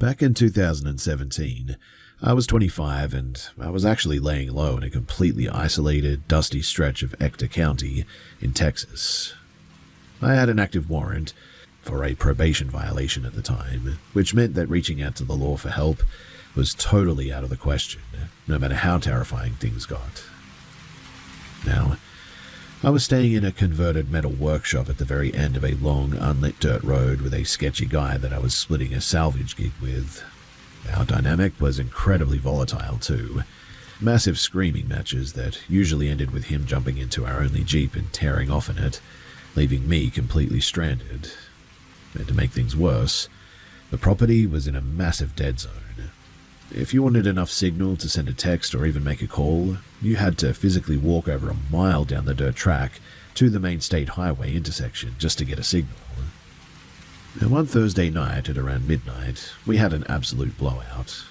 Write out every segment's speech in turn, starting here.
Back in 2017, I was 25 and I was actually laying low in a completely isolated, dusty stretch of Ector County in Texas. I had an active warrant for a probation violation at the time, which meant that reaching out to the law for help was totally out of the question, no matter how terrifying things got. Now, I was staying in a converted metal workshop at the very end of a long, unlit dirt road with a sketchy guy that I was splitting a salvage gig with. Our dynamic was incredibly volatile too. Massive screaming matches that usually ended with him jumping into our only Jeep and tearing off in it, leaving me completely stranded. And to make things worse, the property was in a massive dead zone. If you wanted enough signal to send a text or even make a call, you had to physically walk over a mile down the dirt track to the main state highway intersection just to get a signal. And one Thursday night at around midnight, we had an absolute blowout.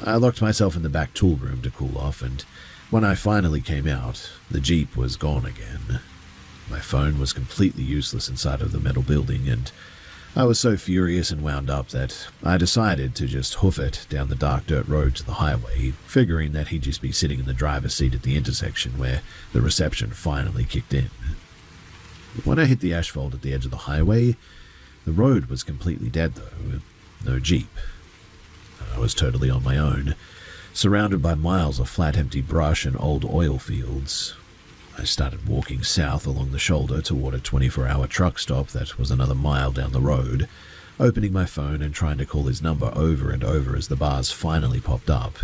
I locked myself in the back tool room to cool off, and when I finally came out, the Jeep was gone again. My phone was completely useless inside of the metal building, and I was so furious and wound up that I decided to just hoof it down the dark dirt road to the highway, figuring that he'd just be sitting in the driver's seat at the intersection where the reception finally kicked in. When I hit the asphalt at the edge of the highway, the road was completely dead though, no Jeep. I was totally on my own, surrounded by miles of flat empty brush and old oil fields. I started walking south along the shoulder toward a 24-hour truck stop that was another mile down the road, opening my phone and trying to call his number over and over as the bars finally popped up.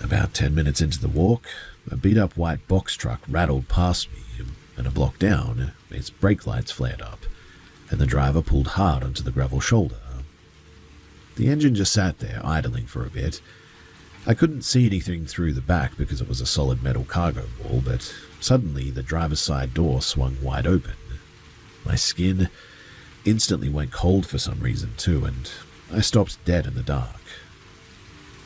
About 10 minutes into the walk, a beat-up white box truck rattled past me, and a block down, its brake lights flared up, and the driver pulled hard onto the gravel shoulder. The engine just sat there, idling for a bit. I couldn't see anything through the back because it was a solid metal cargo wall, but suddenly the driver's side door swung wide open. My skin instantly went cold for some reason too, and I stopped dead in the dark.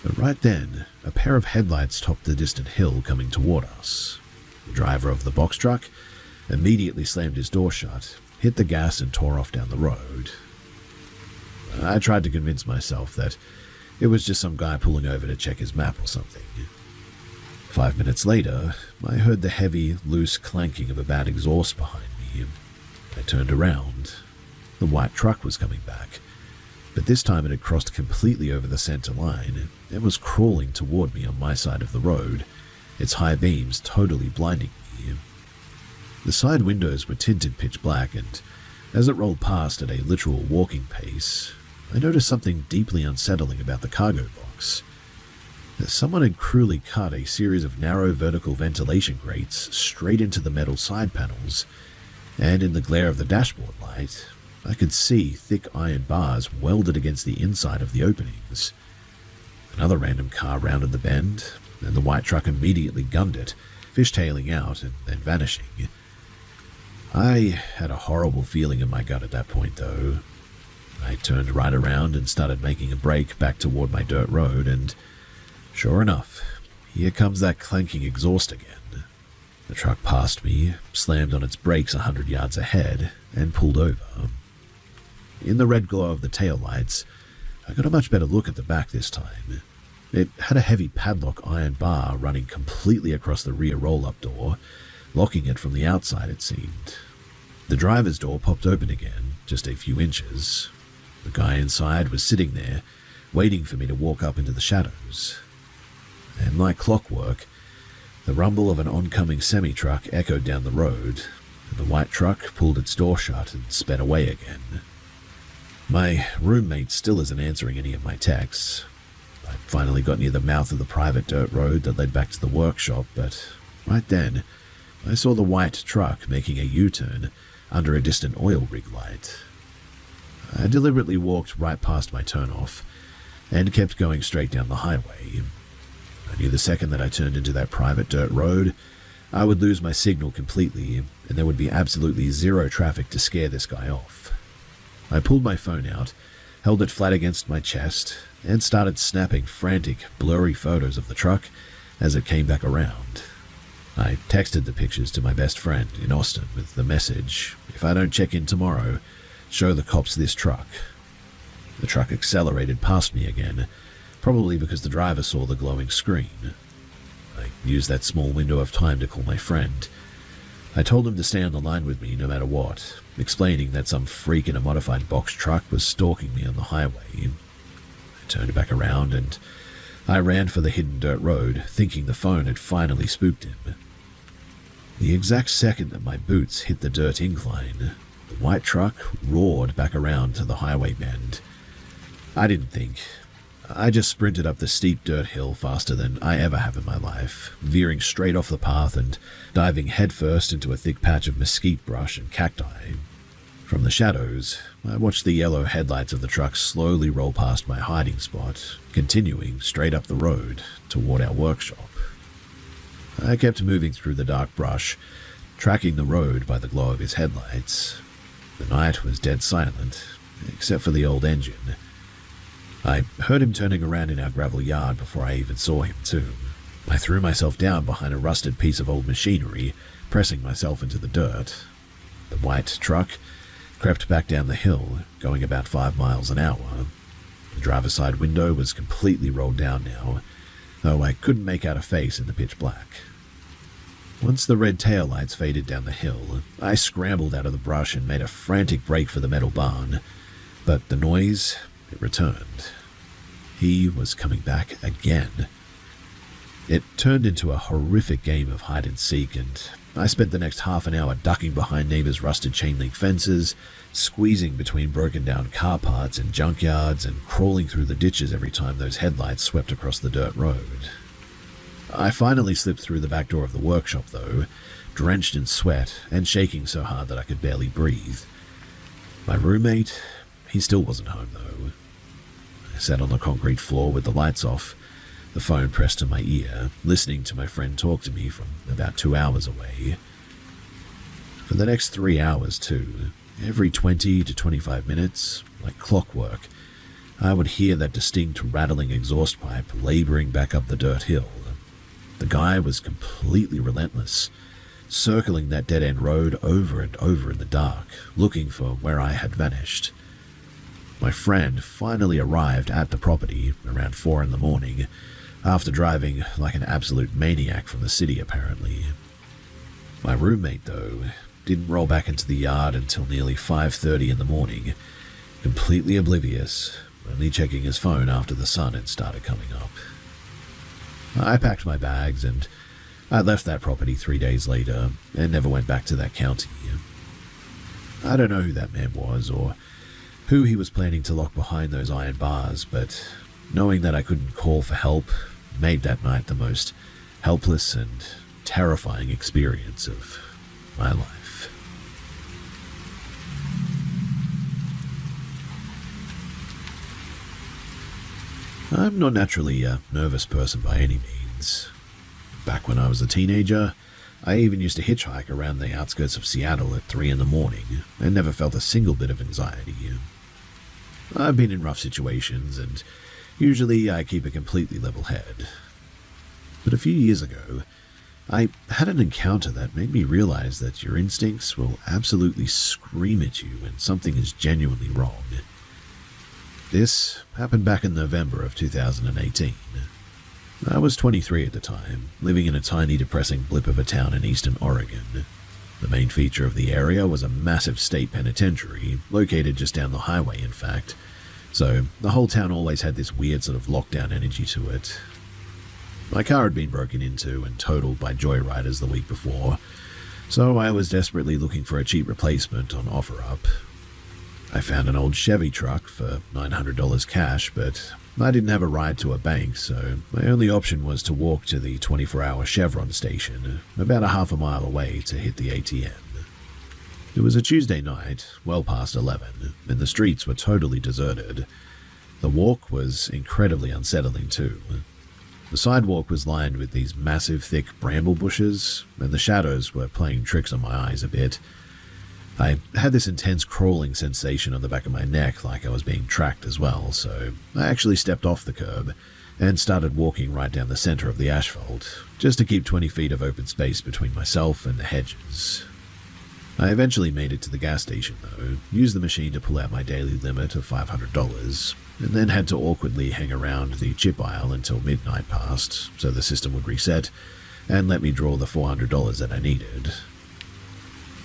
But right then, a pair of headlights topped the distant hill coming toward us. The driver of the box truck immediately slammed his door shut, hit the gas and tore off down the road. I tried to convince myself that it was just some guy pulling over to check his map or something. 5 minutes later, I heard the heavy, loose clanking of a bad exhaust behind me. I turned around. The white truck was coming back, but this time it had crossed completely over the center line and was crawling toward me on my side of the road, its high beams totally blinding me. The side windows were tinted pitch black, and as it rolled past at a literal walking pace, I noticed something deeply unsettling about the cargo box. Someone had cruelly cut a series of narrow vertical ventilation grates straight into the metal side panels, and in the glare of the dashboard light, I could see thick iron bars welded against the inside of the openings. Another random car rounded the bend, and the white truck immediately gunned it, fishtailing out and then vanishing. I had a horrible feeling in my gut at that point, though. I turned right around and started making a break back toward my dirt road, and sure enough, here comes that clanking exhaust again. The truck passed me, slammed on its brakes 100 yards ahead, and pulled over. In the red glow of the taillights, I got a much better look at the back this time. It had a heavy padlock iron bar running completely across the rear roll-up door, locking it from the outside, it seemed. The driver's door popped open again, just a few inches. The guy inside was sitting there, waiting for me to walk up into the shadows. And like clockwork, the rumble of an oncoming semi-truck echoed down the road, and the white truck pulled its door shut and sped away again. My roommate still isn't answering any of my texts. I finally got near the mouth of the private dirt road that led back to the workshop, but right then, I saw the white truck making a U-turn under a distant oil rig light. I deliberately walked right past my turnoff and kept going straight down the highway. I knew the second that I turned into that private dirt road, I would lose my signal completely, and there would be absolutely zero traffic to scare this guy off. I pulled my phone out, held it flat against my chest, and started snapping frantic, blurry photos of the truck as it came back around. I texted the pictures to my best friend in Austin with the message, "If I don't check in tomorrow, show the cops this truck." The truck accelerated past me again, probably because the driver saw the glowing screen. I used that small window of time to call my friend. I told him to stay on the line with me no matter what, explaining that some freak in a modified box truck was stalking me on the highway. I turned back around and I ran for the hidden dirt road, thinking the phone had finally spooked him. The exact second that my boots hit the dirt incline, the white truck roared back around to the highway bend. I didn't think. I just sprinted up the steep dirt hill faster than I ever have in my life, veering straight off the path and diving headfirst into a thick patch of mesquite brush and cacti. From the shadows, I watched the yellow headlights of the truck slowly roll past my hiding spot, continuing straight up the road toward our workshop. I kept moving through the dark brush, tracking the road by the glow of his headlights. The night was dead silent, except for the old engine. I heard him turning around in our gravel yard before I even saw him, too. I threw myself down behind a rusted piece of old machinery, pressing myself into the dirt. The white truck crept back down the hill, going about 5 miles an hour. The driver's side window was completely rolled down now, though I couldn't make out a face in the pitch black. Once the red taillights faded down the hill, I scrambled out of the brush and made a frantic break for the metal barn, but the noise, it returned. He was coming back again. It turned into a horrific game of hide-and-seek, and I spent the next half an hour ducking behind neighbors' rusted chain-link fences, squeezing between broken-down car parts and junkyards, and crawling through the ditches every time those headlights swept across the dirt road. I finally slipped through the back door of the workshop, though, drenched in sweat and shaking so hard that I could barely breathe. My roommate, he still wasn't home, though. I sat on the concrete floor with the lights off, the phone pressed to my ear, listening to my friend talk to me from about 2 hours away. For the next 3 hours, too, every 20 to 25 minutes, like clockwork, I would hear that distinct rattling exhaust pipe laboring back up the dirt hill. The guy was completely relentless, circling that dead-end road over and over in the dark, looking for where I had vanished. My friend finally arrived at the property around 4 in the morning, after driving like an absolute maniac from the city, apparently. My roommate, though, didn't roll back into the yard until nearly 5:30 in the morning, completely oblivious, only checking his phone after the sun had started coming up. I packed my bags and I left that property 3 days later and never went back to that county. I don't know who that man was or who he was planning to lock behind those iron bars, but knowing that I couldn't call for help made that night the most helpless and terrifying experience of my life. I'm not naturally a nervous person by any means. Back when I was a teenager, I even used to hitchhike around the outskirts of Seattle at 3 in the morning and never felt a single bit of anxiety. I've been in rough situations, and usually I keep a completely level head. But a few years ago, I had an encounter that made me realize that your instincts will absolutely scream at you when something is genuinely wrong. This happened back in November of 2018. I was 23 at the time, living in a tiny depressing blip of a town in eastern Oregon. The main feature of the area was a massive state penitentiary, located just down the highway, in fact, so the whole town always had this weird sort of lockdown energy to it. My car had been broken into and totaled by joyriders the week before, so I was desperately looking for a cheap replacement on OfferUp. I found an old Chevy truck for $900 cash, but I didn't have a ride to a bank, so my only option was to walk to the 24-hour Chevron station, about a half a mile away, to hit the ATM. It was a Tuesday night, well past 11, and the streets were totally deserted. The walk was incredibly unsettling too. The sidewalk was lined with these massive, thick bramble bushes, and the shadows were playing tricks on my eyes a bit. I had this intense crawling sensation on the back of my neck, like I was being tracked as well, so I actually stepped off the curb and started walking right down the center of the asphalt, just to keep 20 feet of open space between myself and the hedges. I eventually made it to the gas station, though, used the machine to pull out my daily limit of $500, and then had to awkwardly hang around the chip aisle until midnight passed so the system would reset and let me draw the $400 that I needed.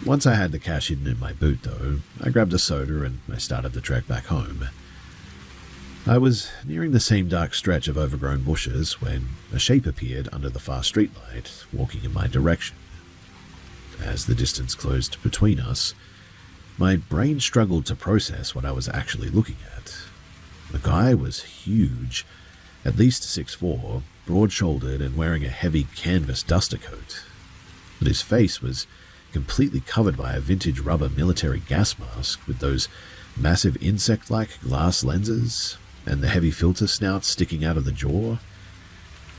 Once I had the cash hidden in my boot, though, I grabbed a soda and I started the trek back home. I was nearing the same dark stretch of overgrown bushes when a shape appeared under the far streetlight, walking in my direction. As the distance closed between us, my brain struggled to process what I was actually looking at. The guy was huge, at least 6'4", broad-shouldered and wearing a heavy canvas duster coat. But his face was completely covered by a vintage rubber military gas mask with those massive insect-like glass lenses and the heavy filter snout sticking out of the jaw.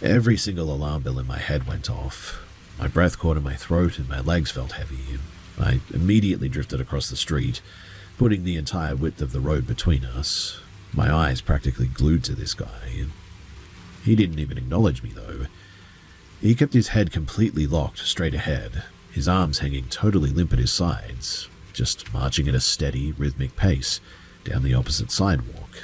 Every single alarm bell in my head went off. My breath caught in my throat and my legs felt heavy. I immediately drifted across the street, putting the entire width of the road between us, my eyes practically glued to this guy. He didn't even acknowledge me, though. He kept his head completely locked straight ahead, his arms hanging totally limp at his sides, just marching at a steady, rhythmic pace down the opposite sidewalk.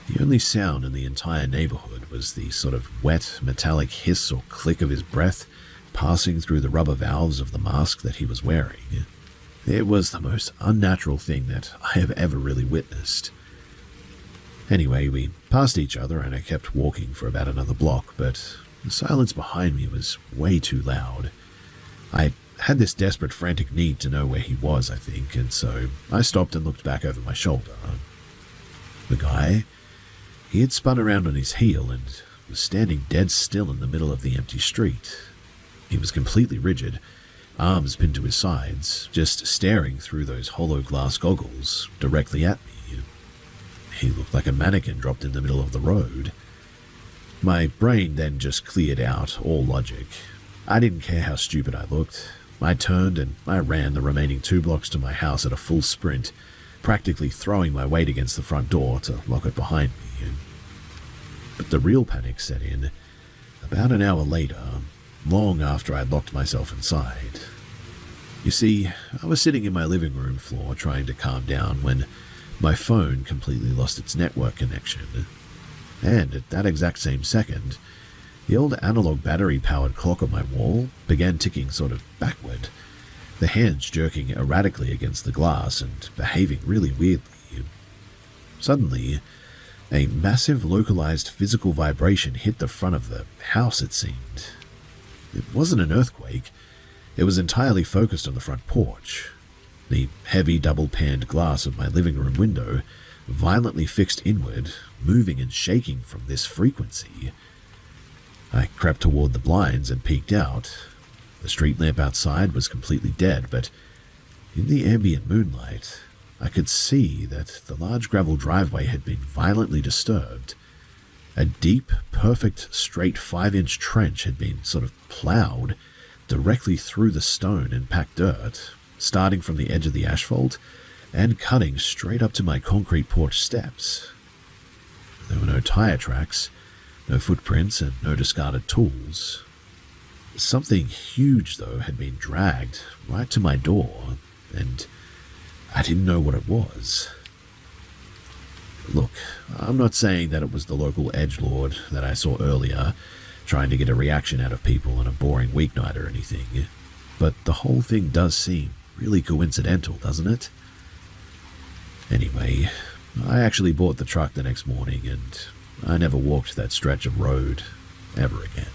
The only sound in the entire neighborhood was the sort of wet, metallic hiss or click of his breath passing through the rubber valves of the mask that he was wearing. It was the most unnatural thing that I have ever really witnessed. Anyway, we passed each other and I kept walking for about another block, but the silence behind me was way too loud. I had this desperate, frantic need to know where he was, I think, and so I stopped and looked back over my shoulder. The guy, he had spun around on his heel and was standing dead still in the middle of the empty street. He was completely rigid, arms pinned to his sides, just staring through those hollow glass goggles directly at me. He looked like a mannequin dropped in the middle of the road. My brain then just cleared out all logic. I didn't care how stupid I looked. I turned and I ran the remaining 2 blocks to my house at a full sprint, practically throwing my weight against the front door to lock it behind me. But the real panic set in about an hour later, long after I'd locked myself inside. You see, I was sitting in my living room floor trying to calm down when my phone completely lost its network connection. And at that exact same second, the old analog battery-powered clock on my wall began ticking sort of backward, the hands jerking erratically against the glass and behaving really weirdly. Suddenly, a massive localized physical vibration hit the front of the house, it seemed. It wasn't an earthquake. It was entirely focused on the front porch. The heavy double-paned glass of my living room window violently fixed inward, moving and shaking from this frequency. I crept toward the blinds and peeked out. The street lamp outside was completely dead, but in the ambient moonlight, I could see that the large gravel driveway had been violently disturbed. A deep, perfect, straight 5-inch trench had been sort of plowed directly through the stone and packed dirt, starting from the edge of the asphalt and cutting straight up to my concrete porch steps. There were no tire tracks, no footprints, and no discarded tools. Something huge, though, had been dragged right to my door, and I didn't know what it was. Look, I'm not saying that it was the local edgelord that I saw earlier, trying to get a reaction out of people on a boring weeknight or anything, but the whole thing does seem really coincidental, doesn't it? Anyway, I actually bought the truck the next morning, and I never walked that stretch of road ever again.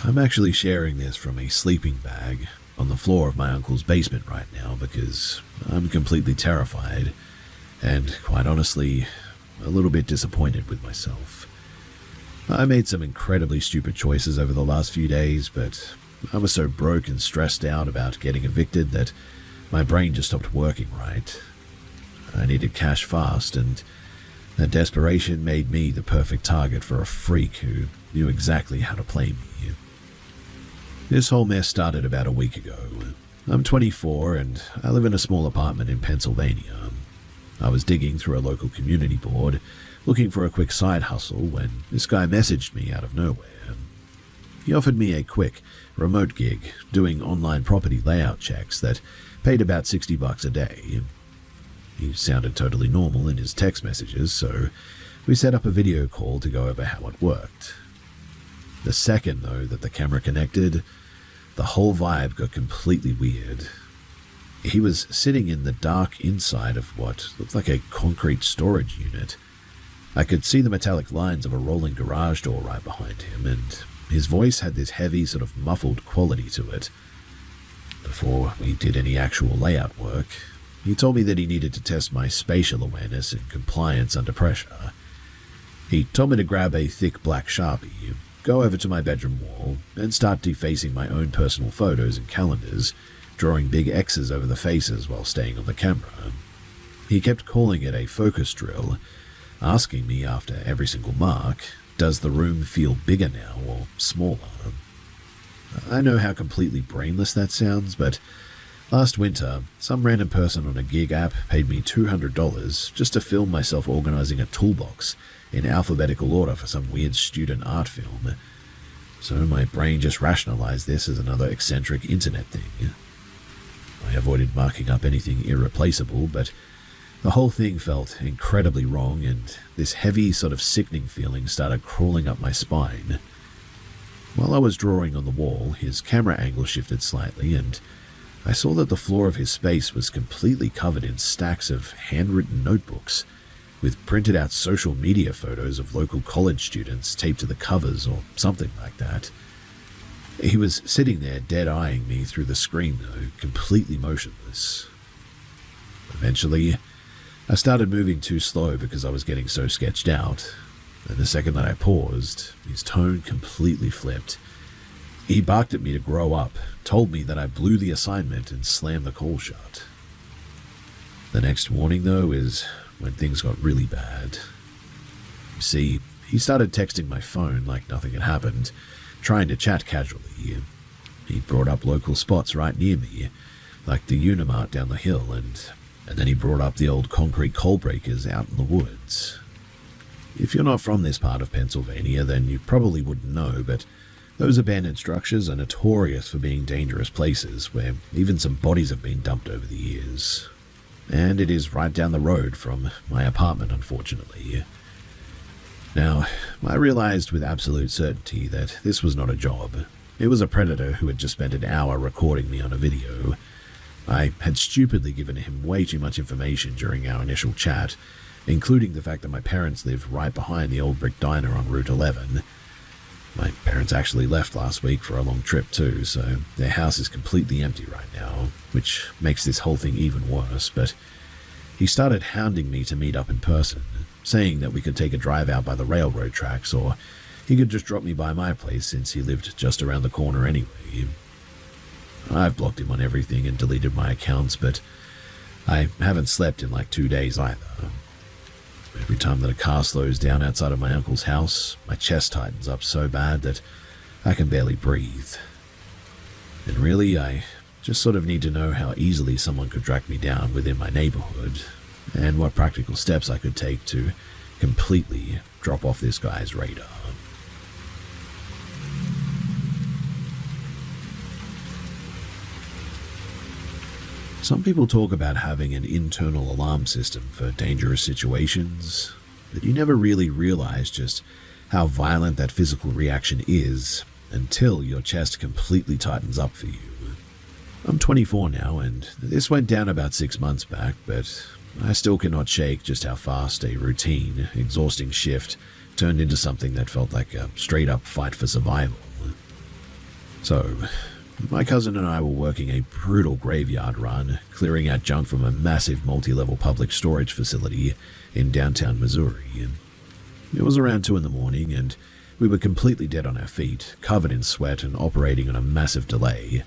I'm actually sharing this from a sleeping bag on the floor of my uncle's basement right now because I'm completely terrified and, quite honestly, a little bit disappointed with myself. I made some incredibly stupid choices over the last few days, but I was so broke and stressed out about getting evicted that my brain just stopped working right. I needed cash fast, and that desperation made me the perfect target for a freak who knew exactly how to play me. This whole mess started about a week ago. I'm 24 and I live in a small apartment in Pennsylvania. I was digging through a local community board, looking for a quick side hustle when this guy messaged me out of nowhere. He offered me a quick, remote gig doing online property layout checks that paid about $60 a day. He sounded totally normal in his text messages, so we set up a video call to go over how it worked. The second, though, that the camera connected, the whole vibe got completely weird. He was sitting in the dark inside of what looked like a concrete storage unit. I could see the metallic lines of a rolling garage door right behind him, and his voice had this heavy, sort of muffled quality to it. Before we did any actual layout work, he told me that he needed to test my spatial awareness and compliance under pressure. He told me to grab a thick black Sharpie, go over to my bedroom wall, and start defacing my own personal photos and calendars, drawing big X's over the faces while staying on the camera. He kept calling it a focus drill, asking me after every single mark, does the room feel bigger now or smaller? I know how completely brainless that sounds, but last winter, some random person on a gig app paid me $200 just to film myself organizing a toolbox in alphabetical order for some weird student art film. So my brain just rationalized this as another eccentric internet thing. I avoided marking up anything irreplaceable, but the whole thing felt incredibly wrong, and this heavy, sort of sickening feeling started crawling up my spine. While I was drawing on the wall, his camera angle shifted slightly, and I saw that the floor of his space was completely covered in stacks of handwritten notebooks, with printed out social media photos of local college students taped to the covers or something like that. He was sitting there dead-eyeing me through the screen, though, completely motionless. Eventually, I started moving too slow because I was getting so sketched out, and the second that I paused, his tone completely flipped. He barked at me to grow up, told me that I blew the assignment, and slammed the call shut. The next morning, though, is when things got really bad. You see, he started texting my phone like nothing had happened, trying to chat casually. He brought up local spots right near me, like the Unimart down the hill, and then he brought up the old concrete coal breakers out in the woods. If you're not from this part of Pennsylvania, then you probably wouldn't know, but those abandoned structures are notorious for being dangerous places where even some bodies have been dumped over the years. And it is right down the road from my apartment, unfortunately. Now, I realized with absolute certainty that this was not a job. It was a predator who had just spent an hour recording me on a video. I had stupidly given him way too much information during our initial chat, including the fact that my parents live right behind the old brick diner on Route 11. My parents actually left last week for a long trip too, so their house is completely empty right now, which makes this whole thing even worse, but he started hounding me to meet up in person, saying that we could take a drive out by the railroad tracks, or he could just drop me by my place since he lived just around the corner anyway. I've blocked him on everything and deleted my accounts, but I haven't slept in like 2 days either. Every time that a car slows down outside of my uncle's house, my chest tightens up so bad that I can barely breathe. And really, I just sort of need to know how easily someone could track me down within my neighborhood, and what practical steps I could take to completely drop off this guy's radar. Some people talk about having an internal alarm system for dangerous situations, but you never really realize just how violent that physical reaction is until your chest completely tightens up for you. I'm 24 now, and this went down about 6 months back, but I still cannot shake just how fast a routine, exhausting shift turned into something that felt like a straight-up fight for survival. So, my cousin and I were working a brutal graveyard run, clearing out junk from a massive multi-level public storage facility in downtown Missouri. It was around 2 a.m, and we were completely dead on our feet, covered in sweat and operating on a massive delay.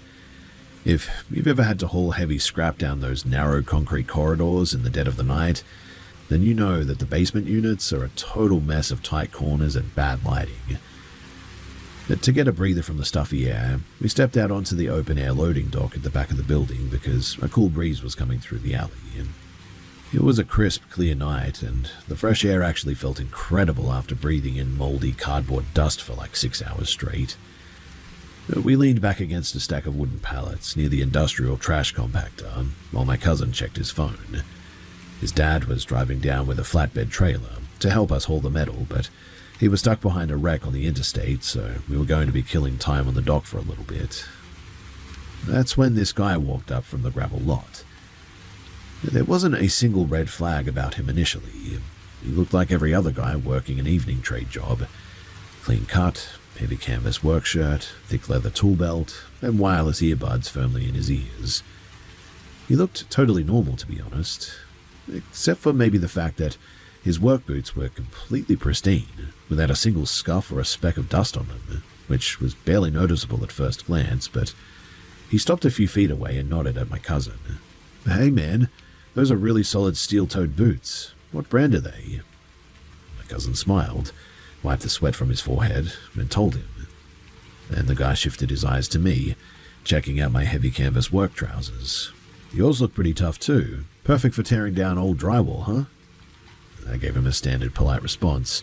If you've ever had to haul heavy scrap down those narrow concrete corridors in the dead of the night, then you know that the basement units are a total mess of tight corners and bad lighting. But to get a breather from the stuffy air, we stepped out onto the open-air loading dock at the back of the building because a cool breeze was coming through the alley. It was a crisp, clear night, and the fresh air actually felt incredible after breathing in mouldy cardboard dust for like 6 hours straight. We leaned back against a stack of wooden pallets near the industrial trash compactor while my cousin checked his phone. His dad was driving down with a flatbed trailer to help us haul the metal, but he was stuck behind a wreck on the interstate, so we were going to be killing time on the dock for a little bit. That's when this guy walked up from the gravel lot. There wasn't a single red flag about him initially. He looked like every other guy working an evening trade job. Clean cut, heavy canvas work shirt, thick leather tool belt, and wireless earbuds firmly in his ears. He looked totally normal, to be honest, except for maybe the fact that his work boots were completely pristine, without a single scuff or a speck of dust on them, which was barely noticeable at first glance, but he stopped a few feet away and nodded at my cousin. "Hey man, those are really solid steel-toed boots. What brand are they?" My cousin smiled, wiped the sweat from his forehead, and told him. Then the guy shifted his eyes to me, checking out my heavy canvas work trousers. "Yours look pretty tough too. Perfect for tearing down old drywall, huh?" I gave him a standard polite response.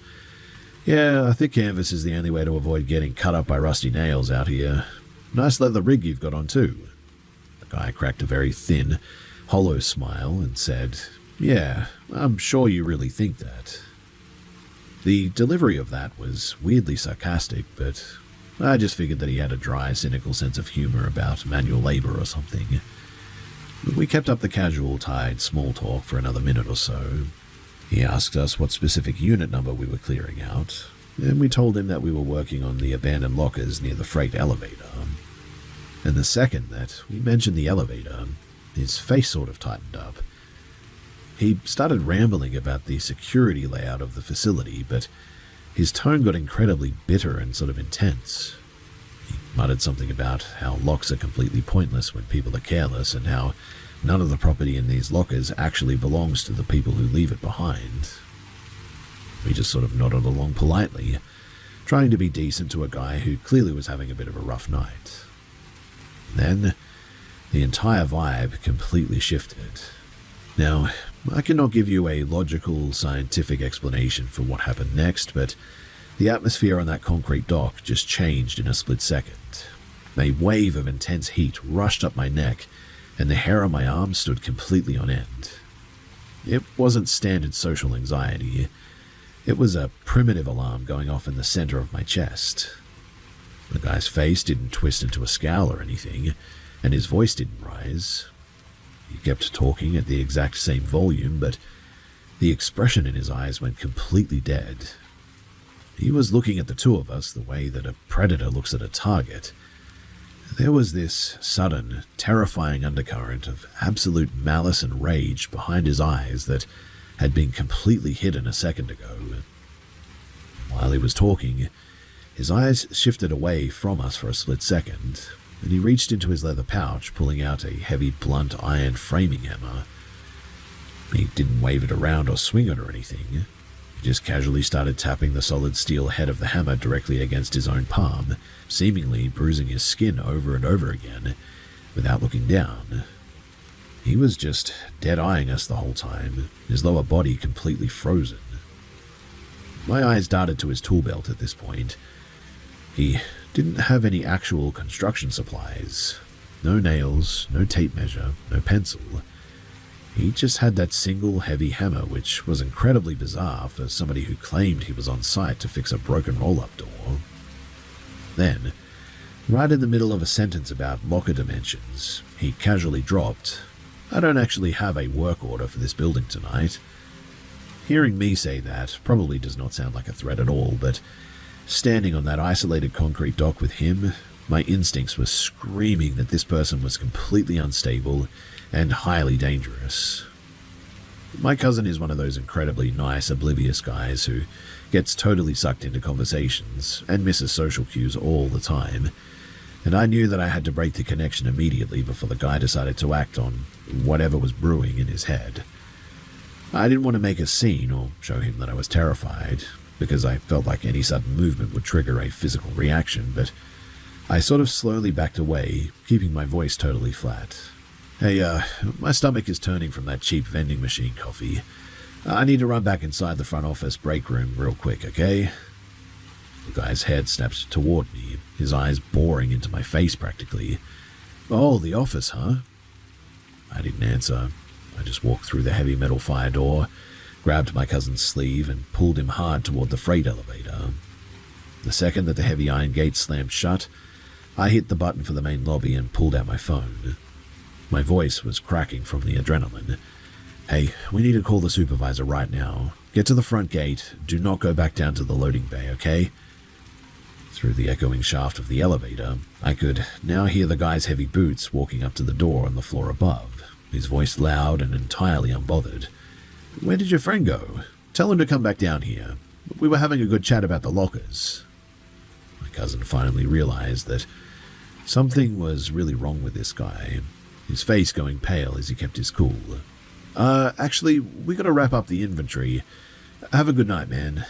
"Yeah, thick canvas is the only way to avoid getting cut up by rusty nails out here. Nice leather rig you've got on too." The guy cracked a very thin, hollow smile and said, "Yeah, I'm sure you really think that." The delivery of that was weirdly sarcastic, but I just figured that he had a dry, cynical sense of humor about manual labor or something. We kept up the casual, tired small talk for another minute or so. He asked us what specific unit number we were clearing out, and we told him that we were working on the abandoned lockers near the freight elevator. And the second that we mentioned the elevator, his face sort of tightened up. He started rambling about the security layout of the facility, but his tone got incredibly bitter and sort of intense. He muttered something about how locks are completely pointless when people are careless, and how none of the property in these lockers actually belongs to the people who leave it behind. We just sort of nodded along politely, trying to be decent to a guy who clearly was having a bit of a rough night. Then, the entire vibe completely shifted. Now, I cannot give you a logical, scientific explanation for what happened next, but the atmosphere on that concrete dock just changed in a split second. A wave of intense heat rushed up my neck, and the hair on my arm stood completely on end. It wasn't standard social anxiety. It was a primitive alarm going off in the center of my chest. The guy's face didn't twist into a scowl or anything, and his voice didn't rise. He kept talking at the exact same volume, but the expression in his eyes went completely dead. He was looking at the two of us the way that a predator looks at a target. There was this sudden, terrifying undercurrent of absolute malice and rage behind his eyes that had been completely hidden a second ago. While he was talking, his eyes shifted away from us for a split second, and he reached into his leather pouch, pulling out a heavy, blunt iron framing hammer. He didn't wave it around or swing it or anything. He just casually started tapping the solid steel head of the hammer directly against his own palm, seemingly bruising his skin over and over again, without looking down. He was just dead-eyeing us the whole time, his lower body completely frozen. My eyes darted to his tool belt at this point. He didn't have any actual construction supplies. No nails, no tape measure, no pencil. He just had that single heavy hammer, which was incredibly bizarre for somebody who claimed he was on site to fix a broken roll-up door. Then, right in the middle of a sentence about locker dimensions, he casually dropped, "I don't actually have a work order for this building tonight." Hearing me say that probably does not sound like a threat at all, but standing on that isolated concrete dock with him, my instincts were screaming that this person was completely unstable and highly dangerous. My cousin is one of those incredibly nice, oblivious guys who gets totally sucked into conversations and misses social cues all the time, and I knew that I had to break the connection immediately before the guy decided to act on whatever was brewing in his head. I didn't want to make a scene or show him that I was terrified, because I felt like any sudden movement would trigger a physical reaction, but I sort of slowly backed away, keeping my voice totally flat. Hey, my stomach is turning from that cheap vending machine coffee. I need to run back inside the front office break room real quick, okay? The guy's head snapped toward me, his eyes boring into my face practically. Oh, the office, huh? I didn't answer. I just walked through the heavy metal fire door, grabbed my cousin's sleeve, and pulled him hard toward the freight elevator. The second that the heavy iron gate slammed shut, I hit the button for the main lobby and pulled out my phone. My voice was cracking from the adrenaline. Hey, we need to call the supervisor right now. Get to the front gate. Do not go back down to the loading bay, okay? Through the echoing shaft of the elevator, I could now hear the guy's heavy boots walking up to the door on the floor above, his voice loud and entirely unbothered. Where did your friend go? Tell him to come back down here. We were having a good chat about the lockers. My cousin finally realized that something was really wrong with this guy, his face going pale as he kept his cool. Actually, we gotta wrap up the inventory. Have a good night, man.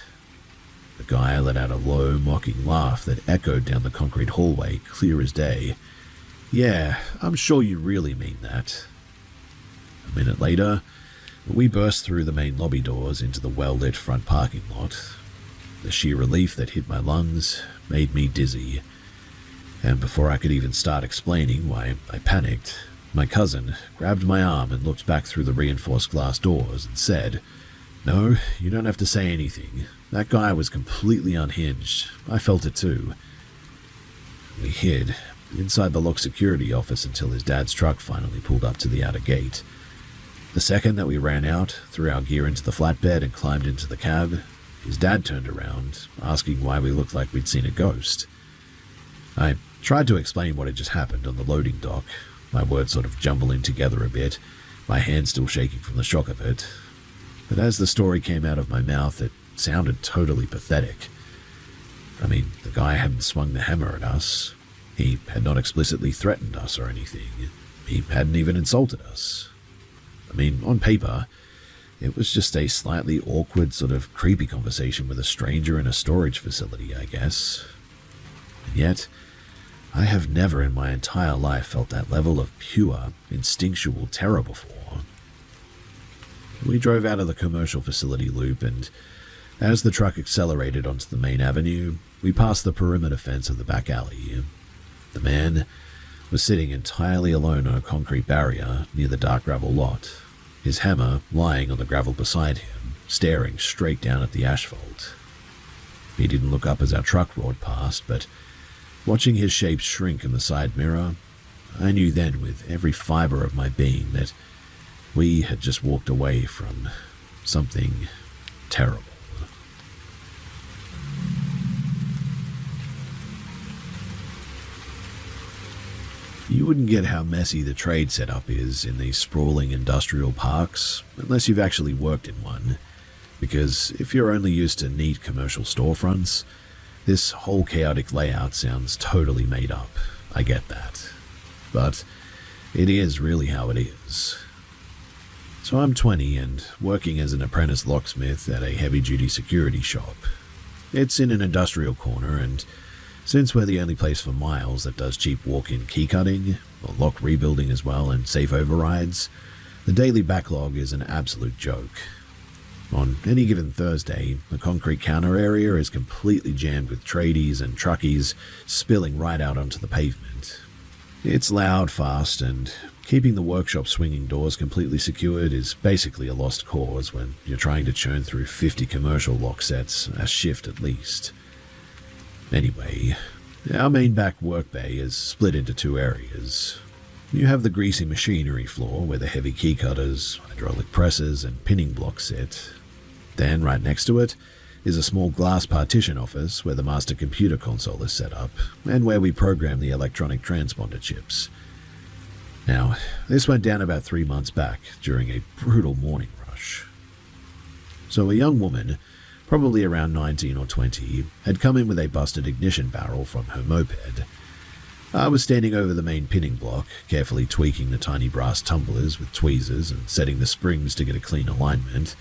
The guy let out a low, mocking laugh that echoed down the concrete hallway, clear as day. Yeah, I'm sure you really mean that. A minute later, we burst through the main lobby doors into the well-lit front parking lot. The sheer relief that hit my lungs made me dizzy. And before I could even start explaining why I panicked, my cousin grabbed my arm and looked back through the reinforced glass doors and said, No, you don't have to say anything. That guy was completely unhinged. I felt it too. We hid inside the locked security office until his dad's truck finally pulled up to the outer gate. The second that we ran out, threw our gear into the flatbed and climbed into the cab, his dad turned around, asking why we looked like we'd seen a ghost. I tried to explain what had just happened on the loading dock, my words sort of jumbling together a bit, my hand still shaking from the shock of it. But as the story came out of my mouth, it sounded totally pathetic. I mean, the guy hadn't swung the hammer at us. He had not explicitly threatened us or anything. He hadn't even insulted us. I mean, on paper, it was just a slightly awkward, sort of creepy conversation with a stranger in a storage facility, I guess. And yet, I have never in my entire life felt that level of pure, instinctual terror before. We drove out of the commercial facility loop, and as the truck accelerated onto the main avenue, we passed the perimeter fence of the back alley. The man was sitting entirely alone on a concrete barrier near the dark gravel lot, his hammer lying on the gravel beside him, staring straight down at the asphalt. He didn't look up as our truck roared past, but watching his shape shrink in the side mirror, I knew then with every fiber of my being that we had just walked away from something terrible. You wouldn't get how messy the trade setup is in these sprawling industrial parks unless you've actually worked in one, because if you're only used to neat commercial storefronts, this whole chaotic layout sounds totally made up. I get that. But it is really how it is. So I'm 20 and working as an apprentice locksmith at a heavy-duty security shop. It's in an industrial corner, and since we're the only place for miles that does cheap walk-in key cutting, or lock rebuilding as well, and safe overrides, the daily backlog is an absolute joke. On any given Thursday, the concrete counter area is completely jammed with tradies and truckies spilling right out onto the pavement. It's loud, fast, and keeping the workshop swinging doors completely secured is basically a lost cause when you're trying to churn through 50 commercial lock sets a shift at least. Anyway, our main back work bay is split into two areas. You have the greasy machinery floor where the heavy key cutters, hydraulic presses, and pinning blocks sit. Then, right next to it, is a small glass partition office where the master computer console is set up, and where we program the electronic transponder chips. Now, this went down about 3 months back during a brutal morning rush. So a young woman, probably around 19 or 20, had come in with a busted ignition barrel from her moped. I was standing over the main pinning block, carefully tweaking the tiny brass tumblers with tweezers and setting the springs to get a clean alignment.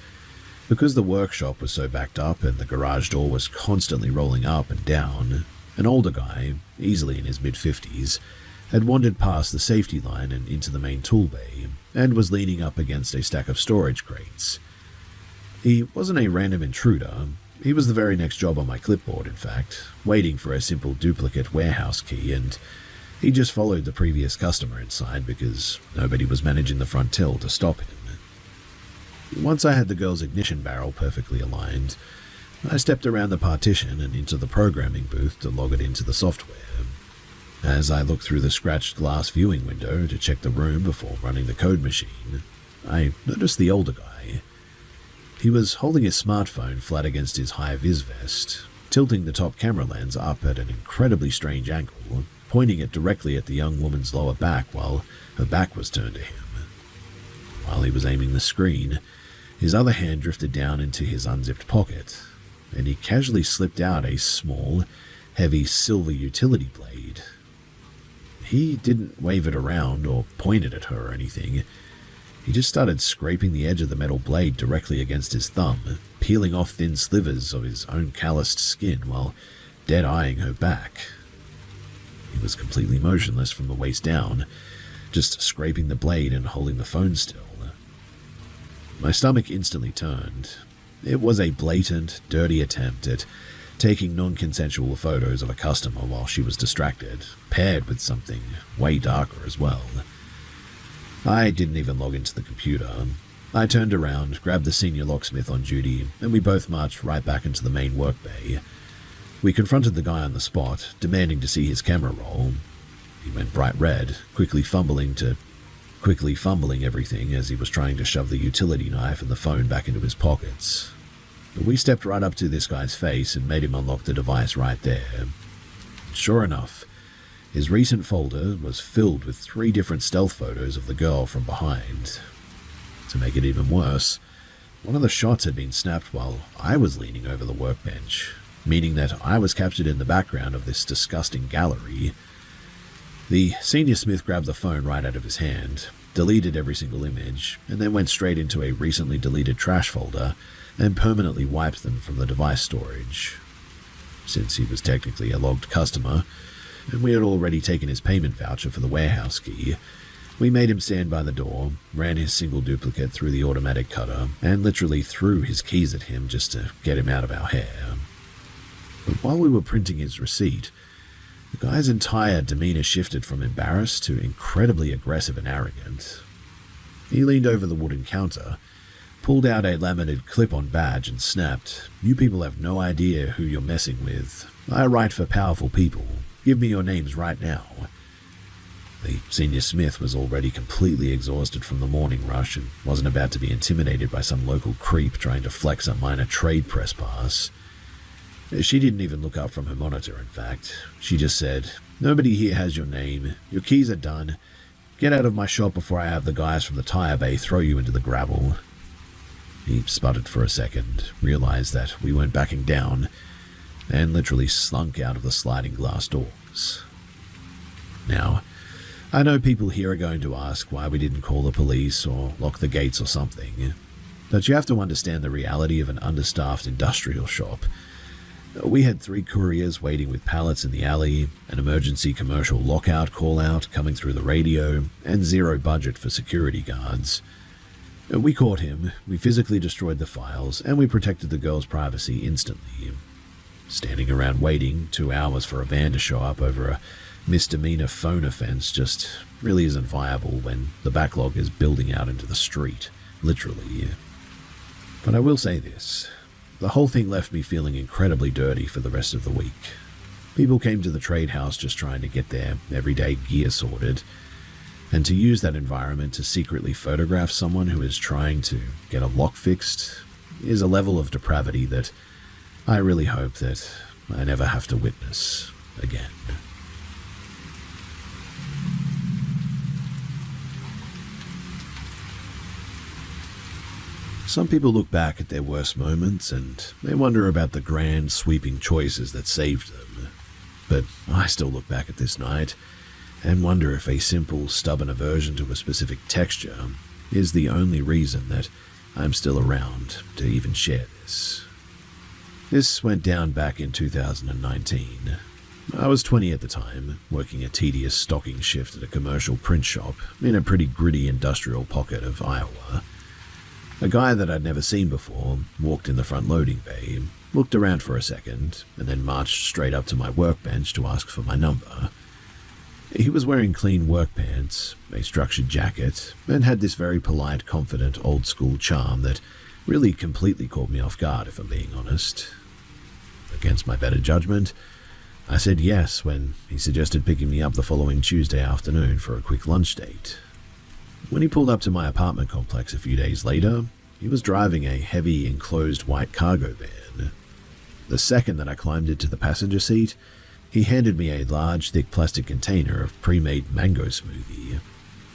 Because the workshop was so backed up and the garage door was constantly rolling up and down, an older guy, easily in his mid-50s, had wandered past the safety line and into the main tool bay, and was leaning up against a stack of storage crates. He wasn't a random intruder. He was the very next job on my clipboard, in fact, waiting for a simple duplicate warehouse key, and he just followed the previous customer inside because nobody was managing the front till to stop him. Once I had the girl's ignition barrel perfectly aligned, I stepped around the partition and into the programming booth to log it into the software. As I looked through the scratched glass viewing window to check the room before running the code machine, I noticed the older guy. He was holding his smartphone flat against his high-vis vest, tilting the top camera lens up at an incredibly strange angle, pointing it directly at the young woman's lower back while her back was turned to him. While he was aiming the screen, his other hand drifted down into his unzipped pocket, and he casually slipped out a small, heavy silver utility blade. He didn't wave it around or point it at her or anything. He just started scraping the edge of the metal blade directly against his thumb, peeling off thin slivers of his own calloused skin while dead-eyeing her back. He was completely motionless from the waist down, just scraping the blade and holding the phone still. My stomach instantly turned. It was a blatant, dirty attempt at taking non-consensual photos of a customer while she was distracted, paired with something way darker as well. I didn't even log into the computer. I turned around, grabbed the senior locksmith on duty, and we both marched right back into the main work bay. We confronted the guy on the spot, demanding to see his camera roll. He went bright red, quickly fumbling everything as he was trying to shove the utility knife and the phone back into his pockets. But we stepped right up to this guy's face and made him unlock the device right there. Sure enough, his recent folder was filled with 3 different stealth photos of the girl from behind. To make it even worse, one of the shots had been snapped while I was leaning over the workbench, meaning that I was captured in the background of this disgusting gallery. The senior smith grabbed the phone right out of his hand, deleted every single image, and then went straight into a recently deleted trash folder and permanently wiped them from the device storage. Since he was technically a logged customer, and we had already taken his payment voucher for the warehouse key, we made him stand by the door, ran his single duplicate through the automatic cutter, and literally threw his keys at him just to get him out of our hair. But while we were printing his receipt, the guy's entire demeanor shifted from embarrassed to incredibly aggressive and arrogant. He leaned over the wooden counter, pulled out a laminated clip-on badge and snapped, "You people have no idea who you're messing with. I write for powerful people. Give me your names right now." The senior smith was already completely exhausted from the morning rush and wasn't about to be intimidated by some local creep trying to flex a minor trade press pass. She didn't even look up from her monitor, in fact. She just said, "Nobody here has your name. Your keys are done. Get out of my shop before I have the guys from the tire bay throw you into the gravel." He sputtered for a second, realized that we weren't backing down, and literally slunk out of the sliding glass doors. Now, I know people here are going to ask why we didn't call the police or lock the gates or something, but you have to understand the reality of an understaffed industrial shop. We had 3 couriers waiting with pallets in the alley, an emergency commercial lockout call-out coming through the radio, and 0 budget for security guards. We caught him, we physically destroyed the files, and we protected the girl's privacy instantly. Standing around waiting 2 hours for a van to show up over a misdemeanor phone offense just really isn't viable when the backlog is building out into the street, literally. But I will say this. The whole thing left me feeling incredibly dirty for the rest of the week. People came to the trade house just trying to get their everyday gear sorted, and to use that environment to secretly photograph someone who is trying to get a lock fixed is a level of depravity that I really hope that I never have to witness again. Some people look back at their worst moments and they wonder about the grand, sweeping choices that saved them. But I still look back at this night and wonder if a simple, stubborn aversion to a specific texture is the only reason that I'm still around to even share this. This went down back in 2019. I was 20 at the time, working a tedious stocking shift at a commercial print shop in a pretty gritty industrial pocket of Iowa. A guy that I'd never seen before walked in the front loading bay, looked around for a second, and then marched straight up to my workbench to ask for my number. He was wearing clean work pants, a structured jacket, and had this very polite, confident, old-school charm that really completely caught me off guard, if I'm being honest. Against my better judgment, I said yes when he suggested picking me up the following Tuesday afternoon for a quick lunch date. When he pulled up to my apartment complex a few days later, he was driving a heavy, enclosed white cargo van. The second that I climbed into the passenger seat, he handed me a large, thick plastic container of pre-made mango smoothie.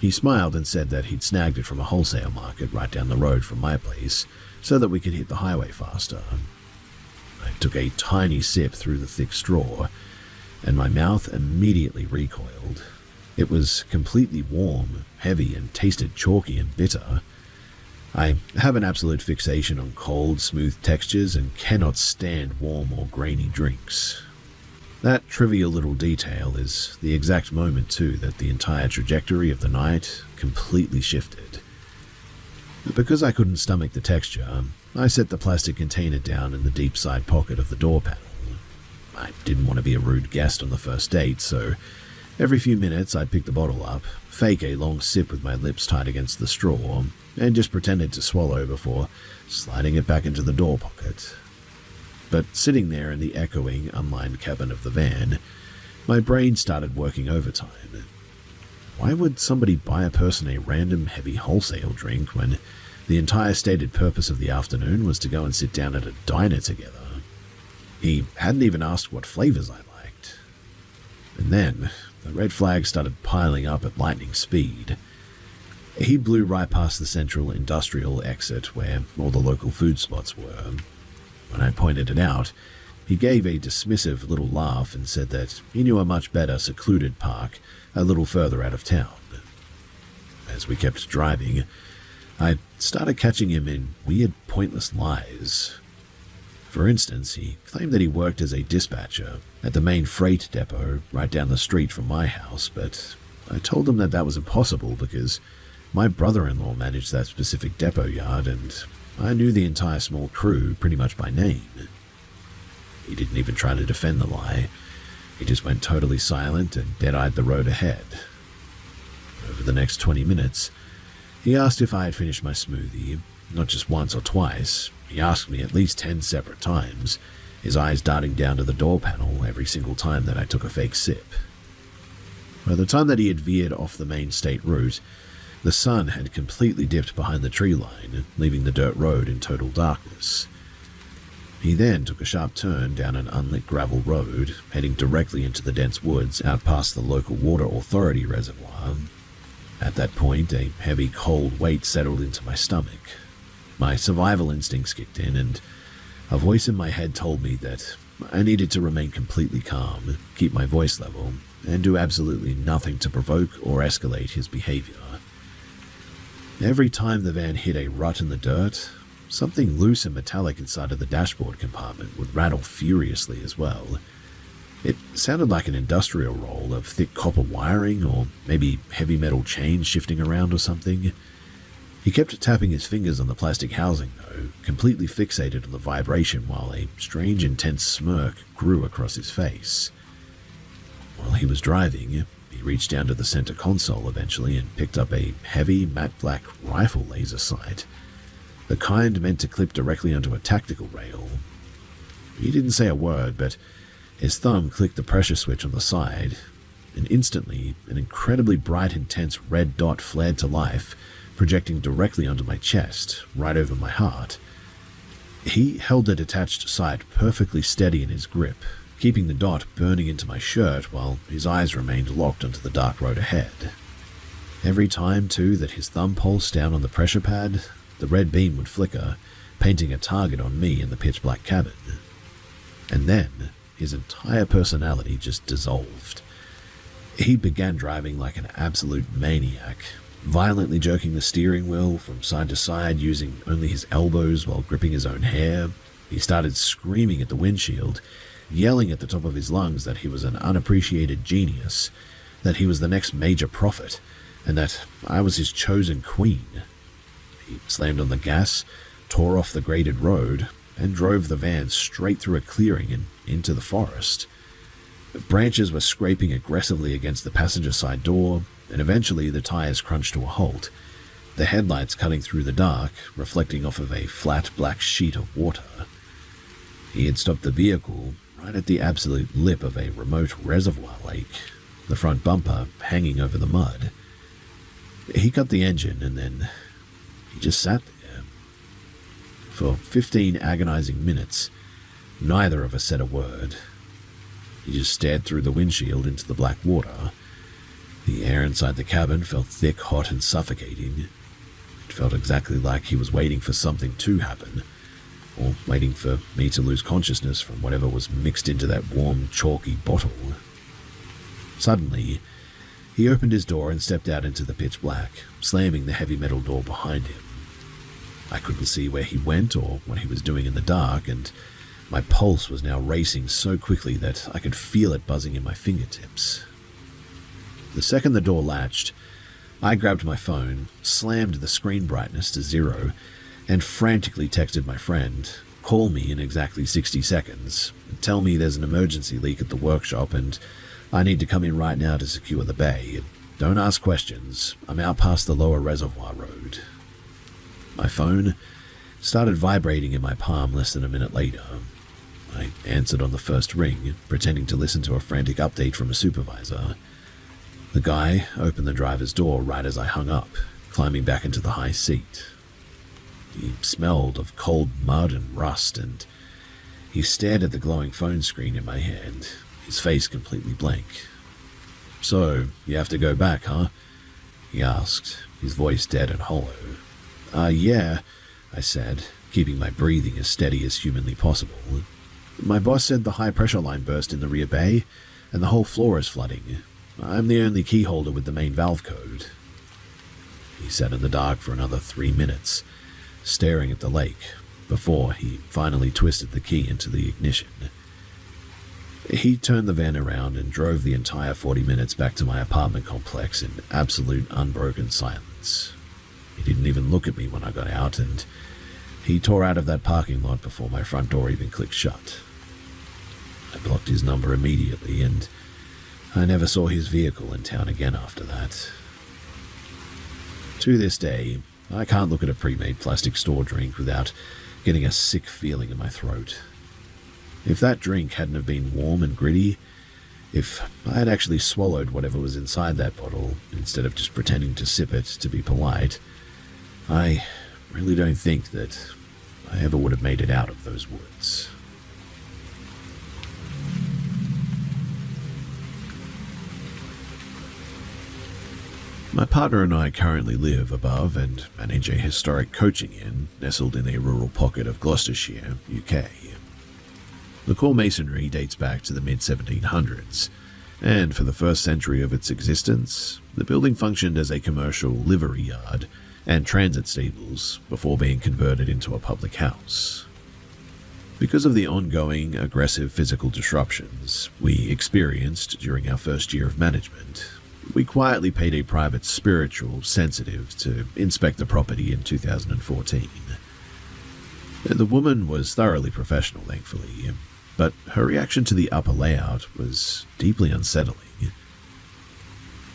He smiled and said that he'd snagged it from a wholesale market right down the road from my place so that we could hit the highway faster. I took a tiny sip through the thick straw, and my mouth immediately recoiled. It was completely warm, heavy, and tasted chalky and bitter. I have an absolute fixation on cold, smooth textures and cannot stand warm or grainy drinks. That trivial little detail is the exact moment, too, that the entire trajectory of the night completely shifted. Because I couldn't stomach the texture, I set the plastic container down in the deep side pocket of the door panel. I didn't want to be a rude guest on the first date, so every few minutes I'd pick the bottle up, fake a long sip with my lips tight against the straw, and just pretended to swallow before sliding it back into the door pocket. But sitting there in the echoing, unlined cabin of the van, my brain started working overtime. Why would somebody buy a person a random heavy wholesale drink when the entire stated purpose of the afternoon was to go and sit down at a diner together? He hadn't even asked what flavors I liked. And then the red flags started piling up at lightning speed. He blew right past the central industrial exit where all the local food spots were. When I pointed it out, he gave a dismissive little laugh and said that he knew a much better secluded park a little further out of town. As we kept driving, I started catching him in weird, pointless lies. For instance, he claimed that he worked as a dispatcher at the main freight depot right down the street from my house, but I told him that that was impossible because my brother-in-law managed that specific depot yard and I knew the entire small crew pretty much by name. He didn't even try to defend the lie. He just went totally silent and dead-eyed the road ahead. Over the next 20 minutes, he asked if I had finished my smoothie, not just once or twice. He asked me at least 10 separate times, his eyes darting down to the door panel every single time that I took a fake sip. By the time that he had veered off the main state route, the sun had completely dipped behind the tree line, leaving the dirt road in total darkness. He then took a sharp turn down an unlit gravel road, heading directly into the dense woods out past the local water authority reservoir. At that point, a heavy, cold weight settled into my stomach. My survival instincts kicked in, and a voice in my head told me that I needed to remain completely calm, keep my voice level, and do absolutely nothing to provoke or escalate his behavior. Every time the van hit a rut in the dirt, something loose and metallic inside of the dashboard compartment would rattle furiously as well. It sounded like an industrial roll of thick copper wiring or maybe heavy metal chains shifting around or something. He kept tapping his fingers on the plastic housing though, completely fixated on the vibration while a strange intense smirk grew across his face. While he was driving, he reached down to the center console eventually and picked up a heavy matte black rifle laser sight, the kind meant to clip directly onto a tactical rail. He didn't say a word, but his thumb clicked the pressure switch on the side, and instantly an incredibly bright, intense red dot flared to life, projecting directly onto my chest, right over my heart. He held the detached sight perfectly steady in his grip, keeping the dot burning into my shirt while his eyes remained locked onto the dark road ahead. Every time, too, that his thumb pulsed down on the pressure pad, the red beam would flicker, painting a target on me in the pitch-black cabin. And then, his entire personality just dissolved. He began driving like an absolute maniac, violently jerking the steering wheel from side to side using only his elbows while gripping his own hair. He started screaming at the windshield, yelling at the top of his lungs that he was an unappreciated genius, that he was the next major prophet, and that I was his chosen queen. He slammed on the gas, tore off the graded road, and drove the van straight through a clearing and into the forest. Branches were scraping aggressively against the passenger side door, and eventually the tires crunched to a halt, the headlights cutting through the dark, reflecting off of a flat black sheet of water. He had stopped the vehicle right at the absolute lip of a remote reservoir lake, the front bumper hanging over the mud. He cut the engine and then he just sat there. For 15 agonizing minutes, neither of us said a word. He just stared through the windshield into the black water. The air inside the cabin felt thick, hot, and suffocating. It felt exactly like he was waiting for something to happen, or waiting for me to lose consciousness from whatever was mixed into that warm, chalky bottle. Suddenly, he opened his door and stepped out into the pitch black, slamming the heavy metal door behind him. I couldn't see where he went or what he was doing in the dark, and my pulse was now racing so quickly that I could feel it buzzing in my fingertips. The second the door latched, I grabbed my phone, slammed the screen brightness to 0, and frantically texted my friend, "Call me in exactly 60 seconds, and tell me there's an emergency leak at the workshop and I need to come in right now to secure the bay. Don't ask questions, I'm out past the lower reservoir road." My phone started vibrating in my palm less than a minute later. I answered on the first ring, pretending to listen to a frantic update from a supervisor. The guy opened the driver's door right as I hung up, climbing back into the high seat. He smelled of cold mud and rust, and he stared at the glowing phone screen in my hand, his face completely blank. "So, you have to go back, huh?" he asked, his voice dead and hollow. Yeah," I said, keeping my breathing as steady as humanly possible. "My boss said the high-pressure line burst in the rear bay, and the whole floor is flooding. I'm the only key holder with the main valve code." He sat in the dark for another 3 minutes, staring at the lake, before he finally twisted the key into the ignition. He turned the van around and drove the entire 40 minutes back to my apartment complex in absolute unbroken silence. He didn't even look at me when I got out, and he tore out of that parking lot before my front door even clicked shut. I blocked his number immediately, and I never saw his vehicle in town again after that. To this day, I can't look at a pre-made plastic store drink without getting a sick feeling in my throat. If that drink hadn't have been warm and gritty, if I had actually swallowed whatever was inside that bottle instead of just pretending to sip it to be polite, I really don't think that I ever would have made it out of those woods. My partner and I currently live above and manage a historic coaching inn nestled in a rural pocket of Gloucestershire, UK. The core masonry dates back to the mid-1700s, and for the first century of its existence, the building functioned as a commercial livery yard and transit stables before being converted into a public house. Because of the ongoing aggressive physical disruptions we experienced during our first year of management, we quietly paid a private spiritual sensitive to inspect the property in 2014. The woman was thoroughly professional, thankfully, but her reaction to the upper layout was deeply unsettling.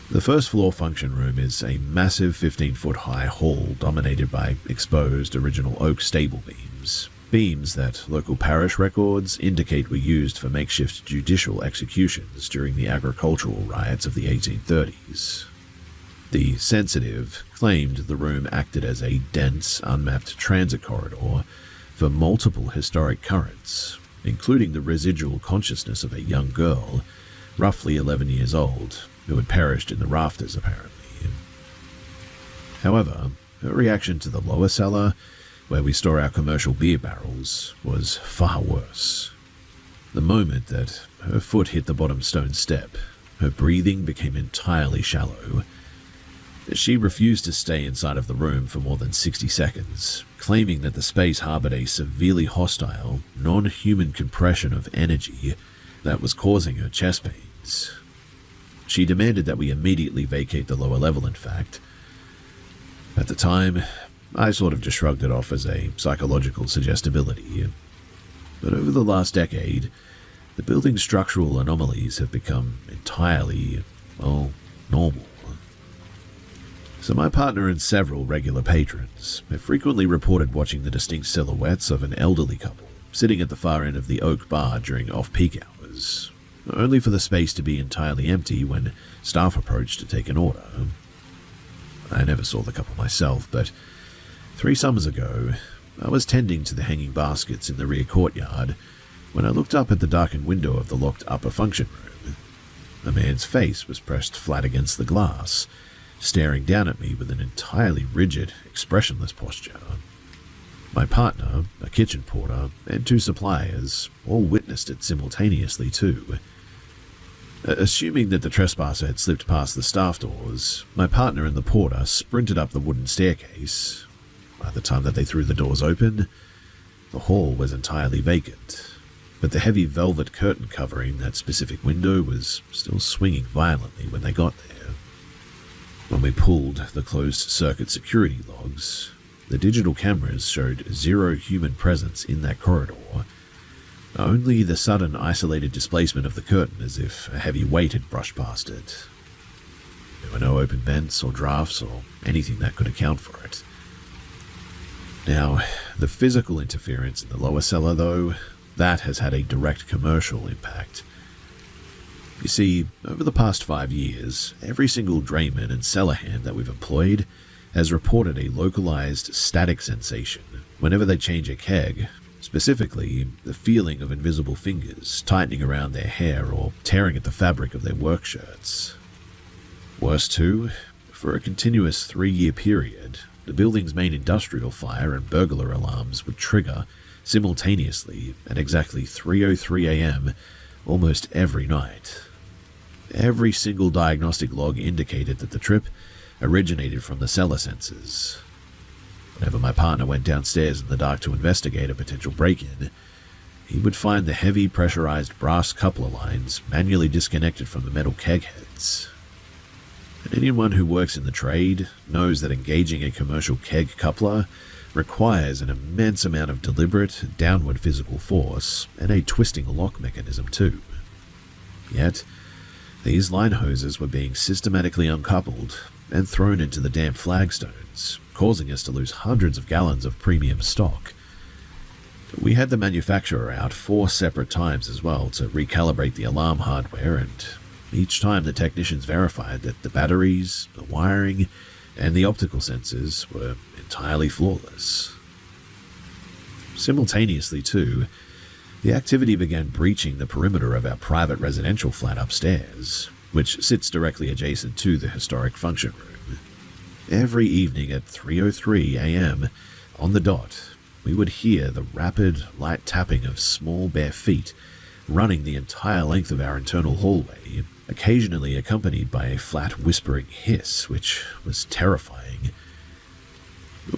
The first floor function room is a massive 15-foot-high hall dominated by exposed original oak stable beams that local parish records indicate were used for makeshift judicial executions during the agricultural riots of the 1830s. The sensitive claimed the room acted as a dense, unmapped transit corridor for multiple historic currents, including the residual consciousness of a young girl, roughly 11 years old, who had perished in the rafters, apparently. However, her reaction to the lower cellar, where we store our commercial beer barrels, was far worse. The moment that her foot hit the bottom stone step, her breathing became entirely shallow. She refused to stay inside of the room for more than 60 seconds, claiming that the space harbored a severely hostile, non-human compression of energy that was causing her chest pains. She demanded that we immediately vacate the lower level, in fact. At the time, I sort of just shrugged it off as a psychological suggestibility. But over the last decade, the building's structural anomalies have become entirely, well, normal. So my partner and several regular patrons have frequently reported watching the distinct silhouettes of an elderly couple sitting at the far end of the Oak Bar during off-peak hours, only for the space to be entirely empty when staff approached to take an order. I never saw the couple myself, but 3 summers ago, I was tending to the hanging baskets in the rear courtyard when I looked up at the darkened window of the locked upper function room. A man's face was pressed flat against the glass, staring down at me with an entirely rigid, expressionless posture. My partner, a kitchen porter, and 2 suppliers all witnessed it simultaneously too. Assuming that the trespasser had slipped past the staff doors, my partner and the porter sprinted up the wooden staircase. By the time that they threw the doors open, the hall was entirely vacant, but the heavy velvet curtain covering that specific window was still swinging violently when they got there. When we pulled the closed-circuit security logs, the digital cameras showed 0 human presence in that corridor, only the sudden isolated displacement of the curtain as if a heavy weight had brushed past it. There were no open vents or drafts or anything that could account for it. Now, the physical interference in the lower cellar, though, that has had a direct commercial impact. You see, over the past 5 years, every single drayman and cellar hand that we've employed has reported a localized static sensation whenever they change a keg, specifically the feeling of invisible fingers tightening around their hair or tearing at the fabric of their work shirts. Worse too, for a continuous 3-year period, the building's main industrial fire and burglar alarms would trigger simultaneously at exactly 3:03 a.m. almost every night. Every single diagnostic log indicated that the trip originated from the cellar sensors. Whenever my partner went downstairs in the dark to investigate a potential break-in, he would find the heavy pressurized brass coupler lines manually disconnected from the metal keg heads. And anyone who works in the trade knows that engaging a commercial keg coupler requires an immense amount of deliberate, downward physical force and a twisting lock mechanism too. Yet, these line hoses were being systematically uncoupled and thrown into the damp flagstones, causing us to lose hundreds of gallons of premium stock. We had the manufacturer out 4 separate times as well to recalibrate the alarm hardware, and each time the technicians verified that the batteries, the wiring, and the optical sensors were entirely flawless. Simultaneously, too, the activity began breaching the perimeter of our private residential flat upstairs, which sits directly adjacent to the historic function room. Every evening at 3:03 a.m., on the dot, we would hear the rapid, light tapping of small bare feet running the entire length of our internal hallway, occasionally accompanied by a flat whispering hiss, which was terrifying.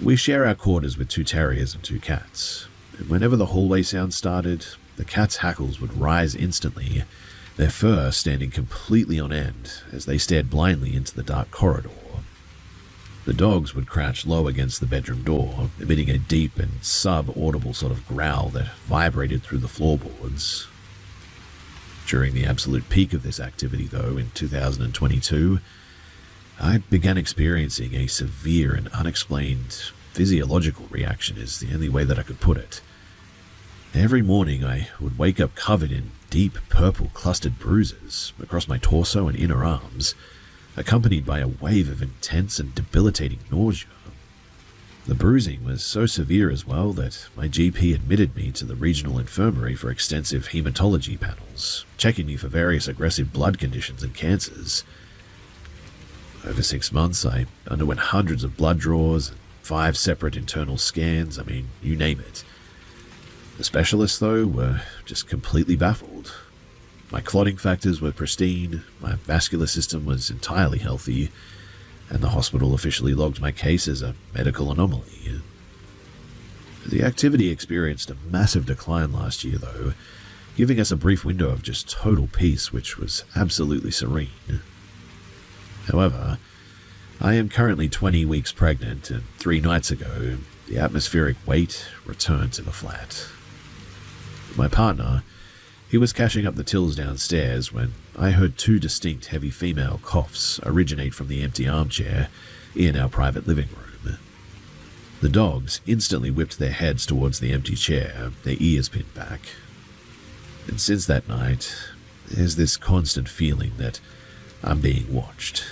We share our quarters with 2 terriers and 2 cats, and whenever the hallway sound started, the cats' hackles would rise instantly, their fur standing completely on end as they stared blindly into the dark corridor. The dogs would crouch low against the bedroom door, emitting a deep and sub-audible sort of growl that vibrated through the floorboards. During the absolute peak of this activity, though, in 2022, I began experiencing a severe and unexplained physiological reaction, is the only way that I could put it. Every morning I would wake up covered in deep purple clustered bruises across my torso and inner arms, accompanied by a wave of intense and debilitating nausea. The bruising was so severe as well that my GP admitted me to the regional infirmary for extensive hematology panels, checking me for various aggressive blood conditions and cancers. Over 6 months, I underwent hundreds of blood draws, 5 separate internal scans, you name it. The specialists, though, were just completely baffled. My clotting factors were pristine, my vascular system was entirely healthy, and the hospital officially logged my case as a medical anomaly. The activity experienced a massive decline last year, though, giving us a brief window of just total peace, which was absolutely serene. However, I am currently 20 weeks pregnant, and 3 nights ago, the atmospheric weight returned to the flat. My partner, he was cashing up the tills downstairs when I heard 2 distinct heavy female coughs originate from the empty armchair in our private living room. The dogs instantly whipped their heads towards the empty chair, their ears pinned back. And since that night, there's this constant feeling that I'm being watched.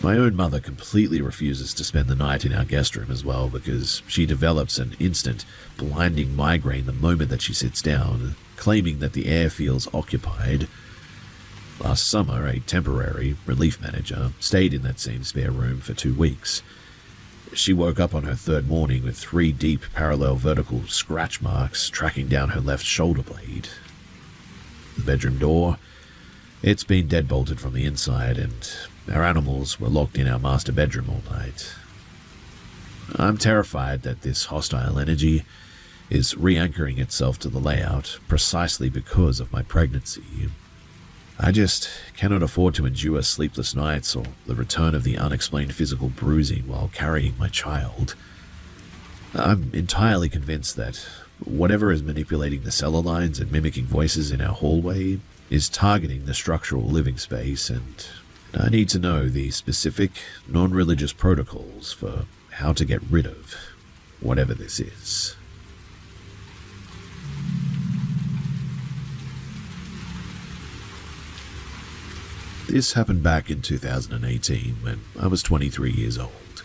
My own mother completely refuses to spend the night in our guest room as well because she develops an instant, blinding migraine the moment that she sits down, claiming that the air feels occupied. Last summer, a temporary relief manager stayed in that same spare room for 2 weeks. She woke up on her 3rd morning with 3 deep parallel vertical scratch marks tracking down her left shoulder blade. The bedroom door, it's been deadbolted from the inside, and our animals were locked in our master bedroom all night. I'm terrified that this hostile energy is re-anchoring itself to the layout precisely because of my pregnancy. I just cannot afford to endure sleepless nights or the return of the unexplained physical bruising while carrying my child. I'm entirely convinced that whatever is manipulating the cellar lines and mimicking voices in our hallway is targeting the structural living space, and I need to know the specific, non-religious protocols for how to get rid of whatever this is. This happened back in 2018 when I was 23 years old.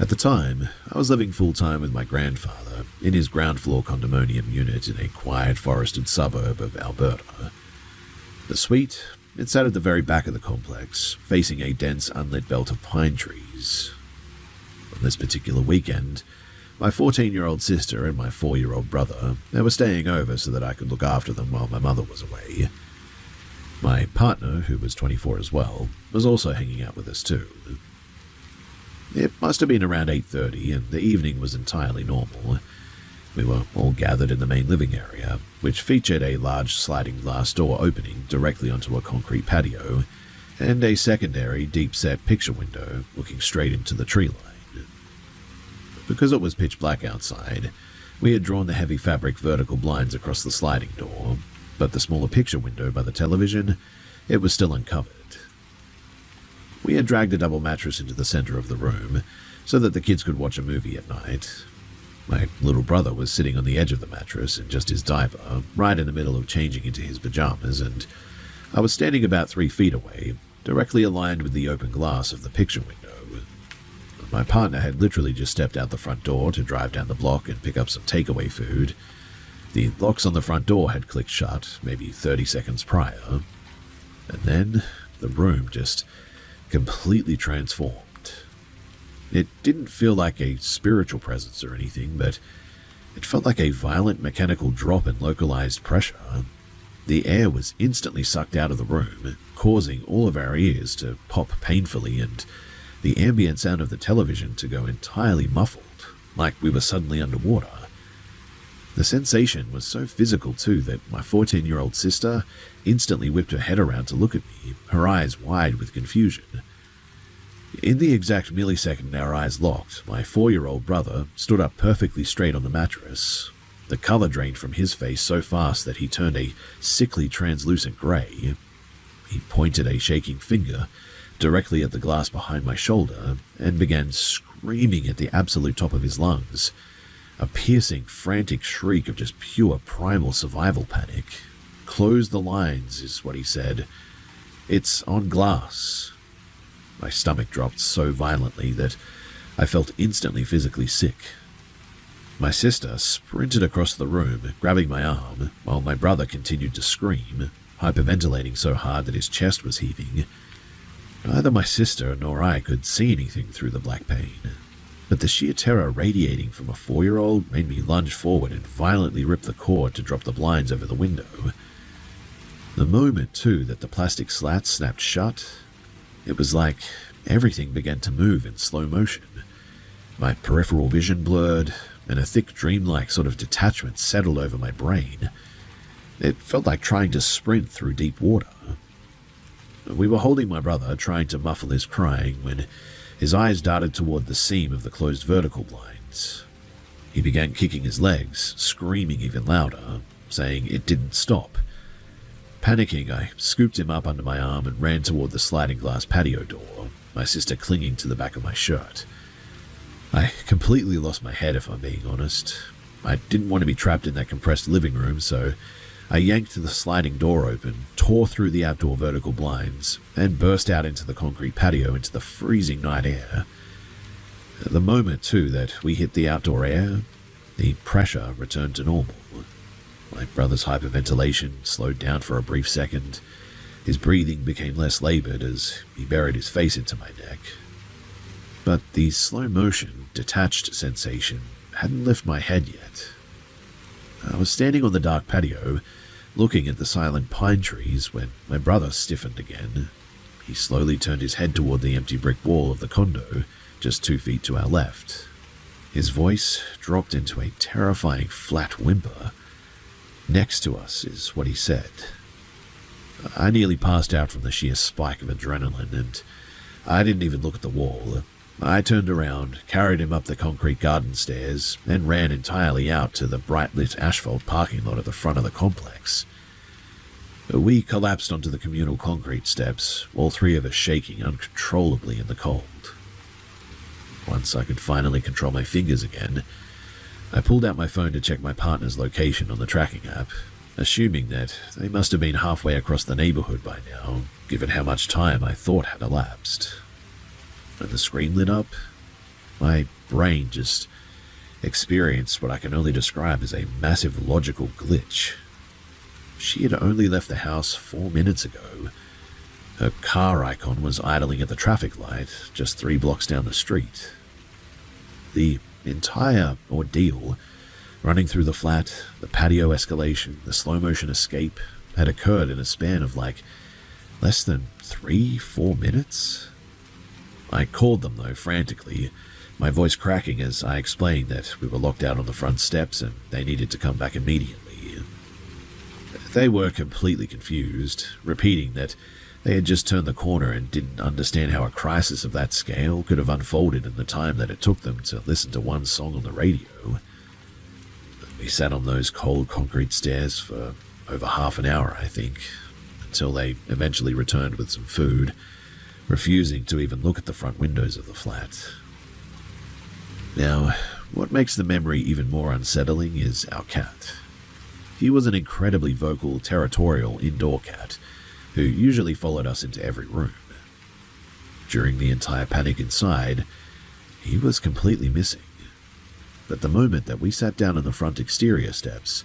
At the time, I was living full-time with my grandfather in his ground floor condominium unit in a quiet forested suburb of Alberta. The suite, it sat at the very back of the complex, facing a dense unlit belt of pine trees. On this particular weekend, my 14-year-old sister and my 4-year-old brother, they were staying over so that I could look after them while my mother was away. My partner, who was 24 as well, was also hanging out with us too. It must have been around 8:30, and the evening was entirely normal. We were all gathered in the main living area, which featured a large sliding glass door opening directly onto a concrete patio, and a secondary deep-set picture window looking straight into the tree line. Because it was pitch black outside, we had drawn the heavy fabric vertical blinds across the sliding door, but the smaller picture window by the television, it was still uncovered. We had dragged a double mattress into the center of the room so that the kids could watch a movie at night. My little brother was sitting on the edge of the mattress in just his diaper, right in the middle of changing into his pajamas, and I was standing about 3 feet away, directly aligned with the open glass of the picture window. My partner had literally just stepped out the front door to drive down the block and pick up some takeaway food. The locks on the front door had clicked shut, maybe 30 seconds prior, and then the room just completely transformed. It didn't feel like a spiritual presence or anything, but it felt like a violent mechanical drop in localized pressure. The air was instantly sucked out of the room, causing all of our ears to pop painfully and the ambient sound of the television to go entirely muffled, like we were suddenly underwater. The sensation was so physical too that my 14-year-old sister instantly whipped her head around to look at me, her eyes wide with confusion. In the exact millisecond our eyes locked, my 4-year-old brother stood up perfectly straight on the mattress. The color drained from his face so fast that he turned a sickly translucent gray. He pointed a shaking finger directly at the glass behind my shoulder and began screaming at the absolute top of his lungs. A piercing, frantic shriek of just pure primal survival panic. "Close the lines," is what he said. "It's on glass." My stomach dropped so violently that I felt instantly physically sick. My sister sprinted across the room, grabbing my arm, while my brother continued to scream, hyperventilating so hard that his chest was heaving. Neither my sister nor I could see anything through the black pain, but the sheer terror radiating from a 4-year-old made me lunge forward and violently rip the cord to drop the blinds over the window. The moment, too, that the plastic slats snapped shut, it was like everything began to move in slow motion. My peripheral vision blurred, and a thick dreamlike sort of detachment settled over my brain. It felt like trying to sprint through deep water. We were holding my brother, trying to muffle his crying, when his eyes darted toward the seam of the closed vertical blinds. He began kicking his legs, screaming even louder, saying it didn't stop. Panicking, I scooped him up under my arm and ran toward the sliding glass patio door, my sister clinging to the back of my shirt. I completely lost my head, if I'm being honest. I didn't want to be trapped in that compressed living room, so I yanked the sliding door open, tore through the outdoor vertical blinds, and burst out into the concrete patio into the freezing night air. At the moment, too, that we hit the outdoor air, the pressure returned to normal. My brother's hyperventilation slowed down for a brief second. His breathing became less labored as he buried his face into my neck. But the slow-motion, detached sensation hadn't left my head yet. I was standing on the dark patio, looking at the silent pine trees, when my brother stiffened again. He slowly turned his head toward the empty brick wall of the condo, just 2 feet to our left. His voice dropped into a terrifying flat whimper. "Next to us," is what he said. I nearly passed out from the sheer spike of adrenaline, and I didn't even look at the wall. I turned around, carried him up the concrete garden stairs, and ran entirely out to the bright-lit asphalt parking lot at the front of the complex. We collapsed onto the communal concrete steps, all three of us shaking uncontrollably in the cold. Once I could finally control my fingers again, I pulled out my phone to check my partner's location on the tracking app, assuming that they must have been halfway across the neighborhood by now, given how much time I thought had elapsed. When the screen lit up, my brain just experienced what I can only describe as a massive logical glitch. She had only left the house 4 minutes ago. Her car icon was idling at the traffic light just 3 blocks down the street. The entire ordeal, running through the flat, the patio escalation, the slow-motion escape, had occurred in a span of less than 3-4 minutes. I called them, though, frantically, my voice cracking as I explained that we were locked out on the front steps and they needed to come back immediately. They were completely confused, repeating that they had just turned the corner and didn't understand how a crisis of that scale could have unfolded in the time that it took them to listen to one song on the radio. We sat on those cold concrete stairs for over half an hour, I think, until they eventually returned with some food, refusing to even look at the front windows of the flat. Now, what makes the memory even more unsettling is our cat. He was an incredibly vocal, territorial indoor cat who usually followed us into every room. During the entire panic inside, he was completely missing. But the moment that we sat down on the front exterior steps,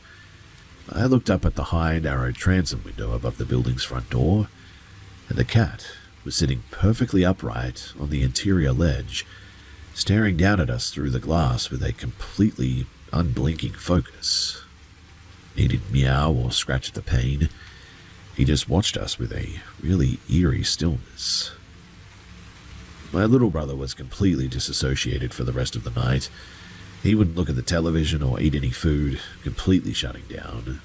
I looked up at the high, narrow transom window above the building's front door, and the cat was sitting perfectly upright on the interior ledge, staring down at us through the glass with a completely unblinking focus. He didn't meow or scratch at the pane. He just watched us with a really eerie stillness. My little brother was completely disassociated for the rest of the night. He wouldn't look at the television or eat any food, completely shutting down.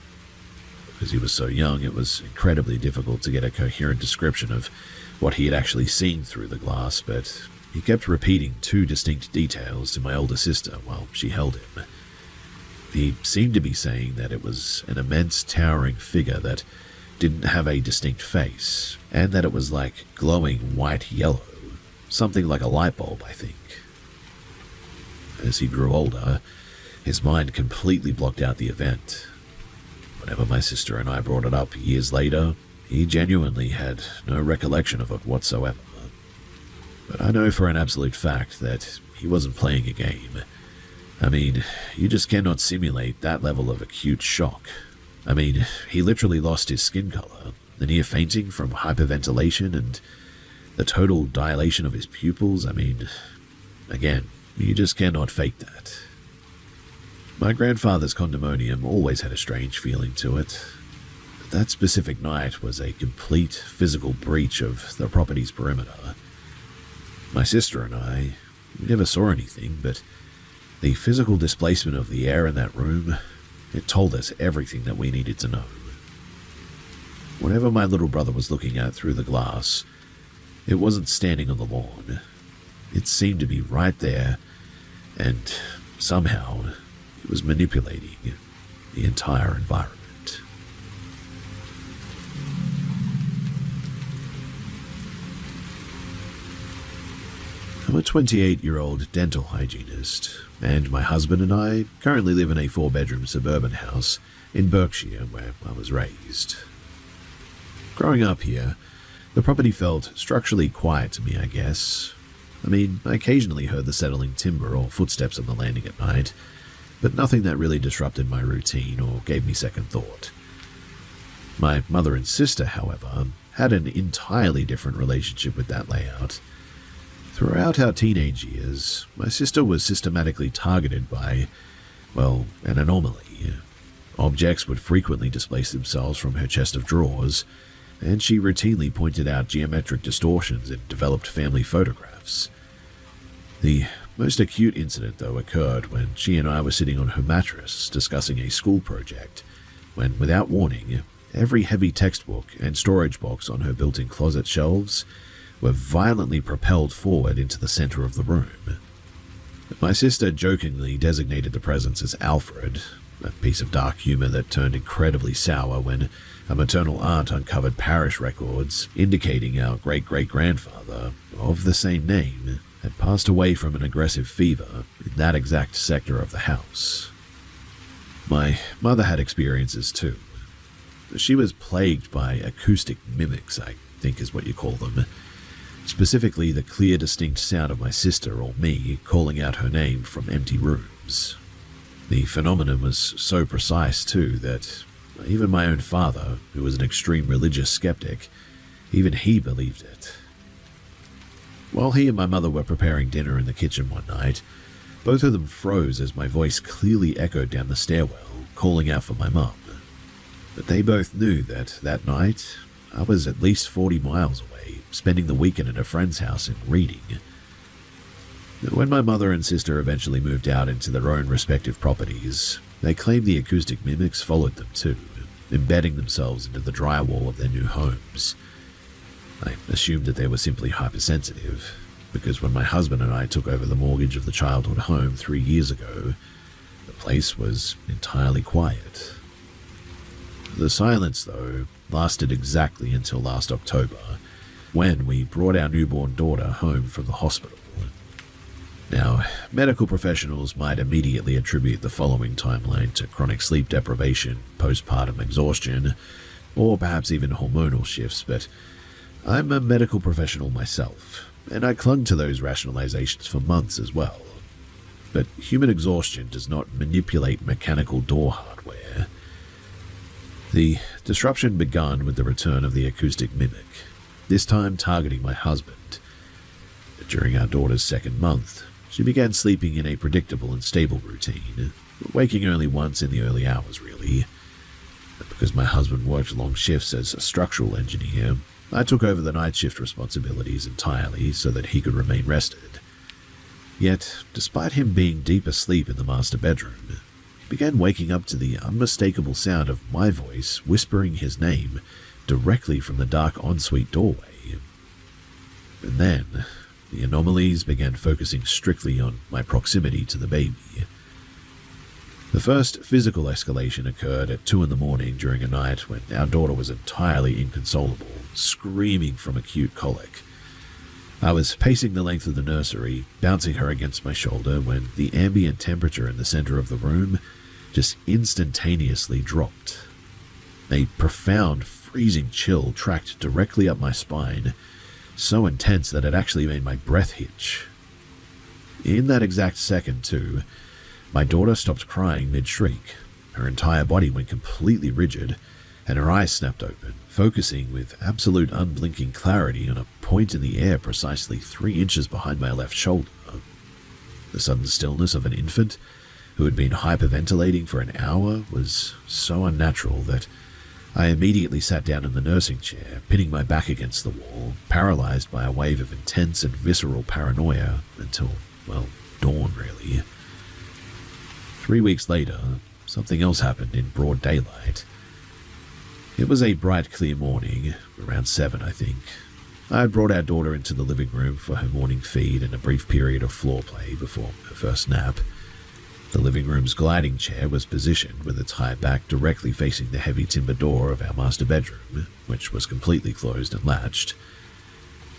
Because he was so young, it was incredibly difficult to get a coherent description of what he had actually seen through the glass, but he kept repeating 2 distinct details to my older sister while she held him. He seemed to be saying that it was an immense, towering figure that didn't have a distinct face, and that it was like glowing white-yellow, something like a light bulb, I think. As he grew older, his mind completely blocked out the event. Whenever my sister and I brought it up years later, he genuinely had no recollection of it whatsoever. But I know for an absolute fact that he wasn't playing a game. I mean, you just cannot simulate that level of acute shock. I mean, he literally lost his skin color, the near fainting from hyperventilation, and the total dilation of his pupils. I mean, again, you just cannot fake that. My grandfather's condominium always had a strange feeling to it. That specific night was a complete physical breach of the property's perimeter. My sister and I, We never saw anything, but the physical displacement of the air in that room, it told us everything that we needed to know. Whatever my little brother was looking at through the glass, it wasn't standing on the lawn. It seemed to be right there, and somehow it was manipulating the entire environment. I'm a 28-year-old dental hygienist, and my husband and I currently live in a 4-bedroom suburban house in Berkshire where I was raised. Growing up here, the property felt structurally quiet to me, I guess. I mean, I occasionally heard the settling timber or footsteps on the landing at night, but nothing that really disrupted my routine or gave me second thought. My mother and sister, however, had an entirely different relationship with that layout. Throughout our teenage years, my sister was systematically targeted by, well, an anomaly. Objects would frequently displace themselves from her chest of drawers, and she routinely pointed out geometric distortions in developed family photographs. The most acute incident, though, occurred when she and I were sitting on her mattress discussing a school project, when, without warning, every heavy textbook and storage box on her built-in closet shelves were violently propelled forward into the center of the room. My sister jokingly designated the presence as Alfred, a piece of dark humor that turned incredibly sour when a maternal aunt uncovered parish records indicating our great-great-grandfather, of the same name, had passed away from an aggressive fever in that exact sector of the house. My mother had experiences too. She was plagued by acoustic mimics, I think is what you call them. Specifically the clear, distinct sound of my sister or me calling out her name from empty rooms. The phenomenon was so precise, too, that even my own father, who was an extreme religious skeptic, even he believed it. While he and my mother were preparing dinner in the kitchen one night, both of them froze as my voice clearly echoed down the stairwell, calling out for my mum. But they both knew that night I was at least 40 miles away, spending the weekend at a friend's house and reading. When my mother and sister eventually moved out into their own respective properties, they claimed the acoustic mimics followed them too, embedding themselves into the drywall of their new homes. I assumed that they were simply hypersensitive, because when my husband and I took over the mortgage of the childhood home 3 years ago, the place was entirely quiet. The silence, though, lasted exactly until last October, when we brought our newborn daughter home from the hospital. Now, medical professionals might immediately attribute the following timeline to chronic sleep deprivation, postpartum exhaustion, or perhaps even hormonal shifts, but I'm a medical professional myself, and I clung to those rationalizations for months as well. But human exhaustion does not manipulate mechanical door hardware. The disruption began with the return of the acoustic mimic, this time targeting my husband. During our daughter's second month, she began sleeping in a predictable and stable routine, waking only once in the early hours, really. Because my husband worked long shifts as a structural engineer, I took over the night shift responsibilities entirely so that he could remain rested. Yet, despite him being deep asleep in the master bedroom, he began waking up to the unmistakable sound of my voice whispering his name directly from the dark ensuite doorway. And then, the anomalies began focusing strictly on my proximity to the baby. The first physical escalation occurred at 2 a.m. during a night when our daughter was entirely inconsolable, screaming from acute colic. I was pacing the length of the nursery, bouncing her against my shoulder, when the ambient temperature in the center of the room just instantaneously dropped. A profound, freezing chill tracked directly up my spine, so intense that it actually made my breath hitch. In that exact second, too, my daughter stopped crying mid-shriek. Her entire body went completely rigid, and her eyes snapped open, focusing with absolute unblinking clarity on a point in the air precisely 3 inches behind my left shoulder. The sudden stillness of an infant who had been hyperventilating for an hour was so unnatural that I immediately sat down in the nursing chair, pinning my back against the wall, paralyzed by a wave of intense and visceral paranoia until well, dawn really. 3 weeks later, something else happened in broad daylight. It was a bright, clear morning, around 7, I think. I had brought our daughter into the living room for her morning feed and a brief period of floor play before her first nap. The living room's gliding chair was positioned with its high back directly facing the heavy timber door of our master bedroom, which was completely closed and latched.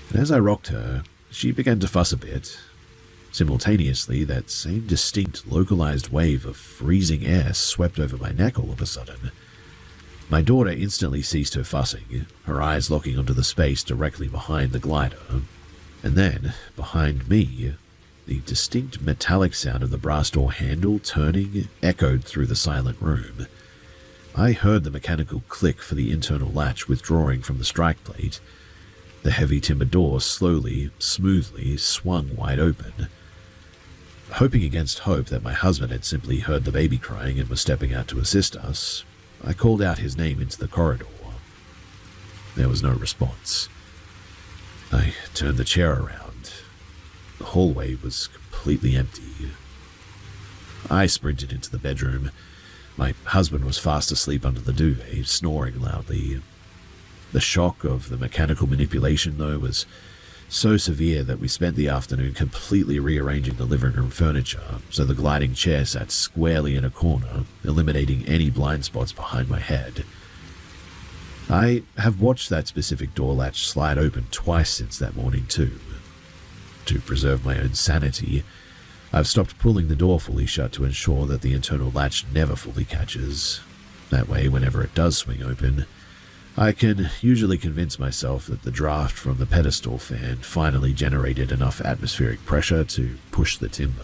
And as I rocked her, she began to fuss a bit. Simultaneously, that same distinct, localized wave of freezing air swept over my neck all of a sudden. My daughter instantly ceased her fussing, her eyes locking onto the space directly behind the glider. And then, behind me, the distinct metallic sound of the brass door handle turning echoed through the silent room. I heard the mechanical click for the internal latch withdrawing from the strike plate. The heavy timber door slowly, smoothly swung wide open. Hoping against hope that my husband had simply heard the baby crying and was stepping out to assist us, I called out his name into the corridor. There was no response. I turned the chair around. The hallway was completely empty. I sprinted into the bedroom. My husband was fast asleep under the duvet, snoring loudly. The shock of the mechanical manipulation, though, was so severe that we spent the afternoon completely rearranging the living room furniture so the gliding chair sat squarely in a corner, eliminating any blind spots behind my head. I have watched that specific door latch slide open twice since that morning too. To preserve my own sanity, I've stopped pulling the door fully shut to ensure that the internal latch never fully catches. That way, whenever it does swing open, I can usually convince myself that the draft from the pedestal fan finally generated enough atmospheric pressure to push the timber.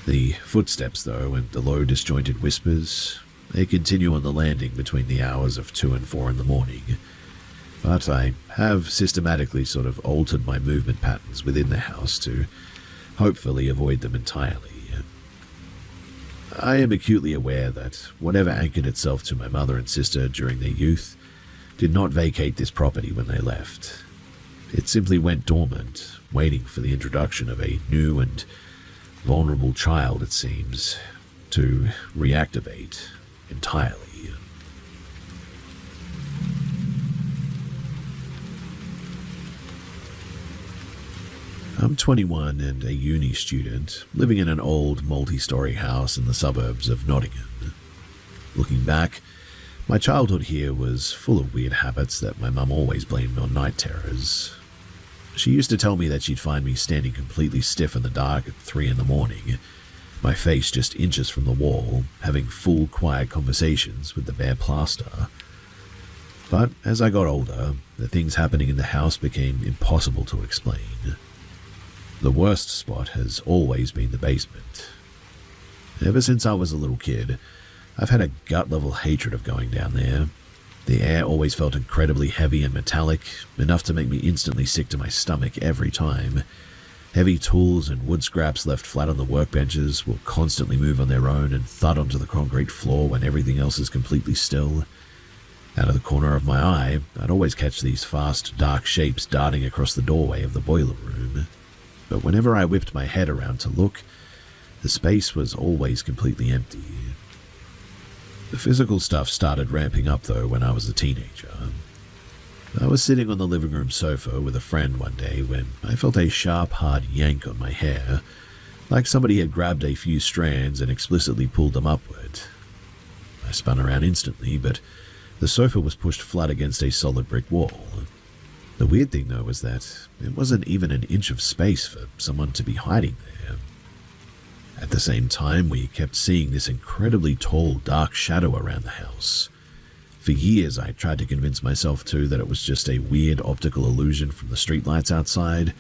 The footsteps, though, and the low disjointed whispers, they continue on the landing between the hours of 2 and 4 in the morning. But I have systematically sort of altered my movement patterns within the house to hopefully avoid them entirely. I am acutely aware that whatever anchored itself to my mother and sister during their youth did not vacate this property when they left. It simply went dormant, waiting for the introduction of a new and vulnerable child, it seems, to reactivate entirely. I'm 21 and a uni student, living in an old multi-story house in the suburbs of Nottingham. Looking back, my childhood here was full of weird habits that my mum always blamed on night terrors. She used to tell me that she'd find me standing completely stiff in the dark at 3 in the morning, my face just inches from the wall, having full, quiet conversations with the bare plaster. But as I got older, the things happening in the house became impossible to explain. The worst spot has always been the basement. Ever since I was a little kid, I've had a gut-level hatred of going down there. The air always felt incredibly heavy and metallic, enough to make me instantly sick to my stomach every time. Heavy tools and wood scraps left flat on the workbenches will constantly move on their own and thud onto the concrete floor when everything else is completely still. Out of the corner of my eye, I'd always catch these fast, dark shapes darting across the doorway of the boiler room. But whenever I whipped my head around to look, the space was always completely empty. The physical stuff started ramping up, though, when I was a teenager. I was sitting on the living room sofa with a friend one day when I felt a sharp, hard yank on my hair, like somebody had grabbed a few strands and explicitly pulled them upward. I spun around instantly, but the sofa was pushed flat against a solid brick wall. The weird thing, though, was that there wasn't even an inch of space for someone to be hiding there. At the same time, we kept seeing this incredibly tall, dark shadow around the house. For years, I tried to convince myself, too, that it was just a weird optical illusion from the streetlights outside,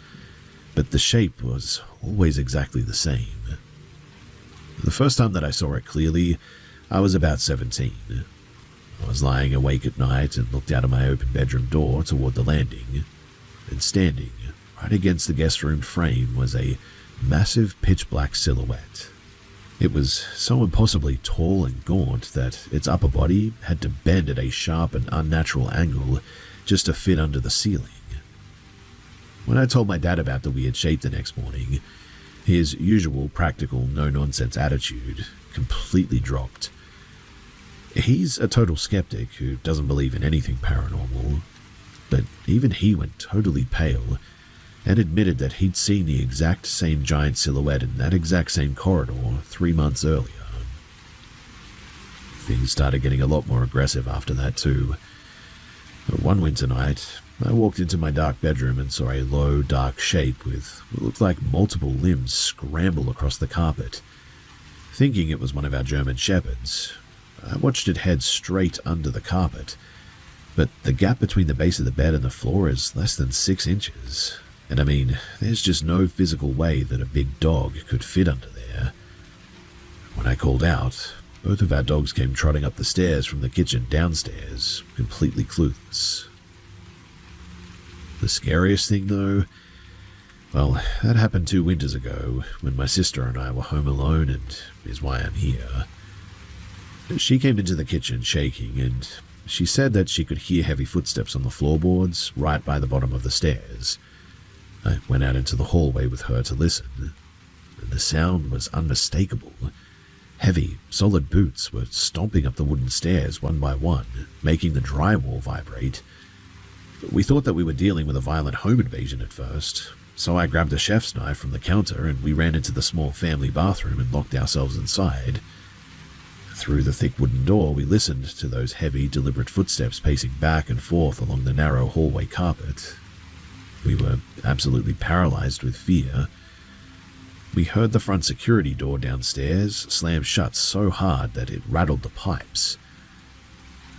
but the shape was always exactly the same. The first time that I saw it clearly, I was about 17. I was lying awake at night and looked out of my open bedroom door toward the landing, and standing right against the guest room frame was a massive pitch-black silhouette. It was so impossibly tall and gaunt that its upper body had to bend at a sharp and unnatural angle just to fit under the ceiling. When I told my dad about the weird shape the next morning, His usual practical, no-nonsense attitude completely dropped. He's a total skeptic who doesn't believe in anything paranormal, but even he went totally pale and admitted that he'd seen the exact same giant silhouette in that exact same corridor 3 months earlier. Things started getting a lot more aggressive after that too. One winter night, I walked into my dark bedroom and saw a low, dark shape with what looked like multiple limbs scramble across the carpet. Thinking it was one of our German shepherds, I watched it head straight under the carpet, but the gap between the base of the bed and the floor is less than 6 inches. And I mean, there's just no physical way that a big dog could fit under there. When I called out, both of our dogs came trotting up the stairs from the kitchen downstairs, completely clueless. The scariest thing, though, well, that happened 2 winters ago when my sister and I were home alone, and is why I'm here. She came into the kitchen shaking, and she said that she could hear heavy footsteps on the floorboards right by the bottom of the stairs. I went out into the hallway with her to listen, and the sound was unmistakable. Heavy, solid boots were stomping up the wooden stairs one by one, making the drywall vibrate. We thought that we were dealing with a violent home invasion at first, so I grabbed a chef's knife from the counter and we ran into the small family bathroom and locked ourselves inside. Through the thick wooden door, we listened to those heavy, deliberate footsteps pacing back and forth along the narrow hallway carpet. We were absolutely paralyzed with fear. We heard the front security door downstairs slam shut so hard that it rattled the pipes.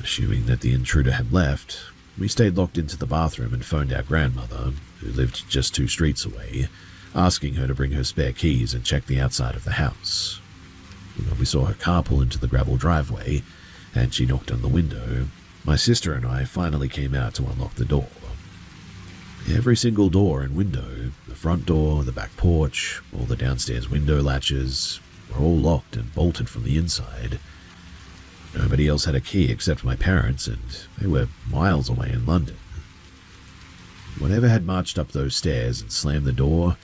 Assuming that the intruder had left, we stayed locked into the bathroom and phoned our grandmother, who lived just 2 streets away, asking her to bring her spare keys and check the outside of the house. When we saw her car pull into the gravel driveway, and she knocked on the window, my sister and I finally came out to unlock the door. Every single door and window, the front door, the back porch, all the downstairs window latches, were all locked and bolted from the inside. Nobody else had a key except my parents, and they were miles away in London. Whatever had marched up those stairs and slammed the door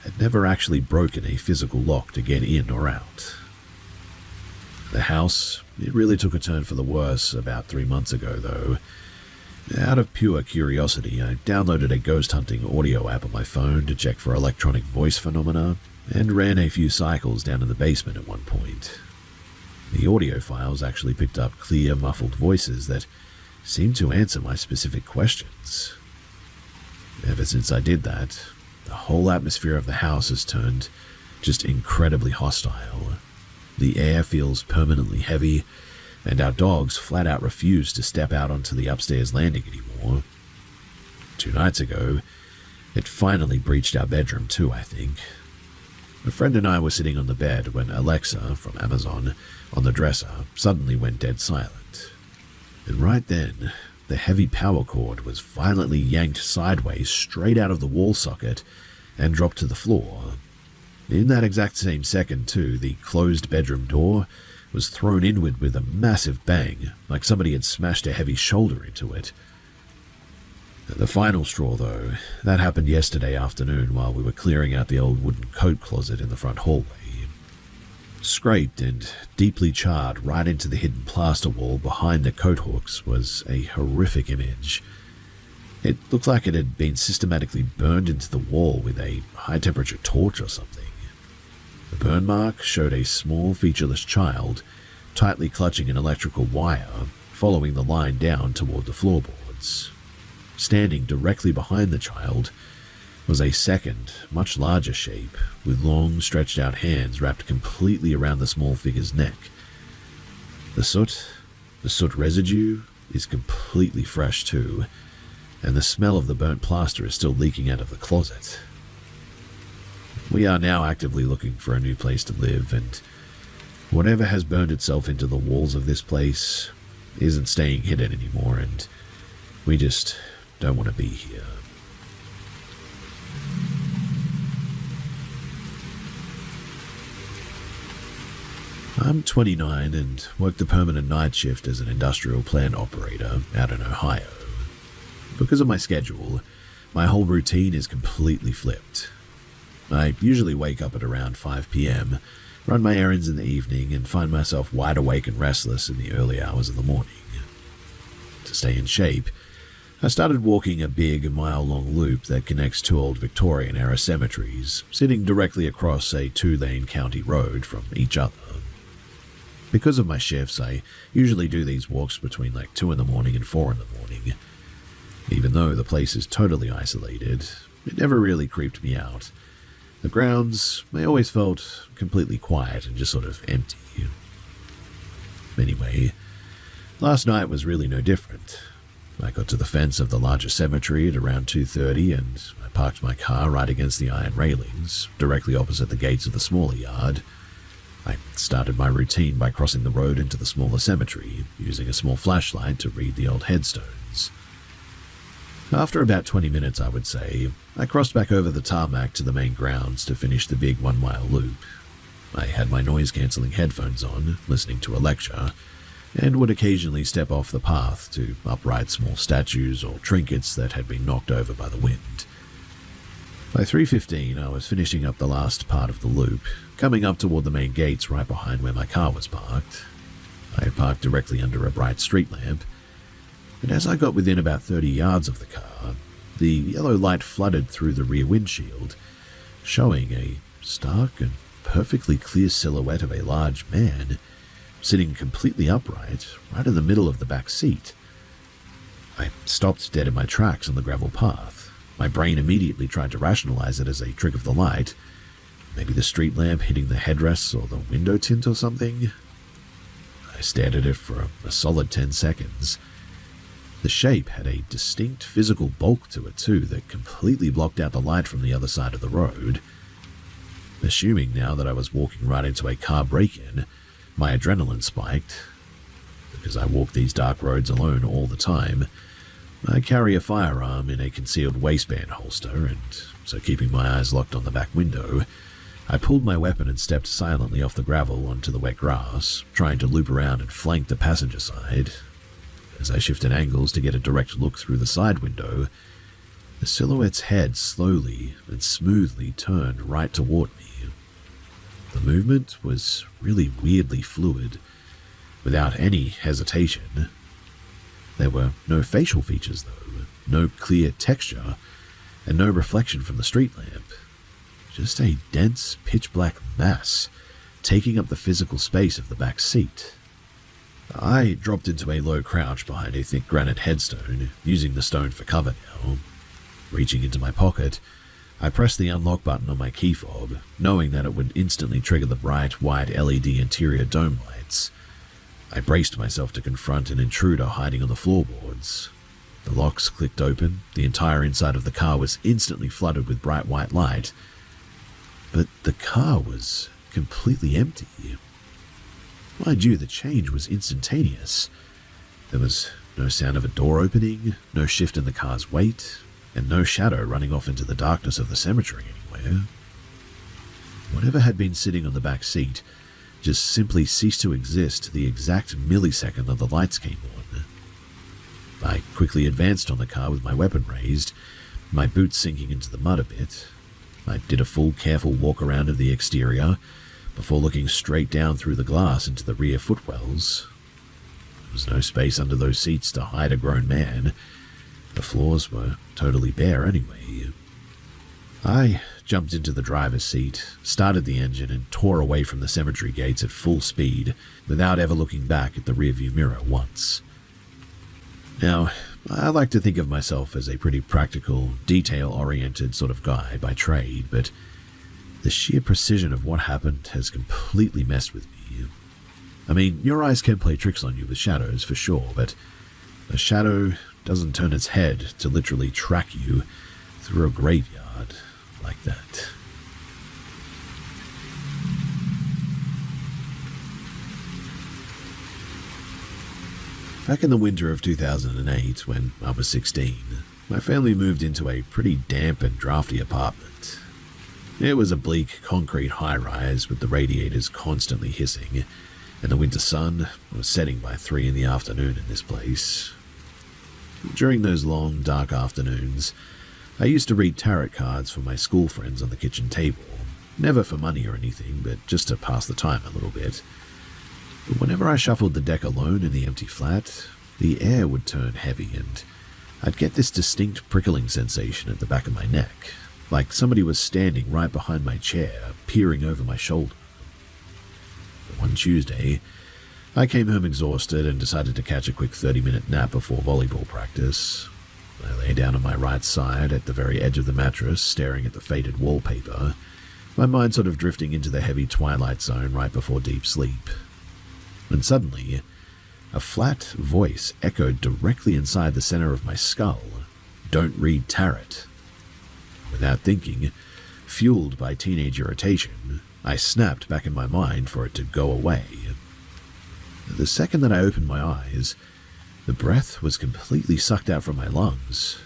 had never actually broken a physical lock to get in or out. The house, it really took a turn for the worse about 3 months ago, though. Out of pure curiosity, I downloaded a ghost hunting audio app on my phone to check for electronic voice phenomena, and ran a few cycles down in the basement at one point. The audio files actually picked up clear, muffled voices that seemed to answer my specific questions. Ever since I did that, the whole atmosphere of the house has turned just incredibly hostile. The air feels permanently heavy, and our dogs flat out refuse to step out onto the upstairs landing anymore. 2 nights ago, it finally breached our bedroom too, I think. A friend and I were sitting on the bed when Alexa, from Amazon, on the dresser, suddenly went dead silent. And right then, the heavy power cord was violently yanked sideways straight out of the wall socket and dropped to the floor. In that exact same second, too, the closed bedroom door was thrown inward with a massive bang, like somebody had smashed a heavy shoulder into it. The final straw, though, that happened yesterday afternoon while we were clearing out the old wooden coat closet in the front hallway. Scraped and deeply charred right into the hidden plaster wall behind the coat hooks was a horrific image. It looked like it had been systematically burned into the wall with a high-temperature torch or something. The burn mark showed a small, featureless child tightly clutching an electrical wire, following the line down toward the floorboards. Standing directly behind the child was a second, much larger shape, with long, stretched-out hands wrapped completely around the small figure's neck. The soot residue is completely fresh too, and the smell of the burnt plaster is still leaking out of the closet. We are now actively looking for a new place to live, and whatever has burned itself into the walls of this place isn't staying hidden anymore, and we just don't want to be here. I'm 29 and work the permanent night shift as an industrial plant operator out in Ohio. Because of my schedule, my whole routine is completely flipped. I usually wake up at around 5 p.m., run my errands in the evening, and find myself wide awake and restless in the early hours of the morning. To stay in shape, I started walking a big mile-long loop that connects two old Victorian-era cemeteries, sitting directly across a two-lane county road from each other. Because of my shifts, I usually do these walks between 2 in the morning and 4 in the morning. Even though the place is totally isolated, it never really creeped me out. The grounds, they always felt completely quiet and just sort of empty. Anyway, last night was really no different. I got to the fence of the larger cemetery at around 2:30 and I parked my car right against the iron railings, directly opposite the gates of the smaller yard. I started my routine by crossing the road into the smaller cemetery, using a small flashlight to read the old headstones. After about 20 minutes, I would say, I crossed back over the tarmac to the main grounds to finish the big 1-mile loop. I had my noise-cancelling headphones on, listening to a lecture, and would occasionally step off the path to upright small statues or trinkets that had been knocked over by the wind. By 3:15, I was finishing up the last part of the loop, coming up toward the main gates right behind where my car was parked. I had parked directly under a bright street lamp, and as I got within about 30 yards of the car, the yellow light flooded through the rear windshield, showing a stark and perfectly clear silhouette of a large man sitting completely upright right in the middle of the back seat. I stopped dead in my tracks on the gravel path. My brain immediately tried to rationalize it as a trick of the light. Maybe the street lamp hitting the headrests or the window tint or something. I stared at it for a solid 10 seconds. The shape had a distinct physical bulk to it too that completely blocked out the light from the other side of the road. Assuming now that I was walking right into a car break-in, my adrenaline spiked. Because I walk these dark roads alone all the time, I carry a firearm in a concealed waistband holster, and so keeping my eyes locked on the back window, I pulled my weapon and stepped silently off the gravel onto the wet grass, trying to loop around and flank the passenger side. As I shifted angles to get a direct look through the side window, the silhouette's head slowly and smoothly turned right toward me. The movement was really weirdly fluid, without any hesitation. There were no facial features, though, no clear texture, and no reflection from the street lamp. Just a dense, pitch-black mass taking up the physical space of the back seat. I dropped into a low crouch behind a thick granite headstone, using the stone for cover now. Reaching into my pocket, I pressed the unlock button on my key fob, knowing that it would instantly trigger the bright, white LED interior dome lights. I braced myself to confront an intruder hiding on the floorboards. The locks clicked open, the entire inside of the car was instantly flooded with bright white light, but the car was completely empty. Mind you, the change was instantaneous. There was no sound of a door opening, no shift in the car's weight, and no shadow running off into the darkness of the cemetery anywhere. Whatever had been sitting on the back seat just simply ceased to exist the exact millisecond that the lights came on. I quickly advanced on the car with my weapon raised, my boots sinking into the mud a bit. I did a full careful walk around of the exterior before looking straight down through the glass into the rear footwells. There was no space under those seats to hide a grown man. The floors were totally bare anyway. I jumped into the driver's seat, started the engine, and tore away from the cemetery gates at full speed without ever looking back at the rearview mirror once. Now, I like to think of myself as a pretty practical, detail-oriented sort of guy by trade, but the sheer precision of what happened has completely messed with me. I mean, your eyes can play tricks on you with shadows for sure, but a shadow doesn't turn its head to literally track you through a graveyard like that. Back in the winter of 2008, when I was 16, my family moved into a pretty damp and drafty apartment. It was a bleak concrete high-rise with the radiators constantly hissing, and the winter sun was setting by 3 in the afternoon in this place. During those long, dark afternoons, I used to read tarot cards for my school friends on the kitchen table, never for money or anything, but just to pass the time a little bit. But whenever I shuffled the deck alone in the empty flat, the air would turn heavy and I'd get this distinct prickling sensation at the back of my neck, like somebody was standing right behind my chair, peering over my shoulder. One Tuesday, I came home exhausted and decided to catch a quick 30-minute nap before volleyball practice. I lay down on my right side at the very edge of the mattress, staring at the faded wallpaper, my mind sort of drifting into the heavy twilight zone right before deep sleep. When suddenly, a flat voice echoed directly inside the center of my skull, "Don't read tarot." Without thinking, fueled by teenage irritation, I snapped back in my mind for it to go away. The second that I opened my eyes, the breath was completely sucked out from my lungs.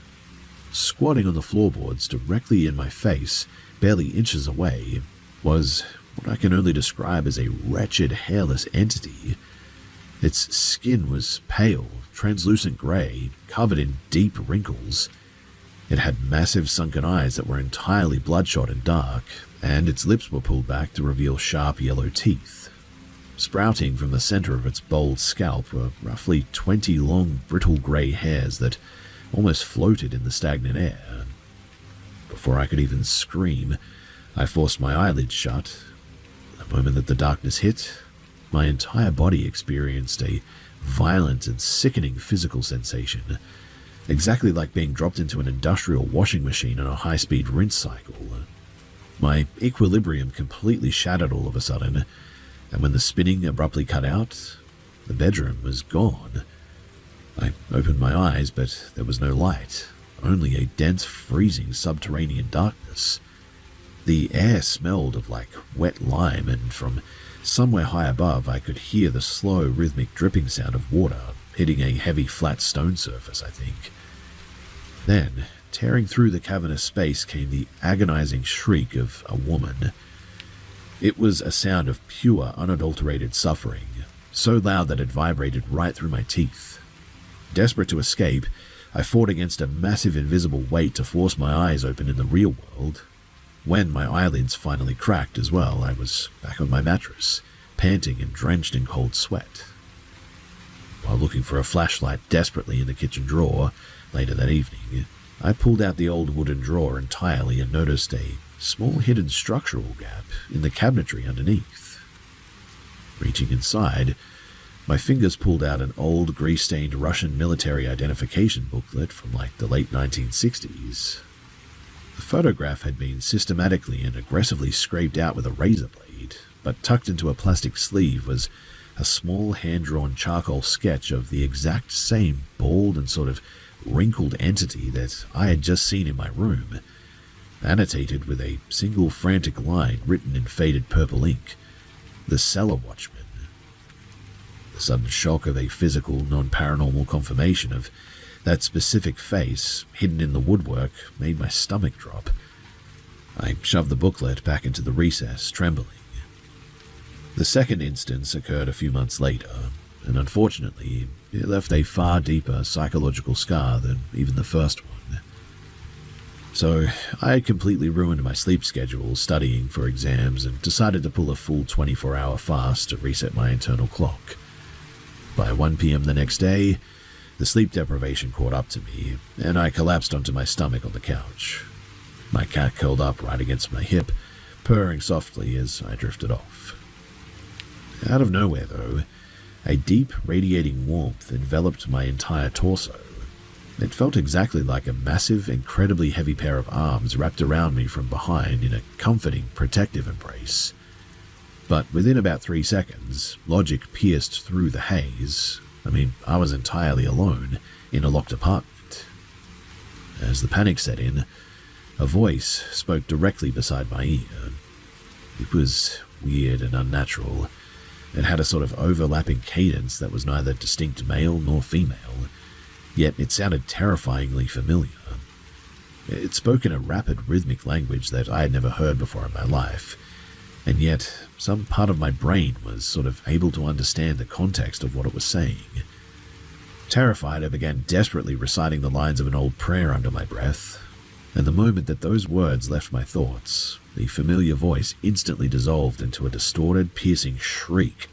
Squatting on the floorboards directly in my face, barely inches away, was what I can only describe as a wretched, hairless entity. Its skin was pale, translucent grey, covered in deep wrinkles. It had massive sunken eyes that were entirely bloodshot and dark, and its lips were pulled back to reveal sharp yellow teeth. Sprouting from the center of its bold scalp were roughly 20 long, brittle grey hairs that almost floated in the stagnant air. Before I could even scream, I forced my eyelids shut. The moment that the darkness hit, my entire body experienced a violent and sickening physical sensation, exactly like being dropped into an industrial washing machine on a high-speed rinse cycle. My equilibrium completely shattered all of a sudden, and when the spinning abruptly cut out, the bedroom was gone. I opened my eyes, but there was no light, only a dense, freezing subterranean darkness. The air smelled of like wet lime, and from somewhere high above I could hear the slow, rhythmic dripping sound of water hitting a heavy, flat stone surface, I think. Then, tearing through the cavernous space came the agonizing shriek of a woman. It was a sound of pure, unadulterated suffering, so loud that it vibrated right through my teeth. Desperate to escape, I fought against a massive invisible weight to force my eyes open in the real world. When my eyelids finally cracked as well, I was back on my mattress, panting and drenched in cold sweat. While looking for a flashlight desperately in the kitchen drawer later that evening, I pulled out the old wooden drawer entirely and noticed a small hidden structural gap in the cabinetry underneath. Reaching inside, my fingers pulled out an old grease-stained Russian military identification booklet from like the late 1960s. The photograph had been systematically and aggressively scraped out with a razor blade, but tucked into a plastic sleeve was a small hand-drawn charcoal sketch of the exact same bald and sort of wrinkled entity that I had just seen in my room, annotated with a single frantic line written in faded purple ink: "The Cellar Watchman." The sudden shock of a physical, non-paranormal confirmation of that specific face, hidden in the woodwork, made my stomach drop. I shoved the booklet back into the recess, trembling. The second instance occurred a few months later, and unfortunately, it left a far deeper psychological scar than even the first one. So, I had completely ruined my sleep schedule studying for exams and decided to pull a full 24-hour fast to reset my internal clock. By 1 p.m. the next day, the sleep deprivation caught up to me, and I collapsed onto my stomach on the couch. My cat curled up right against my hip, purring softly as I drifted off. Out of nowhere, though, a deep, radiating warmth enveloped my entire torso. It felt exactly like a massive, incredibly heavy pair of arms wrapped around me from behind in a comforting, protective embrace. But within about 3 seconds, logic pierced through the haze. I was entirely alone in a locked apartment. As the panic set in, a voice spoke directly beside my ear. It was weird and unnatural. It had a sort of overlapping cadence that was neither distinct male nor female, yet it sounded terrifyingly familiar. It spoke in a rapid, rhythmic language that I had never heard before in my life, and yet some part of my brain was sort of able to understand the context of what it was saying. Terrified, I began desperately reciting the lines of an old prayer under my breath. And the moment that those words left my thoughts, the familiar voice instantly dissolved into a distorted, piercing shriek.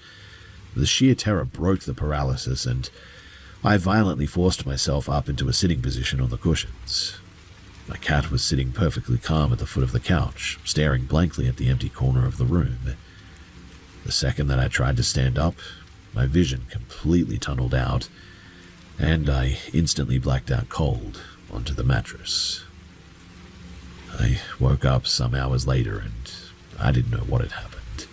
The sheer terror broke the paralysis, and I violently forced myself up into a sitting position on the cushions. My cat was sitting perfectly calm at the foot of the couch, staring blankly at the empty corner of the room. The second that I tried to stand up, my vision completely tunneled out, and I instantly blacked out cold onto the mattress. I woke up some hours later, and I didn't know what had happened.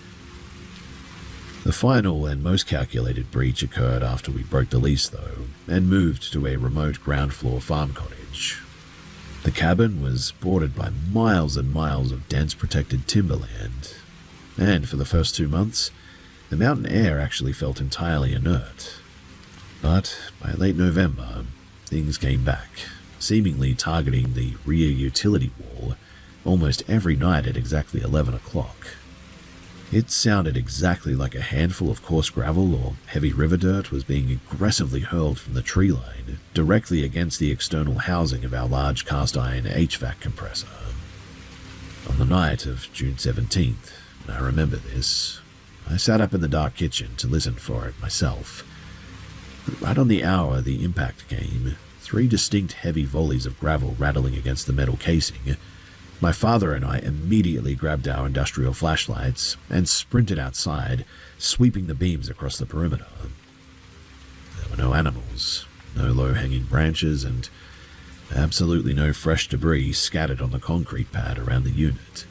The final and most calculated breach occurred after we broke the lease, though, and moved to a remote ground-floor farm cottage. The cabin was bordered by miles and miles of dense protected timberland, and for the first 2 months, the mountain air actually felt entirely inert. But by late November, things came back, seemingly targeting the rear utility wall almost every night at exactly 11 o'clock. It sounded exactly like a handful of coarse gravel or heavy river dirt was being aggressively hurled from the tree line directly against the external housing of our large cast-iron HVAC compressor. On the night of June 17th, and I remember this, I sat up in the dark kitchen to listen for it myself. Right on the hour the impact came, 3 distinct heavy volleys of gravel rattling against the metal casing. My father and I immediately grabbed our industrial flashlights and sprinted outside, sweeping the beams across the perimeter. There were no animals, no low-hanging branches, and absolutely no fresh debris scattered on the concrete pad around the unit.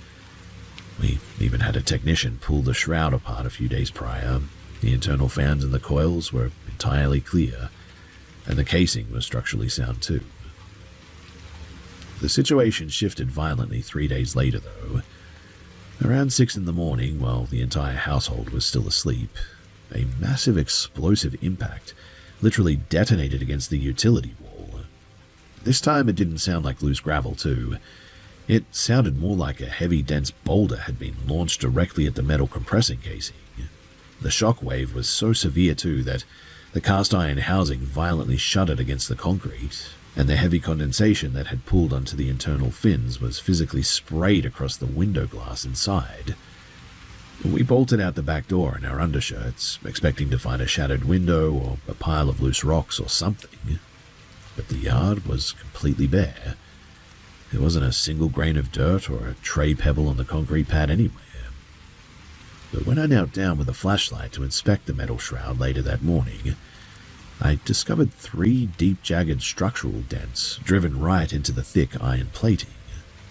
We even had a technician pull the shroud apart a few days prior. The internal fans and the coils were entirely clear, and the casing was structurally sound too. The situation shifted violently 3 days later, though. Around 6 in the morning, while the entire household was still asleep, a massive explosive impact literally detonated against the utility wall. This time it didn't sound like loose gravel, too. It sounded more like a heavy, dense boulder had been launched directly at the metal compressing casing. The shock wave was so severe, too, that the cast-iron housing violently shuddered against the concrete, and the heavy condensation that had pooled onto the internal fins was physically sprayed across the window glass inside. We bolted out the back door in our undershirts, expecting to find a shattered window or a pile of loose rocks or something. But the yard was completely bare. There wasn't a single grain of dirt or a tray pebble on the concrete pad anywhere. But when I knelt down with a flashlight to inspect the metal shroud later that morning, I discovered 3 deep, jagged structural dents driven right into the thick iron plating,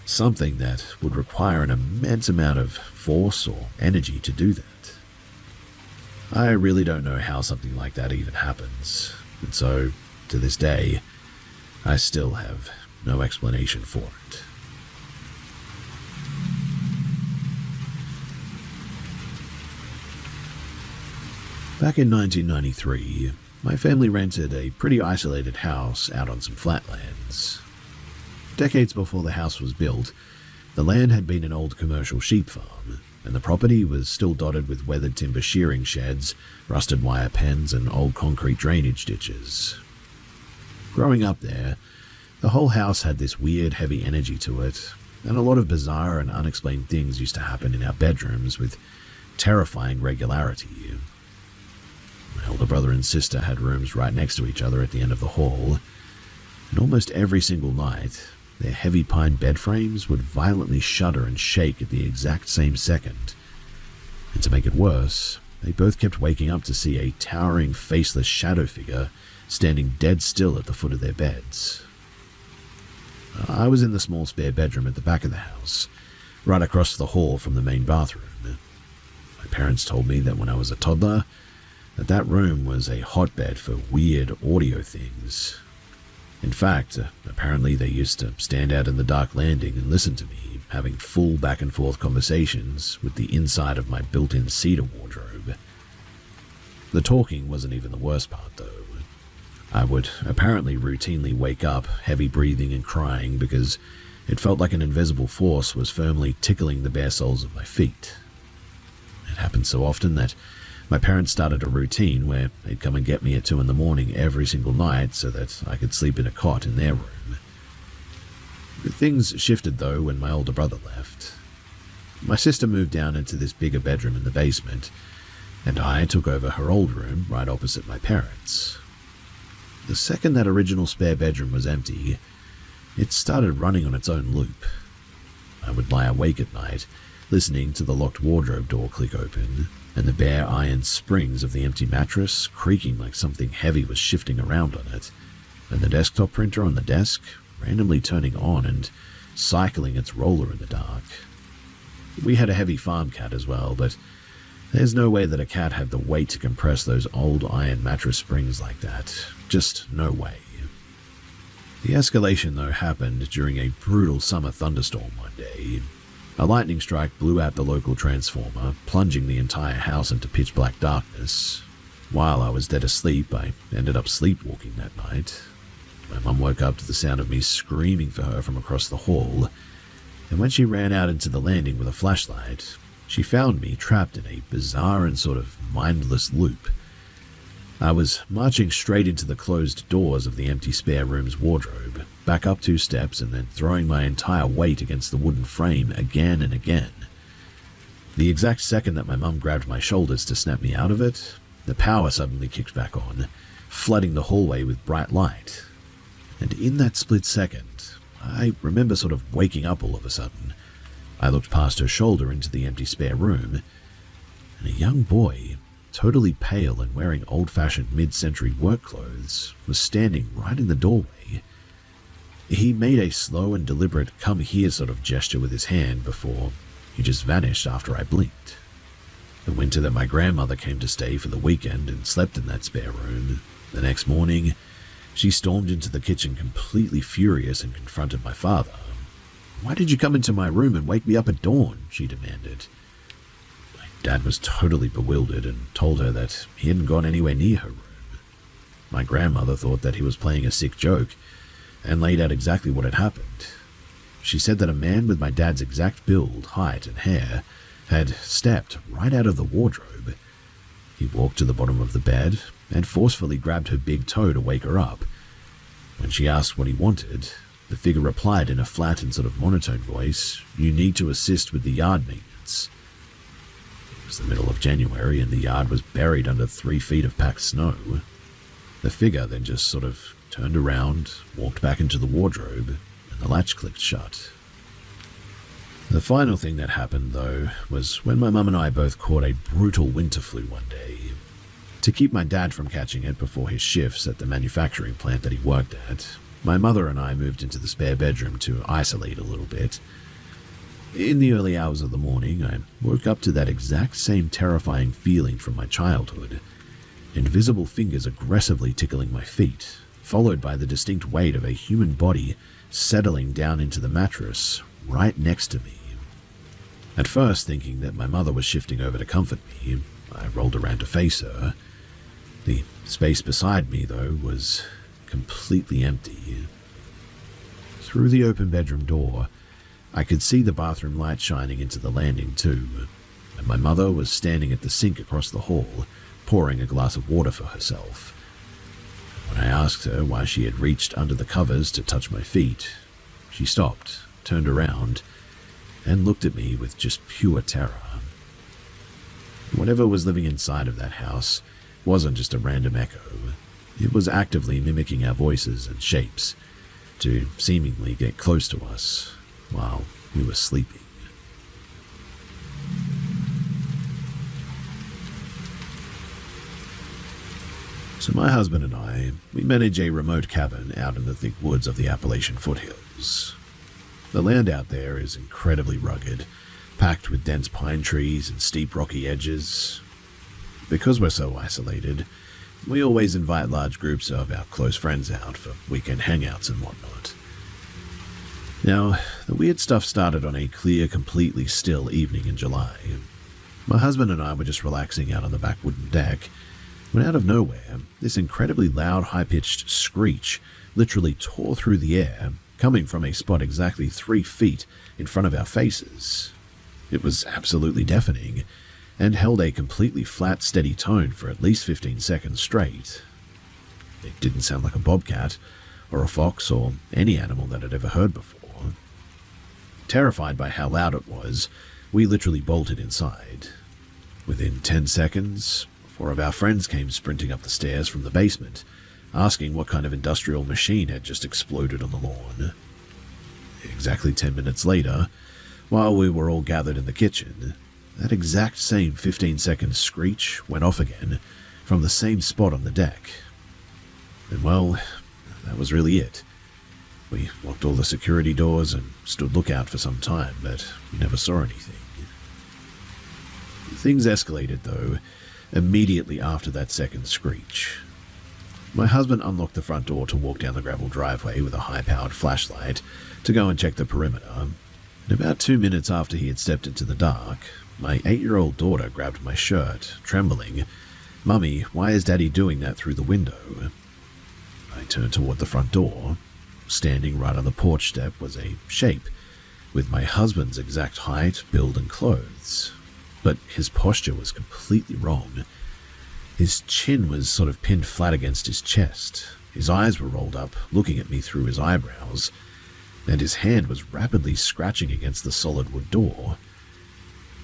something that would require an immense amount of force or energy to do that. I really don't know how something like that even happens, and so, to this day, I still have no explanation for it. Back in 1993, my family rented a pretty isolated house out on some flatlands. Decades before the house was built, the land had been an old commercial sheep farm, and the property was still dotted with weathered timber shearing sheds, rusted wire pens, and old concrete drainage ditches. Growing up there, the whole house had this weird, heavy energy to it, and a lot of bizarre and unexplained things used to happen in our bedrooms with terrifying regularity. My older brother and sister had rooms right next to each other at the end of the hall, and almost every single night, their heavy pine bed frames would violently shudder and shake at the exact same second. And to make it worse, they both kept waking up to see a towering, faceless shadow figure standing dead still at the foot of their beds. I was in the small spare bedroom at the back of the house, right across the hall from the main bathroom. My parents told me that when I was a toddler, that room was a hotbed for weird audio things. In fact, apparently they used to stand out in the dark landing and listen to me, having full back-and-forth conversations with the inside of my built-in cedar wardrobe. The talking wasn't even the worst part, though. I would apparently routinely wake up, heavy breathing and crying, because it felt like an invisible force was firmly tickling the bare soles of my feet. It happened so often that my parents started a routine where they'd come and get me at 2 in the morning every single night so that I could sleep in a cot in their room. Things shifted though when my older brother left. My sister moved down into this bigger bedroom in the basement, and I took over her old room right opposite my parents'. The second that original spare bedroom was empty, it started running on its own loop. I would lie awake at night, listening to the locked wardrobe door click open, and the bare iron springs of the empty mattress creaking like something heavy was shifting around on it, and the desktop printer on the desk randomly turning on and cycling its roller in the dark. We had a heavy farm cat as well, but there's no way that a cat had the weight to compress those old iron mattress springs like that. Just no way. The escalation, though, happened during a brutal summer thunderstorm one day. A lightning strike blew out the local transformer, plunging the entire house into pitch black darkness. While I was dead asleep, I ended up sleepwalking that night. My mum woke up to the sound of me screaming for her from across the hall, and when she ran out into the landing with a flashlight, she found me trapped in a bizarre and sort of mindless loop. I was marching straight into the closed doors of the empty spare room's wardrobe, back up 2 steps and then throwing my entire weight against the wooden frame again and again. The exact second that my mum grabbed my shoulders to snap me out of it, the power suddenly kicked back on, flooding the hallway with bright light. And in that split second, I remember sort of waking up all of a sudden. I looked past her shoulder into the empty spare room, and a young boy, totally pale and wearing old-fashioned mid-century work clothes, was standing right in the doorway. He made a slow and deliberate come here sort of gesture with his hand before he just vanished after I blinked. The winter that my grandmother came to stay for the weekend and slept in that spare room, the next morning, she stormed into the kitchen completely furious and confronted my father. "Why did you come into my room and wake me up at dawn?" she demanded. My dad was totally bewildered and told her that he hadn't gone anywhere near her room. My grandmother thought that he was playing a sick joke and laid out exactly what had happened. She said that a man with my dad's exact build, height, and hair had stepped right out of the wardrobe. He walked to the bottom of the bed and forcefully grabbed her big toe to wake her up. When she asked what he wanted, the figure replied in a flat and sort of monotone voice, "You need to assist with the yard maintenance." It was the middle of January and the yard was buried under 3 feet of packed snow. The figure then just sort of turned around, walked back into the wardrobe, and the latch clicked shut. The final thing that happened, though, was when my mum and I both caught a brutal winter flu one day. To keep my dad from catching it before his shifts at the manufacturing plant that he worked at, my mother and I moved into the spare bedroom to isolate a little bit. In the early hours of the morning, I woke up to that exact same terrifying feeling from my childhood, invisible fingers aggressively tickling my feet, followed by the distinct weight of a human body settling down into the mattress right next to me. At first, thinking that my mother was shifting over to comfort me, I rolled around to face her. The space beside me, though, was completely empty. Through the open bedroom door, I could see the bathroom light shining into the landing too, and my mother was standing at the sink across the hall, pouring a glass of water for herself. When I asked her why she had reached under the covers to touch my feet, she stopped, turned around, and looked at me with just pure terror. Whatever was living inside of that house wasn't just a random echo. It was actively mimicking our voices and shapes to seemingly get close to us while we were sleeping. So my husband and I, we manage a remote cabin out in the thick woods of the Appalachian foothills. The land out there is incredibly rugged, packed with dense pine trees and steep rocky edges. Because we're so isolated, we always invite large groups of our close friends out for weekend hangouts and whatnot. Now, the weird stuff started on a clear, completely still evening in July. My husband and I were just relaxing out on the back wooden deck, when out of nowhere, this incredibly loud, high-pitched screech literally tore through the air, coming from a spot exactly 3 feet in front of our faces. It was absolutely deafening, and held a completely flat, steady tone for at least 15 seconds straight. It didn't sound like a bobcat, or a fox, or any animal that I'd ever heard before. Terrified by how loud it was, we literally bolted inside. Within 10 seconds, 4 of our friends came sprinting up the stairs from the basement, asking what kind of industrial machine had just exploded on the lawn. Exactly 10 minutes later, while we were all gathered in the kitchen, that exact same 15-second screech went off again from the same spot on the deck. And well, that was really it. We locked all the security doors and stood lookout for some time, but we never saw anything. Things escalated, though, immediately after that second screech. My husband unlocked the front door to walk down the gravel driveway with a high-powered flashlight to go and check the perimeter. And about 2 minutes after he had stepped into the dark, my 8-year-old daughter grabbed my shirt, trembling. "Mummy, why is Daddy doing that through the window?" I turned toward the front door. Standing right on the porch step was a shape, with my husband's exact height, build, and clothes. But his posture was completely wrong. His chin was sort of pinned flat against his chest. His eyes were rolled up, looking at me through his eyebrows, and his hand was rapidly scratching against the solid wood door.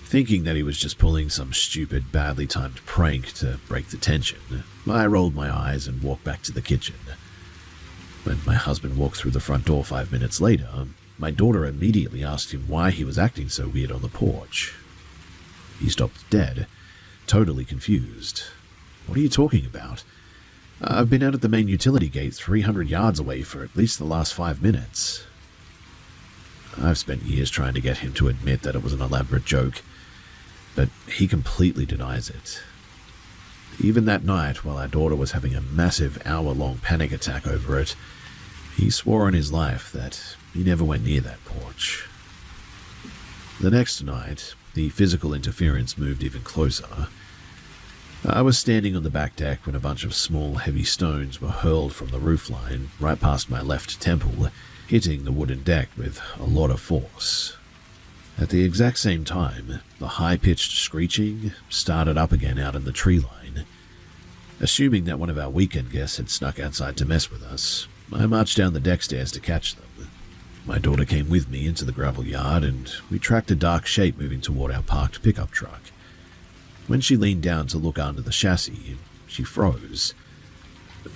Thinking that he was just pulling some stupid, badly timed prank to break the tension, I rolled my eyes and walked back to the kitchen. When my husband walked through the front door 5 minutes later, my daughter immediately asked him why he was acting so weird on the porch. He stopped dead, totally confused. "What are you talking about? I've been out at the main utility gate 300 yards away for at least the last 5 minutes. I've spent years trying to get him to admit that it was an elaborate joke, but he completely denies it. Even that night, while our daughter was having a massive hour-long panic attack over it, he swore on his life that he never went near that porch. The next night, the physical interference moved even closer. I was standing on the back deck when a bunch of small, heavy stones were hurled from the roofline right past my left temple, hitting the wooden deck with a lot of force. At the exact same time, the high-pitched screeching started up again out in the tree line. Assuming that one of our weekend guests had snuck outside to mess with us, I marched down the deck stairs to catch them. My daughter came with me into the gravel yard, and we tracked a dark shape moving toward our parked pickup truck. When she leaned down to look under the chassis, she froze.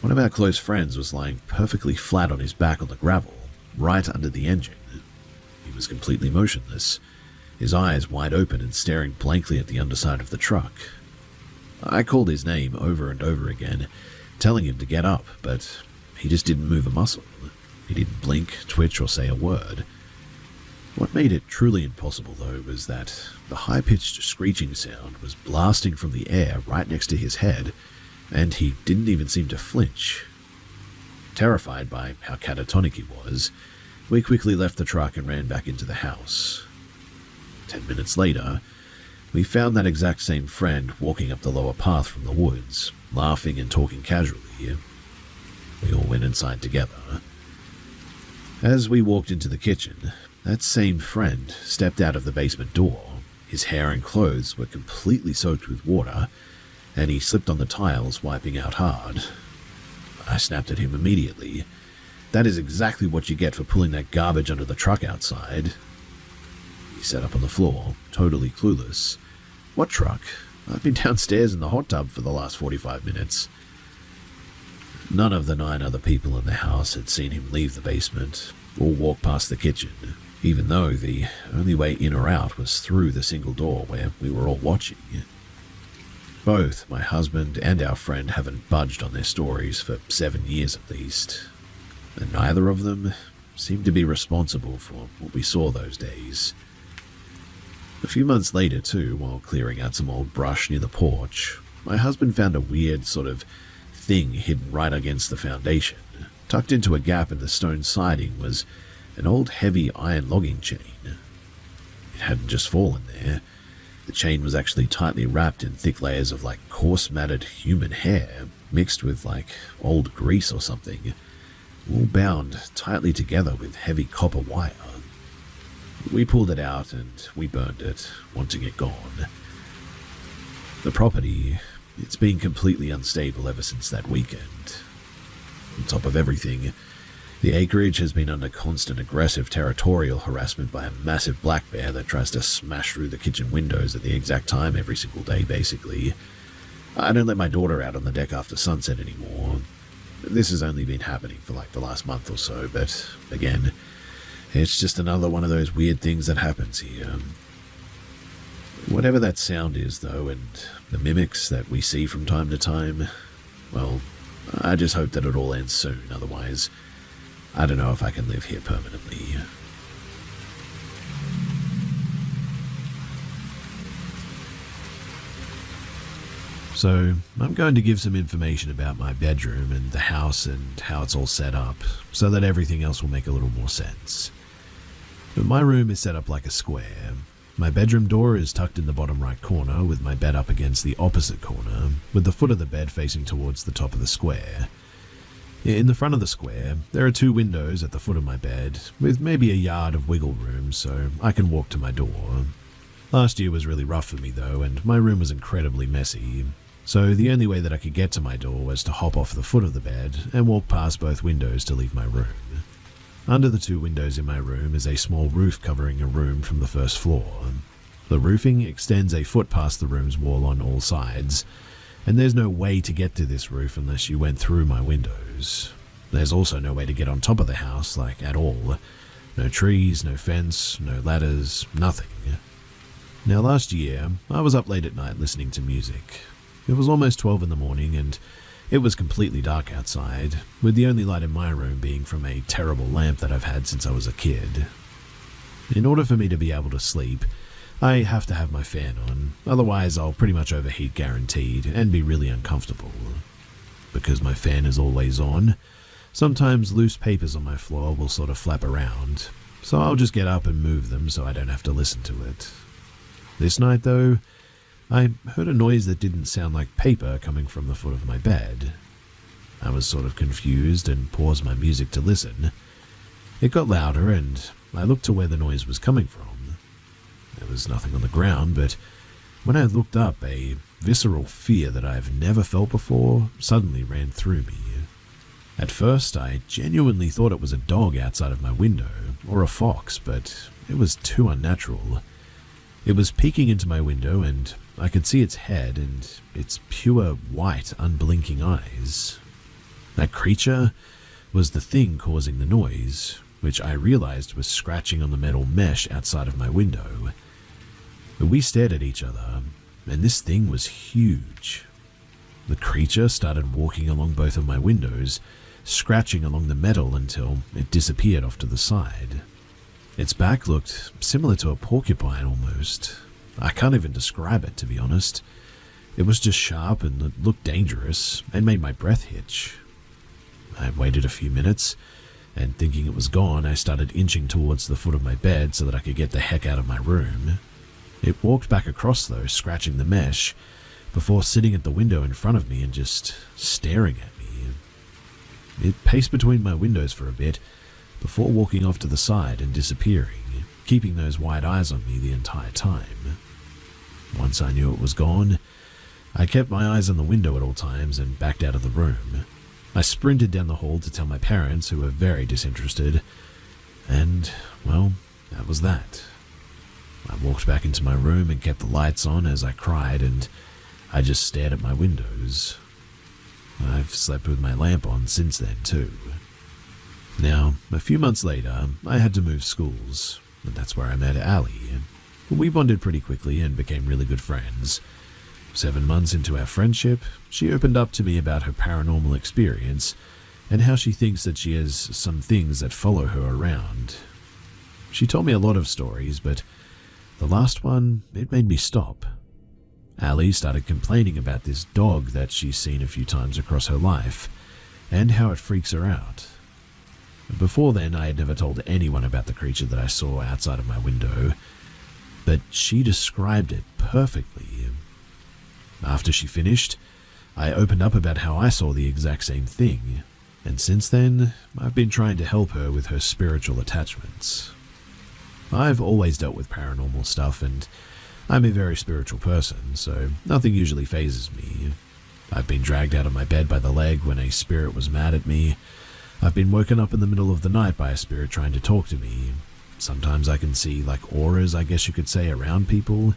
One of our close friends was lying perfectly flat on his back on the gravel, right under the engine. He was completely motionless, his eyes wide open and staring blankly at the underside of the truck. I called his name over and over again, telling him to get up, but he just didn't move a muscle. He didn't blink, twitch, or say a word. What made it truly impossible, though, was that the high-pitched screeching sound was blasting from the air right next to his head, and he didn't even seem to flinch. Terrified by how catatonic he was, we quickly left the truck and ran back into the house. 10 minutes later, we found that exact same friend walking up the lower path from the woods, laughing and talking casually. We all went inside together. As we walked into the kitchen, that same friend stepped out of the basement door. His hair and clothes were completely soaked with water, and he slipped on the tiles, wiping out hard. I snapped at him immediately. "That is exactly what you get for pulling that garbage under the truck outside." He sat up on the floor, totally clueless. "What truck? I've been downstairs in the hot tub for the last 45 minutes. None of the 9 other people in the house had seen him leave the basement or walk past the kitchen, even though the only way in or out was through the single door where we were all watching. Both my husband and our friend haven't budged on their stories for 7 years at least, and neither of them seemed to be responsible for what we saw those days. A few months later, too, while clearing out some old brush near the porch, my husband found a weird sort of thing hidden right against the foundation. Tucked into a gap in the stone siding was an old heavy iron logging chain. It hadn't just fallen there. The chain was actually tightly wrapped in thick layers of coarse matted human hair mixed with old grease or something, all bound tightly together with heavy copper wire. We pulled it out and we burned it, wanting it gone. The property, it's been completely unstable ever since that weekend. On top of everything, The acreage has been under constant aggressive territorial harassment by a massive black bear that tries to smash through the kitchen windows at the exact time every single day, basically. I don't let my daughter out on the deck after sunset anymore. This has only been happening for like the last month or so, but again, it's just another one of those weird things that happens here. Whatever that sound is, though, and the mimics that we see from time to time, well, I just hope that it all ends soon, otherwise I don't know if I can live here permanently. So, I'm going to give some information about my bedroom and the house and how it's all set up, so that everything else will make a little more sense. But my room is set up like a square. My bedroom door is tucked in the bottom right corner, with my bed up against the opposite corner, with the foot of the bed facing towards the top of the square. In the front of the square, there are 2 windows at the foot of my bed, with maybe a yard of wiggle room so I can walk to my door. Last year was really rough for me though, and my room was incredibly messy, so the only way that I could get to my door was to hop off the foot of the bed and walk past both windows to leave my room. Under the 2 windows in my room is a small roof covering a room from the first floor. The roofing extends a foot past the room's wall on all sides, and there's no way to get to this roof unless you went through my windows. There's also no way to get on top of the house, like at all. No trees, no fence, no ladders, nothing. Now last year, I was up late at night listening to music. It was almost 12 in the morning and it was completely dark outside, with the only light in my room being from a terrible lamp that I've had since I was a kid. In order for me to be able to sleep, I have to have my fan on, otherwise I'll pretty much overheat guaranteed and be really uncomfortable. Because my fan is always on, sometimes loose papers on my floor will sort of flap around, so I'll just get up and move them so I don't have to listen to it. This night though, I heard a noise that didn't sound like paper coming from the foot of my bed. I was sort of confused and paused my music to listen. It got louder and I looked to where the noise was coming from. There was nothing on the ground, but when I looked up, a visceral fear that I've never felt before suddenly ran through me. At first, I genuinely thought it was a dog outside of my window, or a fox, but it was too unnatural. It was peeking into my window and I could see its head and its pure white, unblinking eyes. That creature was the thing causing the noise, which I realized was scratching on the metal mesh outside of my window. We stared at each other, and this thing was huge. The creature started walking along both of my windows, scratching along the metal until it disappeared off to the side. Its back looked similar to a porcupine almost. I can't even describe it, to be honest. It was just sharp and it looked dangerous and made my breath hitch. I waited a few minutes, and thinking it was gone, I started inching towards the foot of my bed so that I could get the heck out of my room. It walked back across though, scratching the mesh, before sitting at the window in front of me and just staring at me. It paced between my windows for a bit, before walking off to the side and disappearing, keeping those wide eyes on me the entire time. Once I knew it was gone, I kept my eyes on the window at all times and backed out of the room. I sprinted down the hall to tell my parents, who were very disinterested, and, well, that was that. I walked back into my room and kept the lights on as I cried, and I just stared at my windows. I've slept with my lamp on since then, too. Now, a few months later, I had to move schools, and that's where I met Allie. We bonded pretty quickly and became really good friends. 7 months into our friendship, she opened up to me about her paranormal experience and how she thinks that she has some things that follow her around. She told me a lot of stories, but the last one, it made me stop. Allie started complaining about this dog that she's seen a few times across her life, and how it freaks her out. Before then, I had never told anyone about the creature that I saw outside of my window, but she described it perfectly. After she finished, I opened up about how I saw the exact same thing, and since then, I've been trying to help her with her spiritual attachments. I've always dealt with paranormal stuff, and I'm a very spiritual person, so nothing usually phases me. I've been dragged out of my bed by the leg when a spirit was mad at me. I've been woken up in the middle of the night by a spirit trying to talk to me. Sometimes I can see like auras, I guess you could say, around people.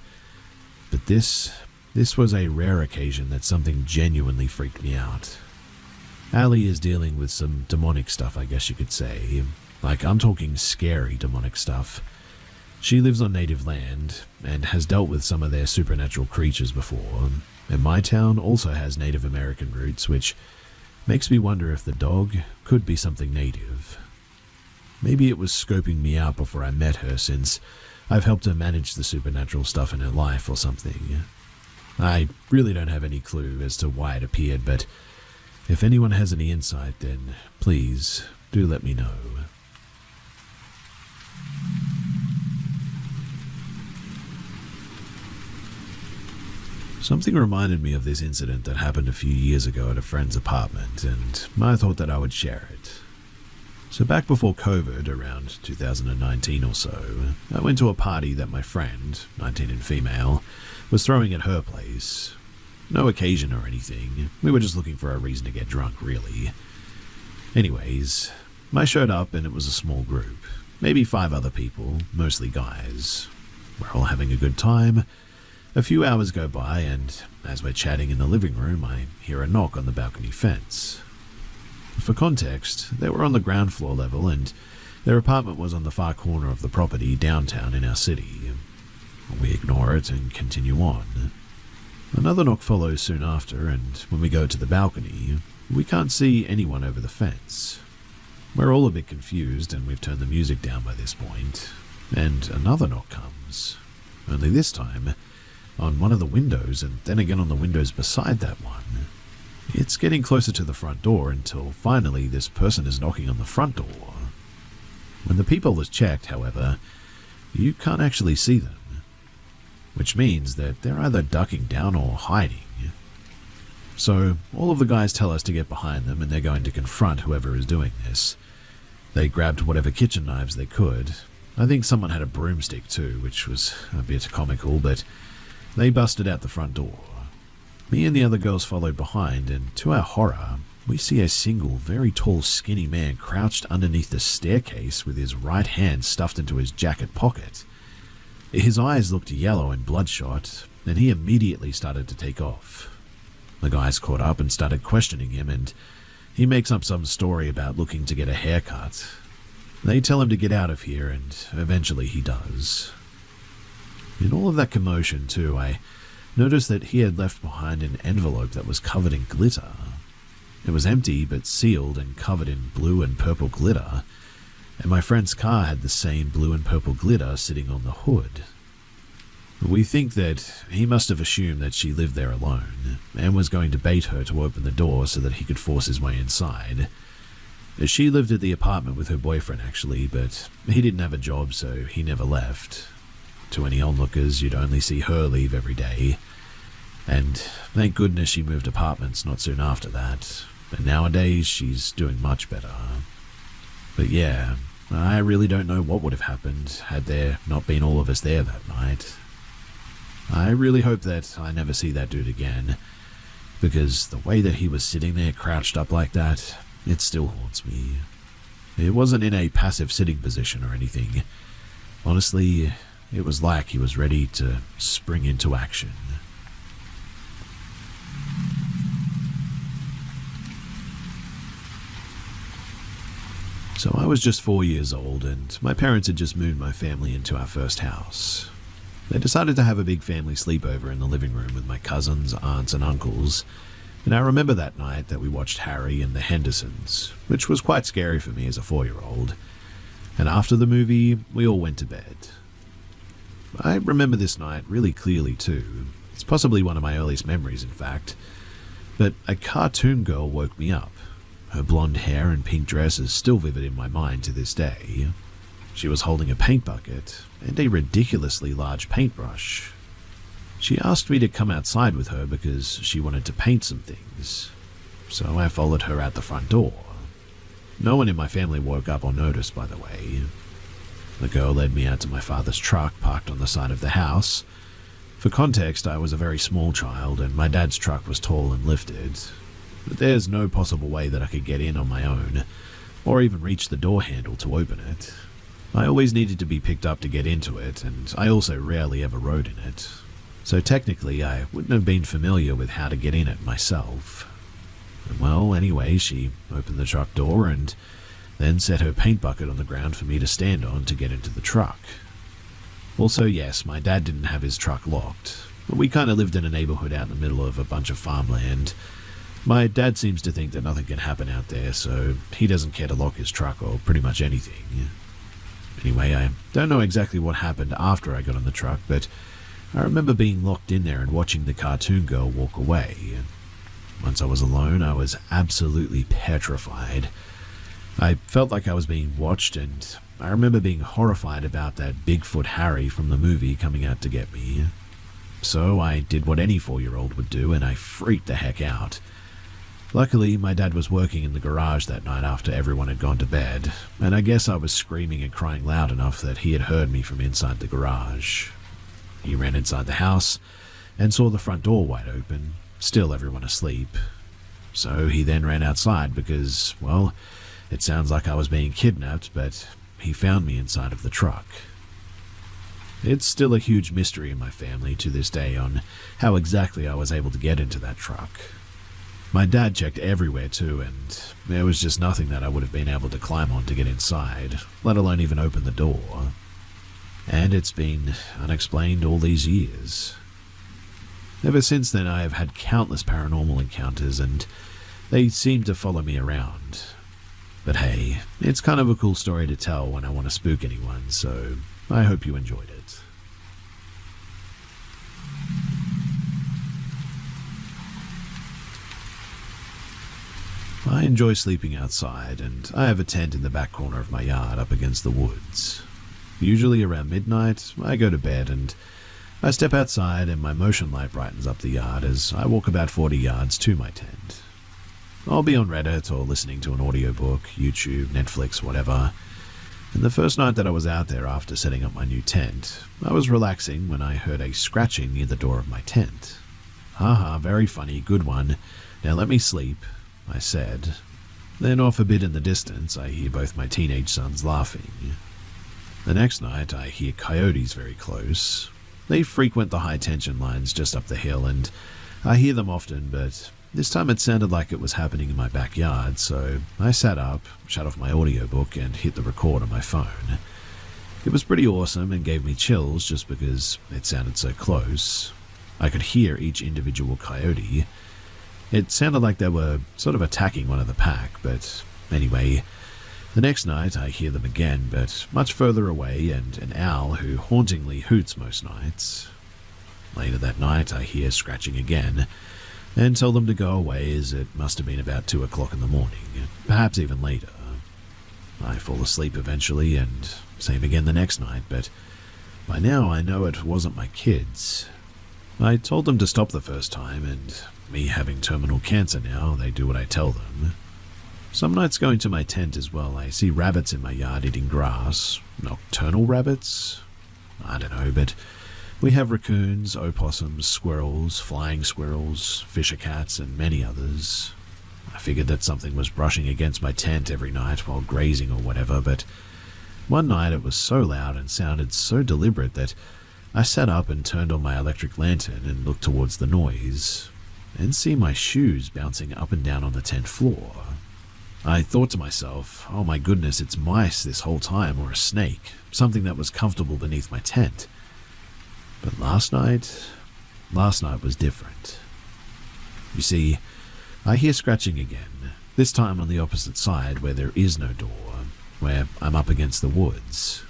But this was a rare occasion that something genuinely freaked me out. Allie is dealing with some demonic stuff, I guess you could say. Like, I'm talking scary demonic stuff. She lives on native land and has dealt with some of their supernatural creatures before. And my town also has Native American roots, which makes me wonder if the dog could be something native. Maybe it was scoping me out before I met her, since I've helped her manage the supernatural stuff in her life or something. I really don't have any clue as to why it appeared, but if anyone has any insight, then please do let me know. Something reminded me of this incident that happened a few years ago at a friend's apartment, and I thought that I would share it. So back before COVID, around 2019 or so, I went to a party that my friend, 19 and female, was throwing at her place. No occasion or anything, we were just looking for a reason to get drunk, really. Anyways, I showed up and it was a small group, maybe 5 other people, mostly guys. We're all having a good time. A few hours go by, and as we're chatting in the living room, I hear a knock on the balcony fence. For context, they were on the ground floor level, and their apartment was on the far corner of the property downtown in our city. We ignore it and continue on. Another knock follows soon after, and when we go to the balcony, we can't see anyone over the fence. We're all a bit confused, and we've turned the music down by this point, and another knock comes. Only this time, on one of the windows, and then again on the windows beside that one. It's getting closer to the front door until finally this person is knocking on the front door. When the peephole is checked, however, you can't actually see them, which means that they're either ducking down or hiding. So all of the guys tell us to get behind them, and they're going to confront whoever is doing this. They grabbed whatever kitchen knives they could. I think someone had a broomstick too, which was a bit comical, but they busted out the front door. Me and the other girls followed behind, and to our horror, we see a single, very tall, skinny man crouched underneath the staircase with his right hand stuffed into his jacket pocket. His eyes looked yellow and bloodshot, and he immediately started to take off. The guys caught up and started questioning him, and he makes up some story about looking to get a haircut. They tell him to get out of here, and eventually he does. In all of that commotion, too, I noticed that he had left behind an envelope that was covered in glitter. It was empty but sealed and covered in blue and purple glitter, and my friend's car had the same blue and purple glitter sitting on the hood. We think that he must have assumed that she lived there alone, and was going to bait her to open the door so that he could force his way inside. She lived at the apartment with her boyfriend, actually, but he didn't have a job, so he never left. To any onlookers, you'd only see her leave every day. And thank goodness she moved apartments not soon after that. And nowadays, she's doing much better. But yeah, I really don't know what would have happened had there not been all of us there that night. I really hope that I never see that dude again, because the way that he was sitting there crouched up like that, it still haunts me. It wasn't in a passive sitting position or anything. Honestly, it was like he was ready to spring into action. So I was just 4 years old, and my parents had just moved my family into our first house. They decided to have a big family sleepover in the living room with my cousins, aunts, and uncles, and I remember that night that we watched Harry and the Hendersons, which was quite scary for me as a 4-year-old, and after the movie, we all went to bed. I remember this night really clearly too. It's possibly one of my earliest memories, in fact. But a cartoon girl woke me up. Her blonde hair and pink dress is still vivid in my mind to this day. She was holding a paint bucket and a ridiculously large paintbrush. She asked me to come outside with her because she wanted to paint some things. So I followed her out the front door. No one in my family woke up or noticed, by the way. The girl led me out to my father's truck parked on the side of the house. For context, I was a very small child, and my dad's truck was tall and lifted. But there's no possible way that I could get in on my own, or even reach the door handle to open it. I always needed to be picked up to get into it, and I also rarely ever rode in it. So technically, I wouldn't have been familiar with how to get in it myself. Well, anyway, she opened the truck door and then set her paint bucket on the ground for me to stand on to get into the truck. Also, yes, my dad didn't have his truck locked, but we kind of lived in a neighborhood out in the middle of a bunch of farmland. My dad seems to think that nothing can happen out there, so he doesn't care to lock his truck or pretty much anything. Anyway, I don't know exactly what happened after I got on the truck, but I remember being locked in there and watching the cartoon girl walk away. Once I was alone, I was absolutely petrified. I felt like I was being watched, and I remember being horrified about that Bigfoot Harry from the movie coming out to get me. So I did what any 4-year-old would do, and I freaked the heck out. Luckily, my dad was working in the garage that night after everyone had gone to bed, and I guess I was screaming and crying loud enough that he had heard me from inside the garage. He ran inside the house and saw the front door wide open, still everyone asleep. So he then ran outside because, well, it sounds like I was being kidnapped, but he found me inside of the truck. It's still a huge mystery in my family to this day on how exactly I was able to get into that truck. My dad checked everywhere too, and there was just nothing that I would have been able to climb on to get inside, let alone even open the door. And it's been unexplained all these years. Ever since then, I have had countless paranormal encounters, and they seem to follow me around. But hey, it's kind of a cool story to tell when I want to spook anyone, so I hope you enjoyed it. I enjoy sleeping outside, and I have a tent in the back corner of my yard up against the woods. Usually around midnight, I go to bed and I step outside and my motion light brightens up the yard as I walk about 40 yards to my tent. I'll be on Reddit or listening to an audiobook, YouTube, Netflix, whatever. And the first night that I was out there after setting up my new tent, I was relaxing when I heard a scratching near the door of my tent. Haha, very funny, good one. Now let me sleep, I said. Then off a bit in the distance, I hear both my teenage sons laughing. The next night, I hear coyotes very close. They frequent the high-tension lines just up the hill, and I hear them often, but this time it sounded like it was happening in my backyard, so I sat up, shut off my audiobook, and hit the record on my phone. It was pretty awesome and gave me chills just because it sounded so close. I could hear each individual coyote. It sounded like they were sort of attacking one of the pack, but anyway, the next night I hear them again, but much further away, and an owl who hauntingly hoots most nights. Later that night I hear scratching again, and tell them to go away as it must have been about 2 o'clock in the morning, perhaps even later. I fall asleep eventually, and same again the next night, but by now I know it wasn't my kids. I told them to stop the first time, and me having terminal cancer now, they do what I tell them. Some nights going to my tent as well, I see rabbits in my yard eating grass. Nocturnal rabbits? I don't know, but we have raccoons, opossums, squirrels, flying squirrels, fisher cats, and many others. I figured that something was brushing against my tent every night while grazing or whatever, but one night it was so loud and sounded so deliberate that I sat up and turned on my electric lantern and looked towards the noise, and see my shoes bouncing up and down on the tent floor. I thought to myself, oh my goodness, it's mice this whole time, or a snake, something that was comfortable beneath my tent. But last night was different. You see, I hear scratching again, this time on the opposite side where there is no door, where I'm up against the woods.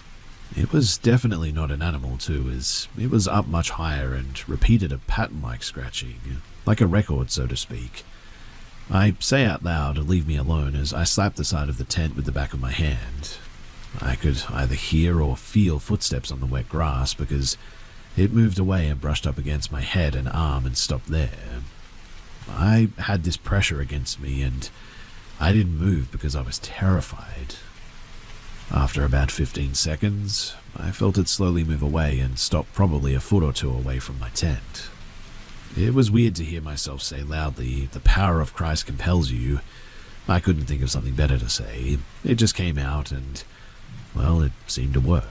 It was definitely not an animal too, as it was up much higher and repeated a pattern-like scratching, like a record so to speak. I say out loud to leave me alone as I slap the side of the tent with the back of my hand. I could either hear or feel footsteps on the wet grass because it moved away and brushed up against my head and arm and stopped there. I had this pressure against me and I didn't move because I was terrified. After about 15 seconds, I felt it slowly move away and stop probably a foot or two away from my tent. It was weird to hear myself say loudly, "The power of Christ compels you." I couldn't think of something better to say. It just came out and, well, it seemed to work.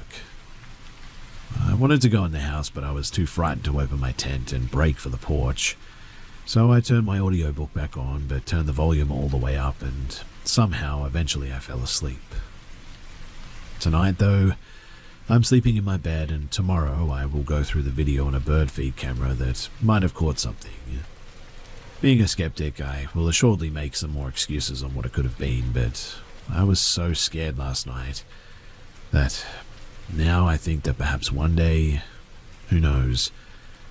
I wanted to go in the house, but I was too frightened to open my tent and break for the porch. So I turned my audiobook back on, but turned the volume all the way up, and somehow, eventually I fell asleep. Tonight, though, I'm sleeping in my bed, and tomorrow I will go through the video on a bird feed camera that might have caught something. Being a skeptic, I will assuredly make some more excuses on what it could have been, but I was so scared last night that now I think that perhaps one day, who knows,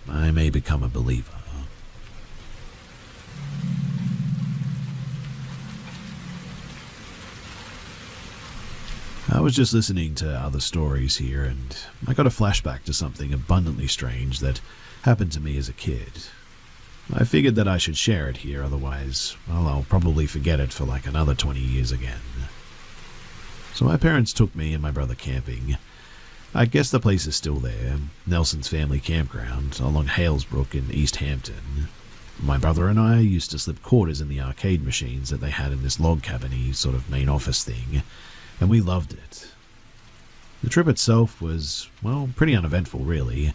I may become a believer. I was just listening to other stories here, and I got a flashback to something abundantly strange that happened to me as a kid. I figured that I should share it here, otherwise, well, I'll probably forget it for like another 20 years again. So my parents took me and my brother camping. I guess the place is still there, Nelson's family campground, along Halesbrook in East Hampton. My brother and I used to slip quarters in the arcade machines that they had in this log cabin-y sort of main office thing, and we loved it. The trip itself was, well, pretty uneventful really.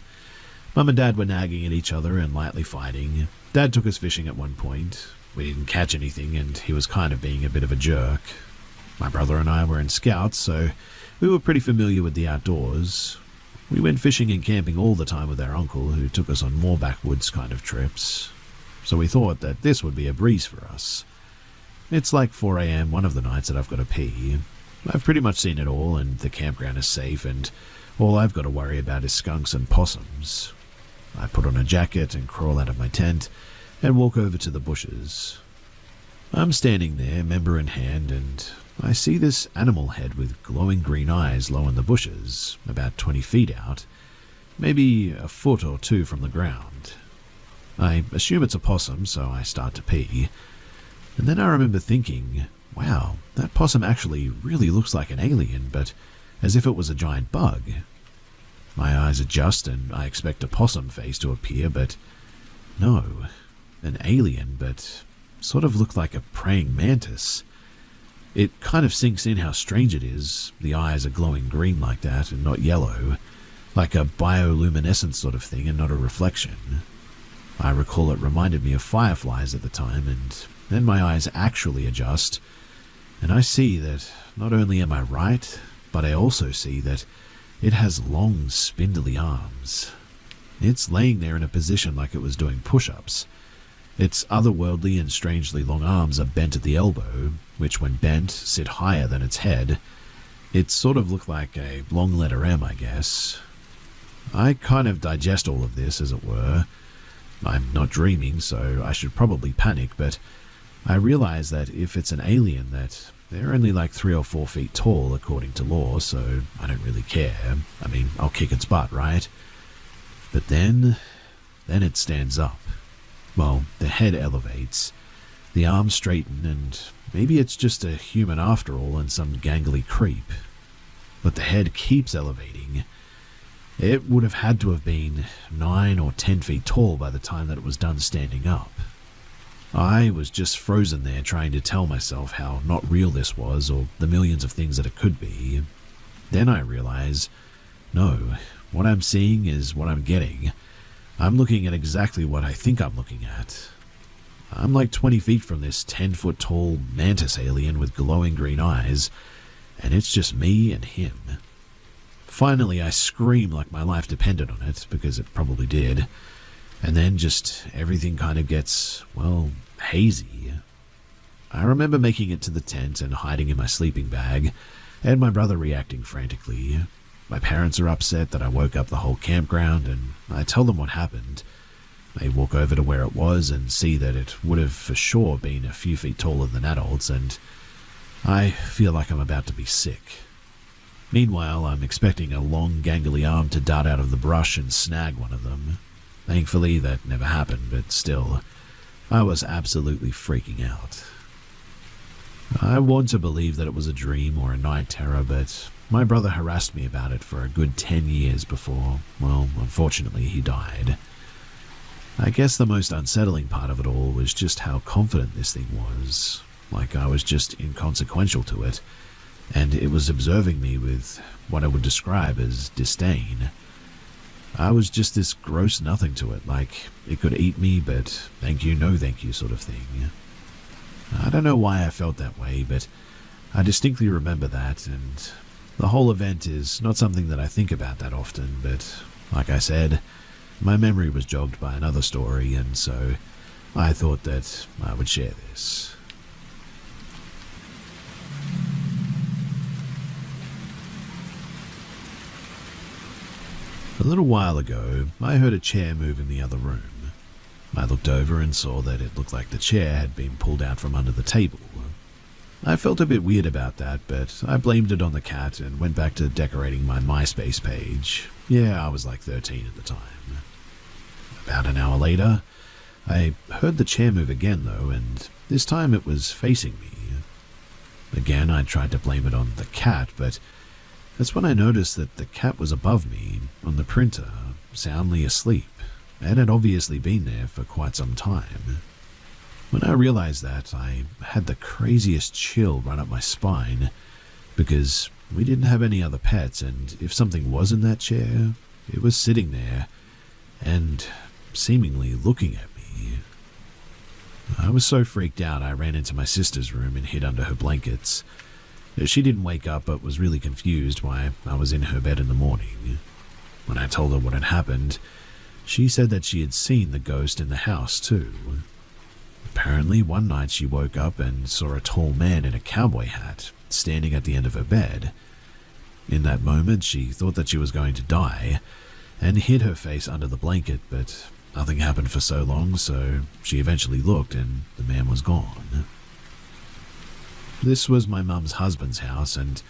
Mum and Dad were nagging at each other and lightly fighting. Dad took us fishing at one point. We didn't catch anything, and he was kind of being a bit of a jerk. My brother and I were in Scouts, so we were pretty familiar with the outdoors. We went fishing and camping all the time with our uncle, who took us on more backwoods kind of trips. So we thought that this would be a breeze for us. It's like 4 a.m. one of the nights that I've got to pee. I've pretty much seen it all, and the campground is safe, and all I've got to worry about is skunks and possums. I put on a jacket and crawl out of my tent and walk over to the bushes. I'm standing there, member in hand, and I see this animal head with glowing green eyes low in the bushes, about 20 feet out, maybe a foot or two from the ground. I assume it's a possum, so I start to pee. And then I remember thinking, wow, that possum actually really looks like an alien, but as if it was a giant bug. My eyes adjust and I expect a possum face to appear, but no, an alien, but sort of looked like a praying mantis. It kind of sinks in how strange it is. The eyes are glowing green like that and not yellow, like a bioluminescent sort of thing and not a reflection. I recall it reminded me of fireflies at the time, and then my eyes actually adjust, and I see that not only am I right, but I also see that it has long, spindly arms. It's laying there in a position like it was doing push-ups. Its otherworldly and strangely long arms are bent at the elbow, which when bent, sit higher than its head. It sort of looked like a long letter M, I guess. I kind of digest all of this, as it were. I'm not dreaming, so I should probably panic, but I realize that if it's an alien, that they're only like 3 or 4 feet tall according to law, so I don't really care. I mean, I'll kick its butt, right? But then it stands up. Well, the head elevates, the arms straighten, and maybe it's just a human after all and some gangly creep. But the head keeps elevating. It would have had to have been 9 or 10 feet tall by the time that it was done standing up. I was just frozen there trying to tell myself how not real this was, or the millions of things that it could be. Then I realize, no, what I'm seeing is what I'm getting. I'm looking at exactly what I think I'm looking at. I'm like 20 feet from this 10-foot tall mantis alien with glowing green eyes, and it's just me and him. Finally, I scream like my life depended on it, because it probably did. And then just everything kind of gets, well, hazy. I remember making it to the tent and hiding in my sleeping bag, and my brother reacting frantically. My parents are upset that I woke up the whole campground, and I tell them what happened. They walk over to where it was and see that it would have for sure been a few feet taller than adults, and I feel like I'm about to be sick. Meanwhile, I'm expecting a long, gangly arm to dart out of the brush and snag one of them. Thankfully, that never happened, but still, I was absolutely freaking out. I want to believe that it was a dream or a night terror, but my brother harassed me about it for a good 10 years before, well, unfortunately, he died. I guess the most unsettling part of it all was just how confident this thing was. like I was just inconsequential to it, and it was observing me with what I would describe as disdain. I was just this gross nothing to it, like it could eat me, but thank you, no thank you sort of thing. I don't know why I felt that way, but I distinctly remember that, and the whole event is not something that I think about that often, but like I said, my memory was jogged by another story, and so I thought that I would share this. A little while ago, I heard a chair move in the other room. I looked over and saw that it looked like the chair had been pulled out from under the table. I felt a bit weird about that, but I blamed it on the cat and went back to decorating my MySpace page. Yeah, I was like 13 at the time. About an hour later, I heard the chair move again though, and this time it was facing me. Again, I tried to blame it on the cat, but that's when I noticed that the cat was above me, on the printer, soundly asleep, and had obviously been there for quite some time. When I realized that, I had the craziest chill run up my spine, because we didn't have any other pets, and if something was in that chair, it was sitting there, and seemingly looking at me. I was so freaked out I ran into my sister's room and hid under her blankets. She didn't wake up but was really confused why I was in her bed in the morning. When I told her what had happened, she said that she had seen the ghost in the house too. Apparently, one night she woke up and saw a tall man in a cowboy hat standing at the end of her bed. In that moment, she thought that she was going to die and hid her face under the blanket, but nothing happened for so long, so she eventually looked and the man was gone. This was my mum's husband's house, and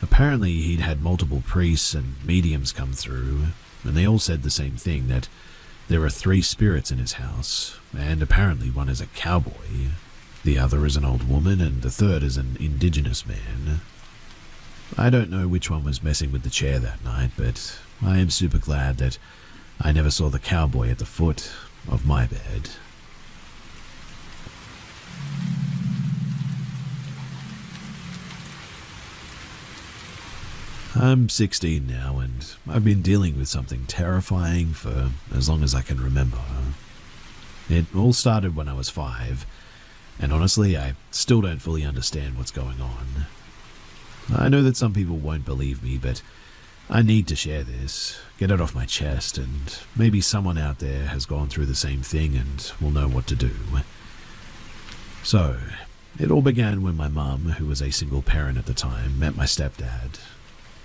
apparently he'd had multiple priests and mediums come through, and they all said the same thing, that there are 3 spirits in his house, and apparently one is a cowboy, the other is an old woman, and the third is an indigenous man. I don't know which one was messing with the chair that night, but I am super glad that I never saw the cowboy at the foot of my bed. I'm 16 now, and I've been dealing with something terrifying for as long as I can remember. It all started when I was 5, and honestly, I still don't fully understand what's going on. I know that some people won't believe me, but I need to share this, get it off my chest, and maybe someone out there has gone through the same thing and will know what to do. So, it all began when my mum, who was a single parent at the time, met my stepdad.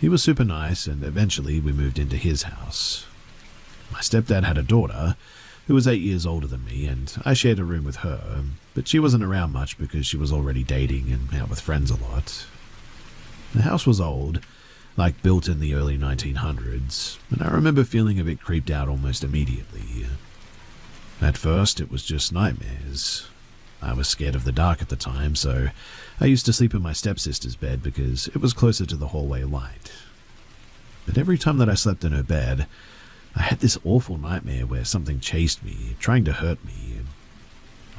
He was super nice, and eventually we moved into his house. My stepdad had a daughter who was 8 years older than me, and I shared a room with her, but she wasn't around much because she was already dating and out with friends a lot. The house was old, like built in the early 1900s, and I remember feeling a bit creeped out almost immediately. At first, it was just nightmares. I was scared of the dark at the time, so I used to sleep in my stepsister's bed because it was closer to the hallway light. But every time that I slept in her bed, I had this awful nightmare where something chased me, trying to hurt me.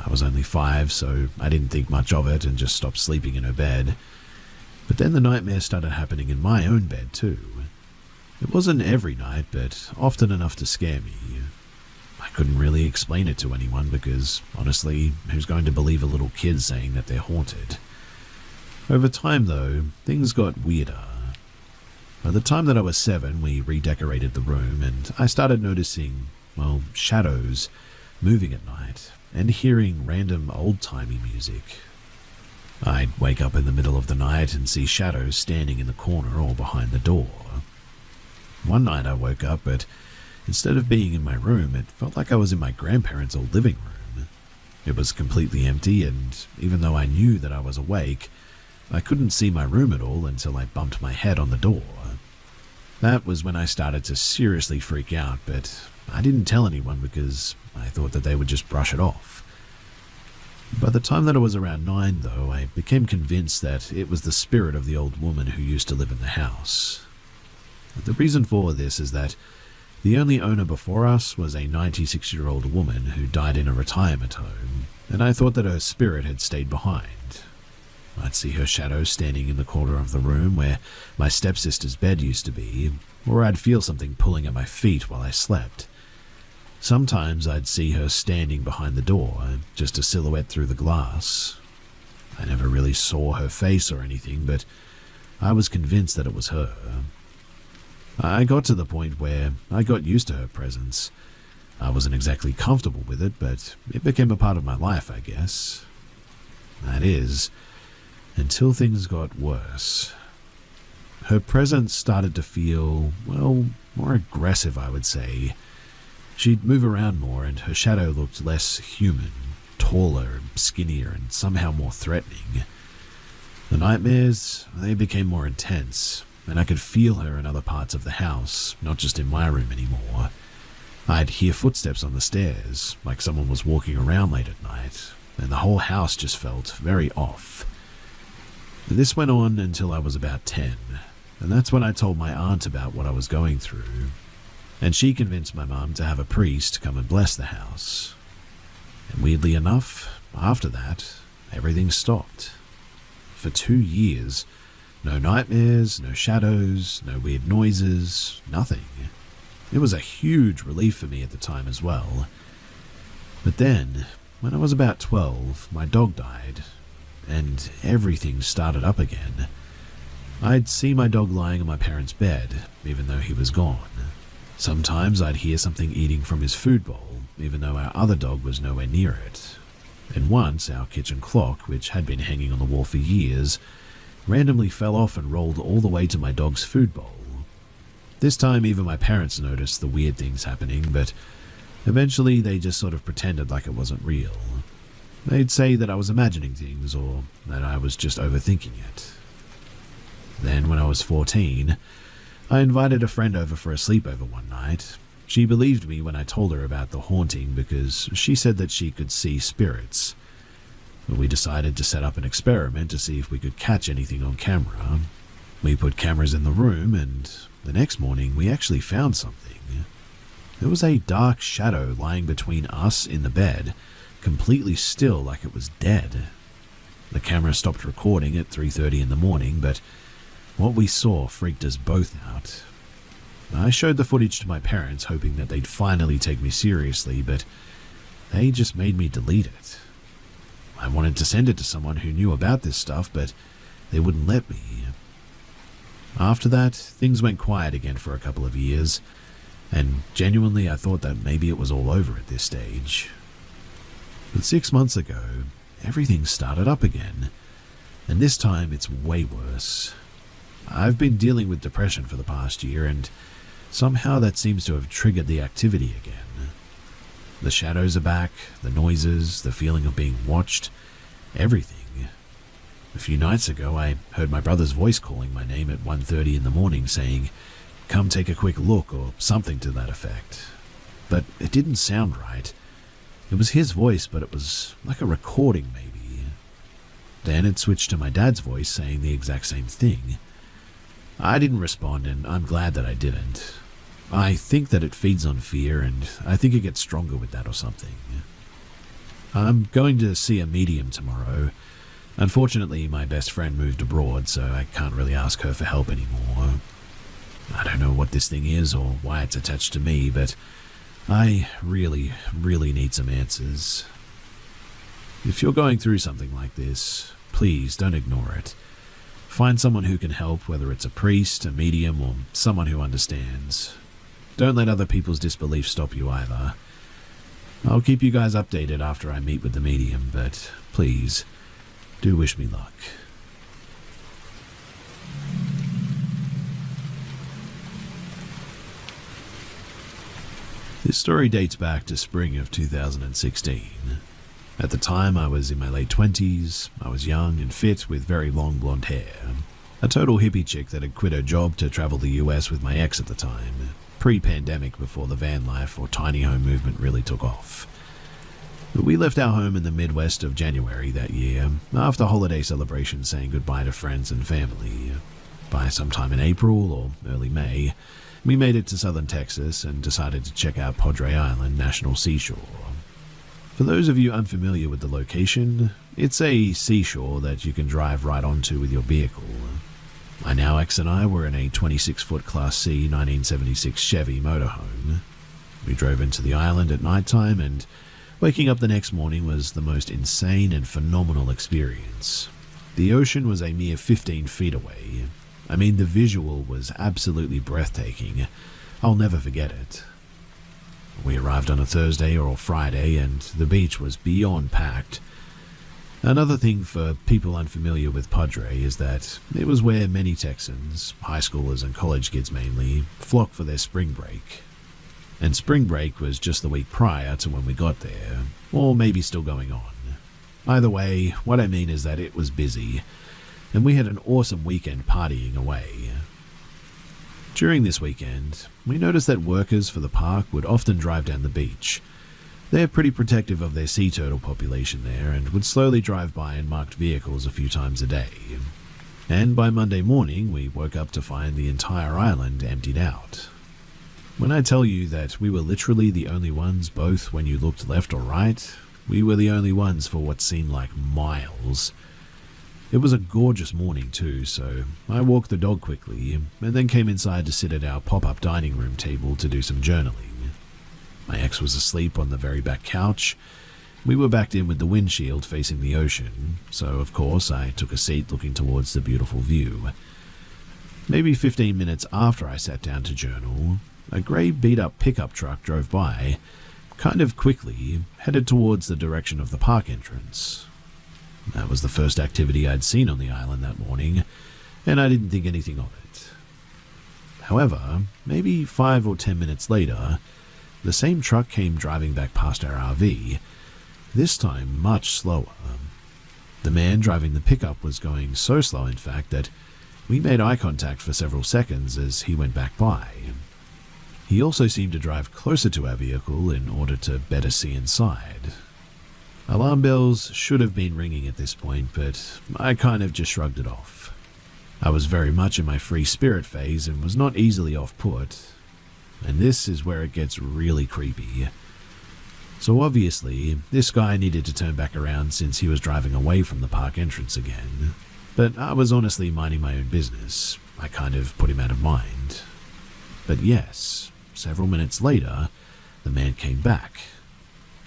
I was only 5, so I didn't think much of it and just stopped sleeping in her bed. But then the nightmare started happening in my own bed too. It wasn't every night, but often enough to scare me. I couldn't really explain it to anyone because, honestly, who's going to believe a little kid saying that they're haunted? Over time, though, things got weirder. By the time that I was 7, we redecorated the room, and I started noticing, well, shadows moving at night and hearing random old-timey music. I'd wake up in the middle of the night and see shadows standing in the corner or behind the door. One night I woke up, but instead of being in my room, it felt like I was in my grandparents' old living room. It was completely empty, and even though I knew that I was awake, I couldn't see my room at all until I bumped my head on the door. That was when I started to seriously freak out, but I didn't tell anyone because I thought that they would just brush it off. By the time that I was around 9, though, I became convinced that it was the spirit of the old woman who used to live in the house. The reason for this is that the only owner before us was a 96-year-old woman who died in a retirement home, and I thought that her spirit had stayed behind, I'd see her shadow standing in the corner of the room where my stepsister's bed used to be, or I'd feel something pulling at my feet while I slept. Sometimes I'd see her standing behind the door, just a silhouette through the glass. I never really saw her face or anything, but I was convinced that it was her. I got to the point where I got used to her presence. I wasn't exactly comfortable with it, but it became a part of my life, I guess. That is, until things got worse. Her presence started to feel, well, more aggressive, I would say. She'd move around more, and her shadow looked less human, taller, skinnier, and somehow more threatening. The nightmares, they became more intense, and I could feel her in other parts of the house, not just in my room anymore. I'd hear footsteps on the stairs, like someone was walking around late at night, and the whole house just felt very off. This went on until I was about 10, and that's when I told my aunt about what I was going through, and she convinced my mum to have a priest come and bless the house. And weirdly enough, after that, everything stopped. For 2 years, no nightmares, no shadows, no weird noises, nothing. It was a huge relief for me at the time as well. But then, when I was about 12, my dog died, and everything started up again. I'd see my dog lying on my parents' bed, even though he was gone. Sometimes I'd hear something eating from his food bowl, even though our other dog was nowhere near it. And once, our kitchen clock, which had been hanging on the wall for years, randomly fell off and rolled all the way to my dog's food bowl. This time, even my parents noticed the weird things happening, but eventually they just sort of pretended like it wasn't real. They'd say that I was imagining things, or that I was just overthinking it. Then, when I was 14, I invited a friend over for a sleepover one night. She believed me when I told her about the haunting because she said that she could see spirits. We decided to set up an experiment to see if we could catch anything on camera. We put cameras in the room, and the next morning we actually found something. There was a dark shadow lying between us in the bed, completely still like it was dead. The camera stopped recording at 3:30 in the morning, but what we saw freaked us both out. I showed the footage to my parents, hoping that they'd finally take me seriously, but they just made me delete it. I wanted to send it to someone who knew about this stuff, but they wouldn't let me. After that, things went quiet again for a couple of years, and genuinely I thought that maybe it was all over at this stage. But 6 months ago, everything started up again, and this time it's way worse. I've been dealing with depression for the past year, and somehow that seems to have triggered the activity again. The shadows are back, the noises, the feeling of being watched, everything. A few nights ago, I heard my brother's voice calling my name at 1:30 in the morning saying, "Come take a quick look," or something to that effect. But it didn't sound right. It was his voice, but it was like a recording maybe. Then it switched to my dad's voice saying the exact same thing. I didn't respond, and I'm glad that I didn't. I think that it feeds on fear, and I think it gets stronger with that or something. I'm going to see a medium tomorrow. Unfortunately, my best friend moved abroad, so I can't really ask her for help anymore. I don't know what this thing is or why it's attached to me, but I really, really need some answers. If you're going through something like this, please don't ignore it. Find someone who can help, whether it's a priest, a medium, or someone who understands. Don't let other people's disbelief stop you either. I'll keep you guys updated after I meet with the medium, but please, do wish me luck. This story dates back to spring of 2016. At the time, I was in my late 20s, I was young and fit with very long blonde hair. A total hippie chick that had quit her job to travel the US with my ex at the time, pre-pandemic before the van life or tiny home movement really took off. We left our home in the Midwest of January that year, after holiday celebrations saying goodbye to friends and family. By sometime in April or early May, we made it to southern Texas and decided to check out Padre Island National Seashore. For those of you unfamiliar with the location, it's a seashore that you can drive right onto with your vehicle. My now ex and I were in a 26-foot Class C 1976 Chevy motorhome. We drove into the island at nighttime, and waking up the next morning was the most insane and phenomenal experience. The ocean was a mere 15 feet away. I mean, the visual was absolutely breathtaking. I'll never forget it. We arrived on a Thursday or Friday, and the beach was beyond packed. Another thing for people unfamiliar with Padre is that it was where many Texans, high schoolers and college kids mainly, flock for their spring break. And spring break was just the week prior to when we got there, or maybe still going on. Either way, what I mean is that it was busy, and we had an awesome weekend partying away. During this weekend, we noticed that workers for the park would often drive down the beach. They're pretty protective of their sea turtle population there and would slowly drive by in marked vehicles a few times a day. And by Monday morning, we woke up to find the entire island emptied out. When I tell you that we were literally the only ones, both when you looked left or right, we were the only ones for what seemed like miles. It was a gorgeous morning too, so I walked the dog quickly and then came inside to sit at our pop-up dining room table to do some journaling. My ex was asleep on the very back couch. We were backed in with the windshield facing the ocean, so of course I took a seat looking towards the beautiful view. Maybe 15 minutes after I sat down to journal, a grey beat-up pickup truck drove by, kind of quickly, headed towards the direction of the park entrance. That was the first activity I'd seen on the island that morning, and I didn't think anything of it. However, maybe 5 or 10 minutes later, the same truck came driving back past our RV, this time much slower. The man driving the pickup was going so slow, in fact, that we made eye contact for several seconds as he went back by. He also seemed to drive closer to our vehicle in order to better see inside. Alarm bells should have been ringing at this point, but I kind of just shrugged it off. I was very much in my free spirit phase and was not easily off-put. And this is where it gets really creepy. So obviously, this guy needed to turn back around since he was driving away from the park entrance again. But I was honestly minding my own business. I kind of put him out of mind. But yes, several minutes later, the man came back.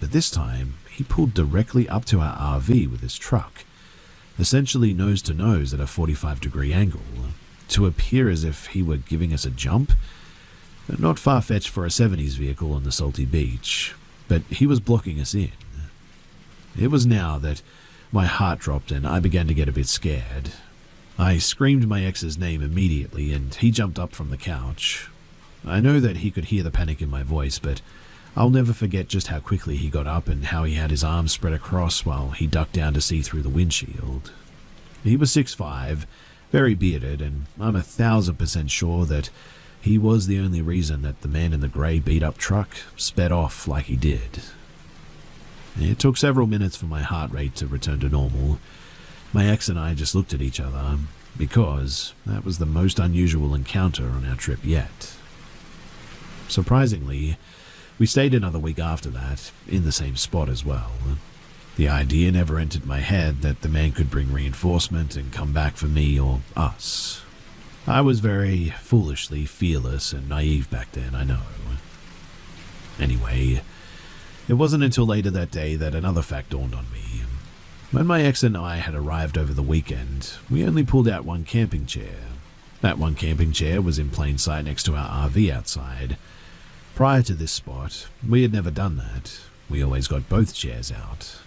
But this time, he pulled directly up to our RV with his truck, essentially nose to nose at a 45-degree angle, to appear as if he were giving us a jump. Not far-fetched for a 70s vehicle on the salty beach, but he was blocking us in. It was now that my heart dropped and I began to get a bit scared. I screamed my ex's name immediately and he jumped up from the couch. I know that he could hear the panic in my voice, but I'll never forget just how quickly he got up and how he had his arms spread across while he ducked down to see through the windshield. He was 6'5", very bearded, and I'm 1,000% sure that he was the only reason that the man in the grey beat-up truck sped off like he did. It took several minutes for my heart rate to return to normal. My ex and I just looked at each other, because that was the most unusual encounter on our trip yet. Surprisingly, we stayed another week after that, in the same spot as well. The idea never entered my head that the man could bring reinforcement and come back for me or us. I was very foolishly fearless and naive back then, I know. Anyway, it wasn't until later that day that another fact dawned on me. When my ex and I had arrived over the weekend, we only pulled out one camping chair. That one camping chair was in plain sight next to our RV outside. Prior to this spot, we had never done that. We always got both chairs out.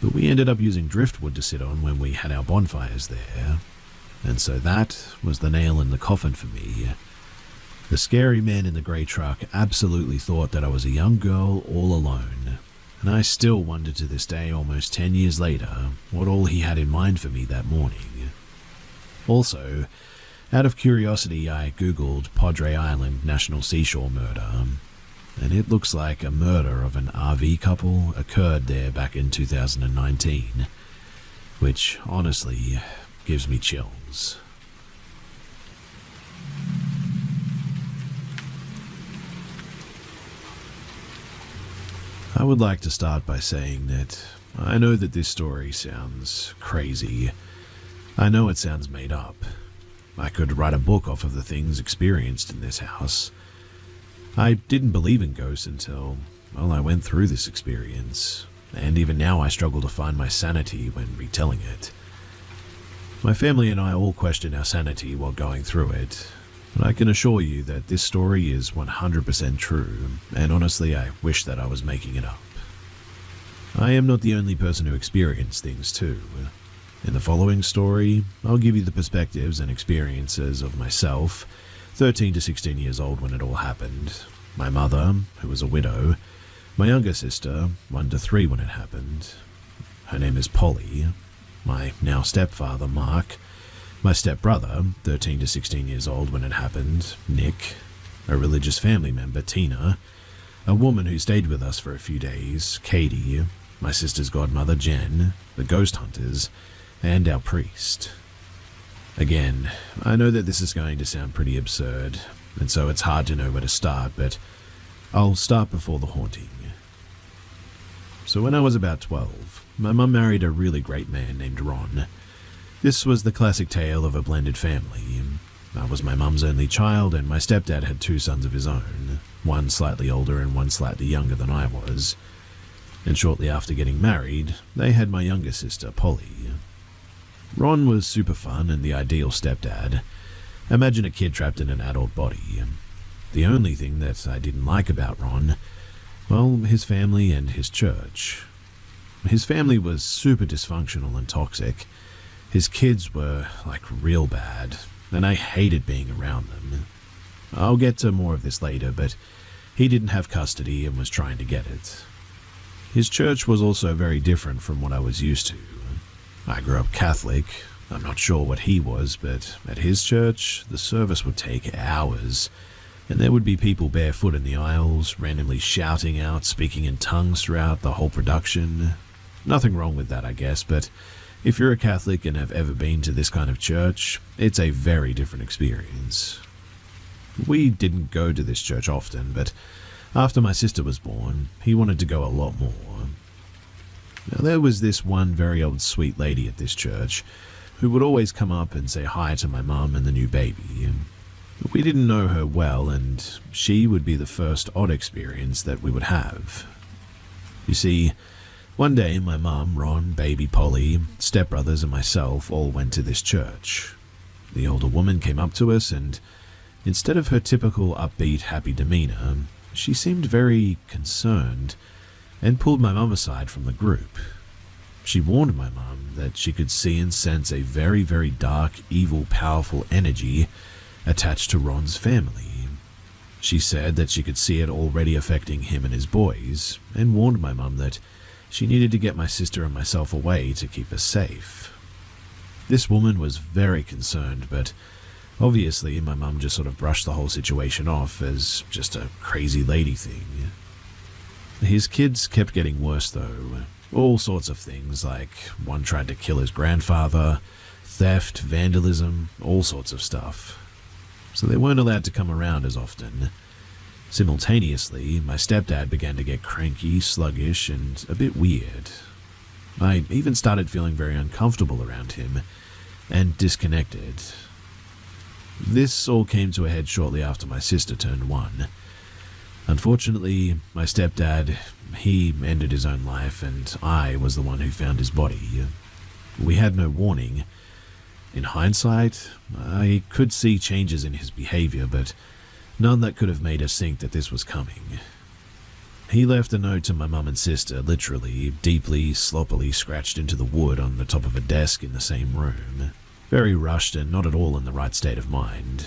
But we ended up using driftwood to sit on when we had our bonfires there. And so that was the nail in the coffin for me. The scary man in the grey truck absolutely thought that I was a young girl all alone, and I still wonder to this day, almost 10 years later, what all he had in mind for me that morning. Also, out of curiosity, I googled Padre Island National Seashore Murder, and it looks like a murder of an RV couple occurred there back in 2019, which honestly gives me chills. I would like to start by saying that I know that this story sounds crazy. I know it sounds made up. I could write a book off of the things experienced in this house. I didn't believe in ghosts until, well, I went through this experience, and even now I struggle to find my sanity when retelling it. My family and I all question our sanity while going through it, but I can assure you that this story is 100% true, and honestly I wish that I was making it up. I am not the only person who experienced things too. In the following story, I'll give you the perspectives and experiences of myself, 13 to 16 years old when it all happened, my mother, who was a widow, my younger sister, 1 to 3 when it happened, her name is Polly, my now stepfather, Mark, my stepbrother, 13 to 16 years old when it happened, Nick, a religious family member, Tina, a woman who stayed with us for a few days, Katie, my sister's godmother, Jen, the ghost hunters, and our priest. Again, I know that this is going to sound pretty absurd, and so it's hard to know where to start, but I'll start before the haunting. So when I was about 12, my mum married a really great man named Ron. This was the classic tale of a blended family. I was my mum's only child, and my stepdad had 2 sons of his own, one slightly older and one slightly younger than I was. And shortly after getting married, they had my younger sister, Polly. Ron was super fun and the ideal stepdad. Imagine a kid trapped in an adult body. The only thing that I didn't like about Ron, well, his family and his church. His family was super dysfunctional and toxic. His kids were, like, real bad, and I hated being around them. I'll get to more of this later, but he didn't have custody and was trying to get it. His church was also very different from what I was used to. I grew up Catholic. I'm not sure what he was, but at his church, the service would take hours, and there would be people barefoot in the aisles, randomly shouting out, speaking in tongues throughout the whole production. Nothing wrong with that, I guess, but if you're a Catholic and have ever been to this kind of church, it's a very different experience. We didn't go to this church often, but after my sister was born, he wanted to go a lot more. Now, there was this one very old sweet lady at this church who would always come up and say hi to my mum and the new baby. We didn't know her well, and she would be the first odd experience that we would have. You see, one day my mum, Ron, baby Polly, stepbrothers and myself all went to this church. The older woman came up to us and, instead of her typical upbeat, happy demeanor, she seemed very concerned and pulled my mum aside from the group. She warned my mum that she could see and sense a very, very dark, evil, powerful energy attached to Ron's family. She said that she could see it already affecting him and his boys, and warned my mum that she needed to get my sister and myself away to keep us safe. This woman was very concerned, but obviously my mum just sort of brushed the whole situation off as just a crazy lady thing. His kids kept getting worse though. All sorts of things, like one tried to kill his grandfather, theft, vandalism, all sorts of stuff. So they weren't allowed to come around as often. Simultaneously, my stepdad began to get cranky, sluggish, and a bit weird. I even started feeling very uncomfortable around him, and disconnected. This all came to a head shortly after my sister turned 1. Unfortunately, my stepdad, he ended his own life, and I was the one who found his body. We had no warning. In hindsight, I could see changes in his behavior, but none that could have made us think that this was coming. He left a note to my mum and sister, literally, deeply, sloppily scratched into the wood on the top of a desk in the same room. Very rushed and not at all in the right state of mind.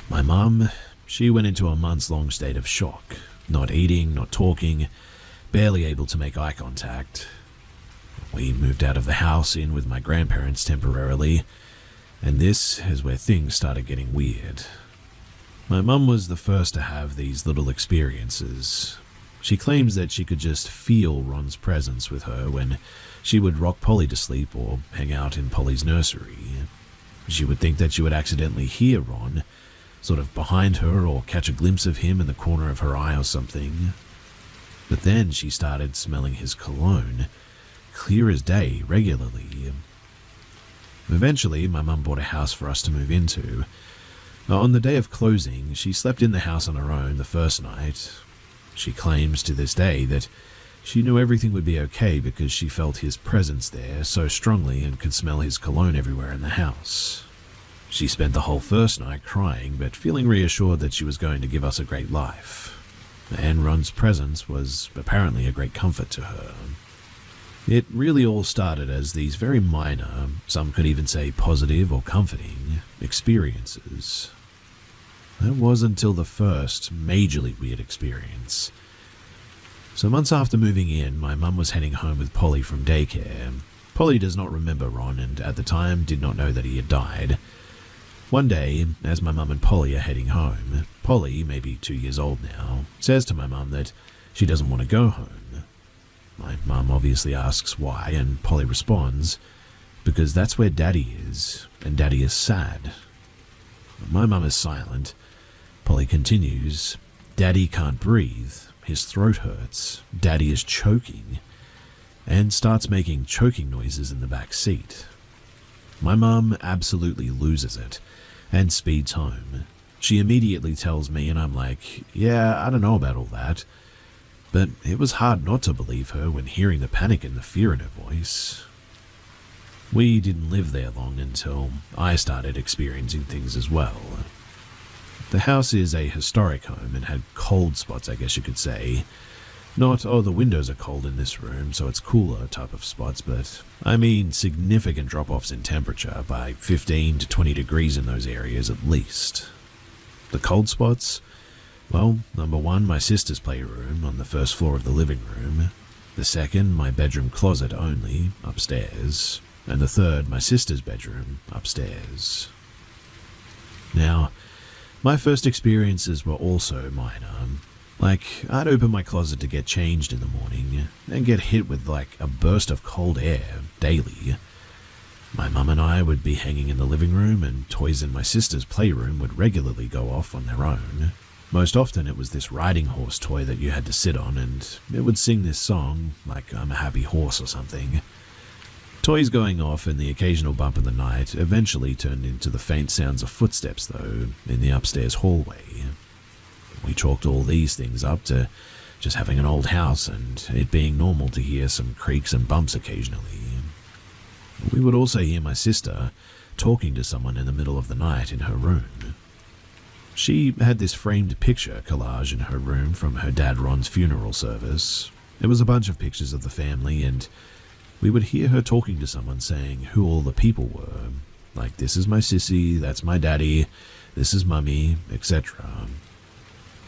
My mum, she went into a months-long state of shock, not eating, not talking, barely able to make eye contact. We moved out of the house in with my grandparents temporarily, and this is where things started getting weird. My mum was the first to have these little experiences. She claims that she could just feel Ron's presence with her when she would rock Polly to sleep or hang out in Polly's nursery. She would think that she would accidentally hear Ron, sort of behind her, or catch a glimpse of him in the corner of her eye or something. But then she started smelling his cologne, clear as day, regularly. Eventually, my mum bought a house for us to move into. On the day of closing, she slept in the house on her own the first night. She claims to this day that she knew everything would be okay because she felt his presence there so strongly and could smell his cologne everywhere in the house. She spent the whole first night crying, but feeling reassured that she was going to give us a great life. And Ron's presence was apparently a great comfort to her. It really all started as these very minor, some could even say positive or comforting, experiences. That was until the first majorly weird experience. So months after moving in, my mum was heading home with Polly from daycare. Polly does not remember Ron and at the time did not know that he had died. One day, as my mum and Polly are heading home, Polly, maybe 2 years old now, says to my mum that she doesn't want to go home. My mum obviously asks why, and Polly responds, because that's where Daddy is, and Daddy is sad. My mum is silent. Polly continues, Daddy can't breathe, his throat hurts, Daddy is choking, and starts making choking noises in the back seat. My mum absolutely loses it, and speeds home. She immediately tells me, and I'm like, yeah, I don't know about all that. But it was hard not to believe her when hearing the panic and the fear in her voice. We didn't live there long until I started experiencing things as well. The house is a historic home and had cold spots, I guess you could say. Not, oh, the windows are cold in this room, so it's cooler type of spots, but I mean significant drop-offs in temperature by 15 to 20 degrees in those areas at least. The cold spots? Well, number one, my sister's playroom on the first floor of the living room. The second, my bedroom closet only, upstairs. And the third, my sister's bedroom, upstairs. Now, my first experiences were also minor. Like, I'd open my closet to get changed in the morning and get hit with like a burst of cold air daily. My mum and I would be hanging in the living room and toys in my sister's playroom would regularly go off on their own. Most often it was this riding horse toy that you had to sit on and it would sing this song, like I'm a happy horse or something. Toys going off and the occasional bump in the night eventually turned into the faint sounds of footsteps though, in the upstairs hallway. We chalked all these things up to just having an old house and it being normal to hear some creaks and bumps occasionally. We would also hear my sister talking to someone in the middle of the night in her room. She had this framed picture collage in her room from her dad Ron's funeral service. It was a bunch of pictures of the family and we would hear her talking to someone saying who all the people were. Like, this is my sissy, that's my daddy, this is mummy, etc.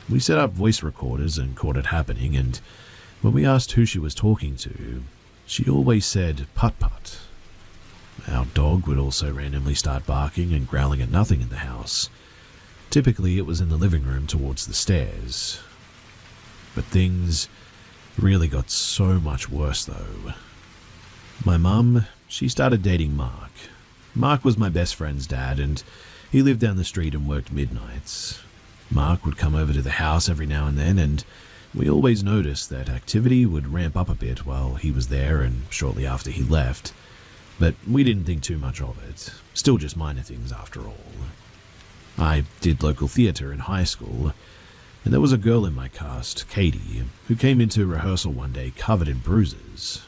We set up voice recorders and caught it happening, and when we asked who she was talking to, she always said putt-putt. Our dog would also randomly start barking and growling at nothing in the house. Typically it was in the living room towards the stairs. But things really got so much worse though. My mum, she started dating Mark. Mark was my best friend's dad and he lived down the street and worked midnights. Mark would come over to the house every now and then and we always noticed that activity would ramp up a bit while he was there and shortly after he left. But we didn't think too much of it, still just minor things after all. I did local theatre in high school, and there was a girl in my cast, Katie, who came into rehearsal one day covered in bruises.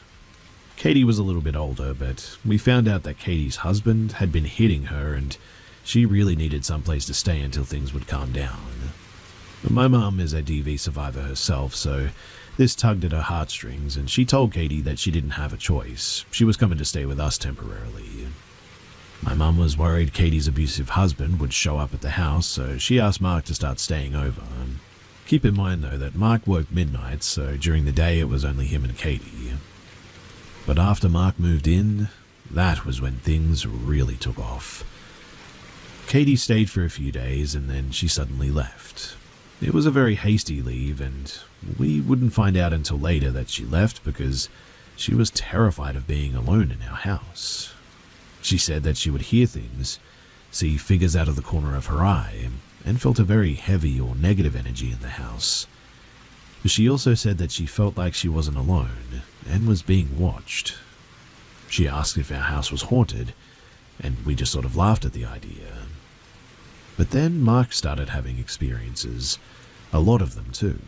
Katie was a little bit older, but we found out that Katie's husband had been hitting her and she really needed someplace to stay until things would calm down. My mum is a DV survivor herself, so this tugged at her heartstrings and she told Katie that she didn't have a choice. She was coming to stay with us temporarily. My mum was worried Katie's abusive husband would show up at the house, so she asked Mark to start staying over. Keep in mind though that Mark worked midnights, so during the day it was only him and Katie. But after Mark moved in, that was when things really took off. Katie stayed for a few days and then she suddenly left. It was a very hasty leave and we wouldn't find out until later that she left because she was terrified of being alone in our house. She said that she would hear things, see figures out of the corner of her eye, and felt a very heavy or negative energy in the house. She also said that she felt like she wasn't alone and was being watched. She asked if our house was haunted, and we just sort of laughed at the idea. But then Mark started having experiences, a lot of them too.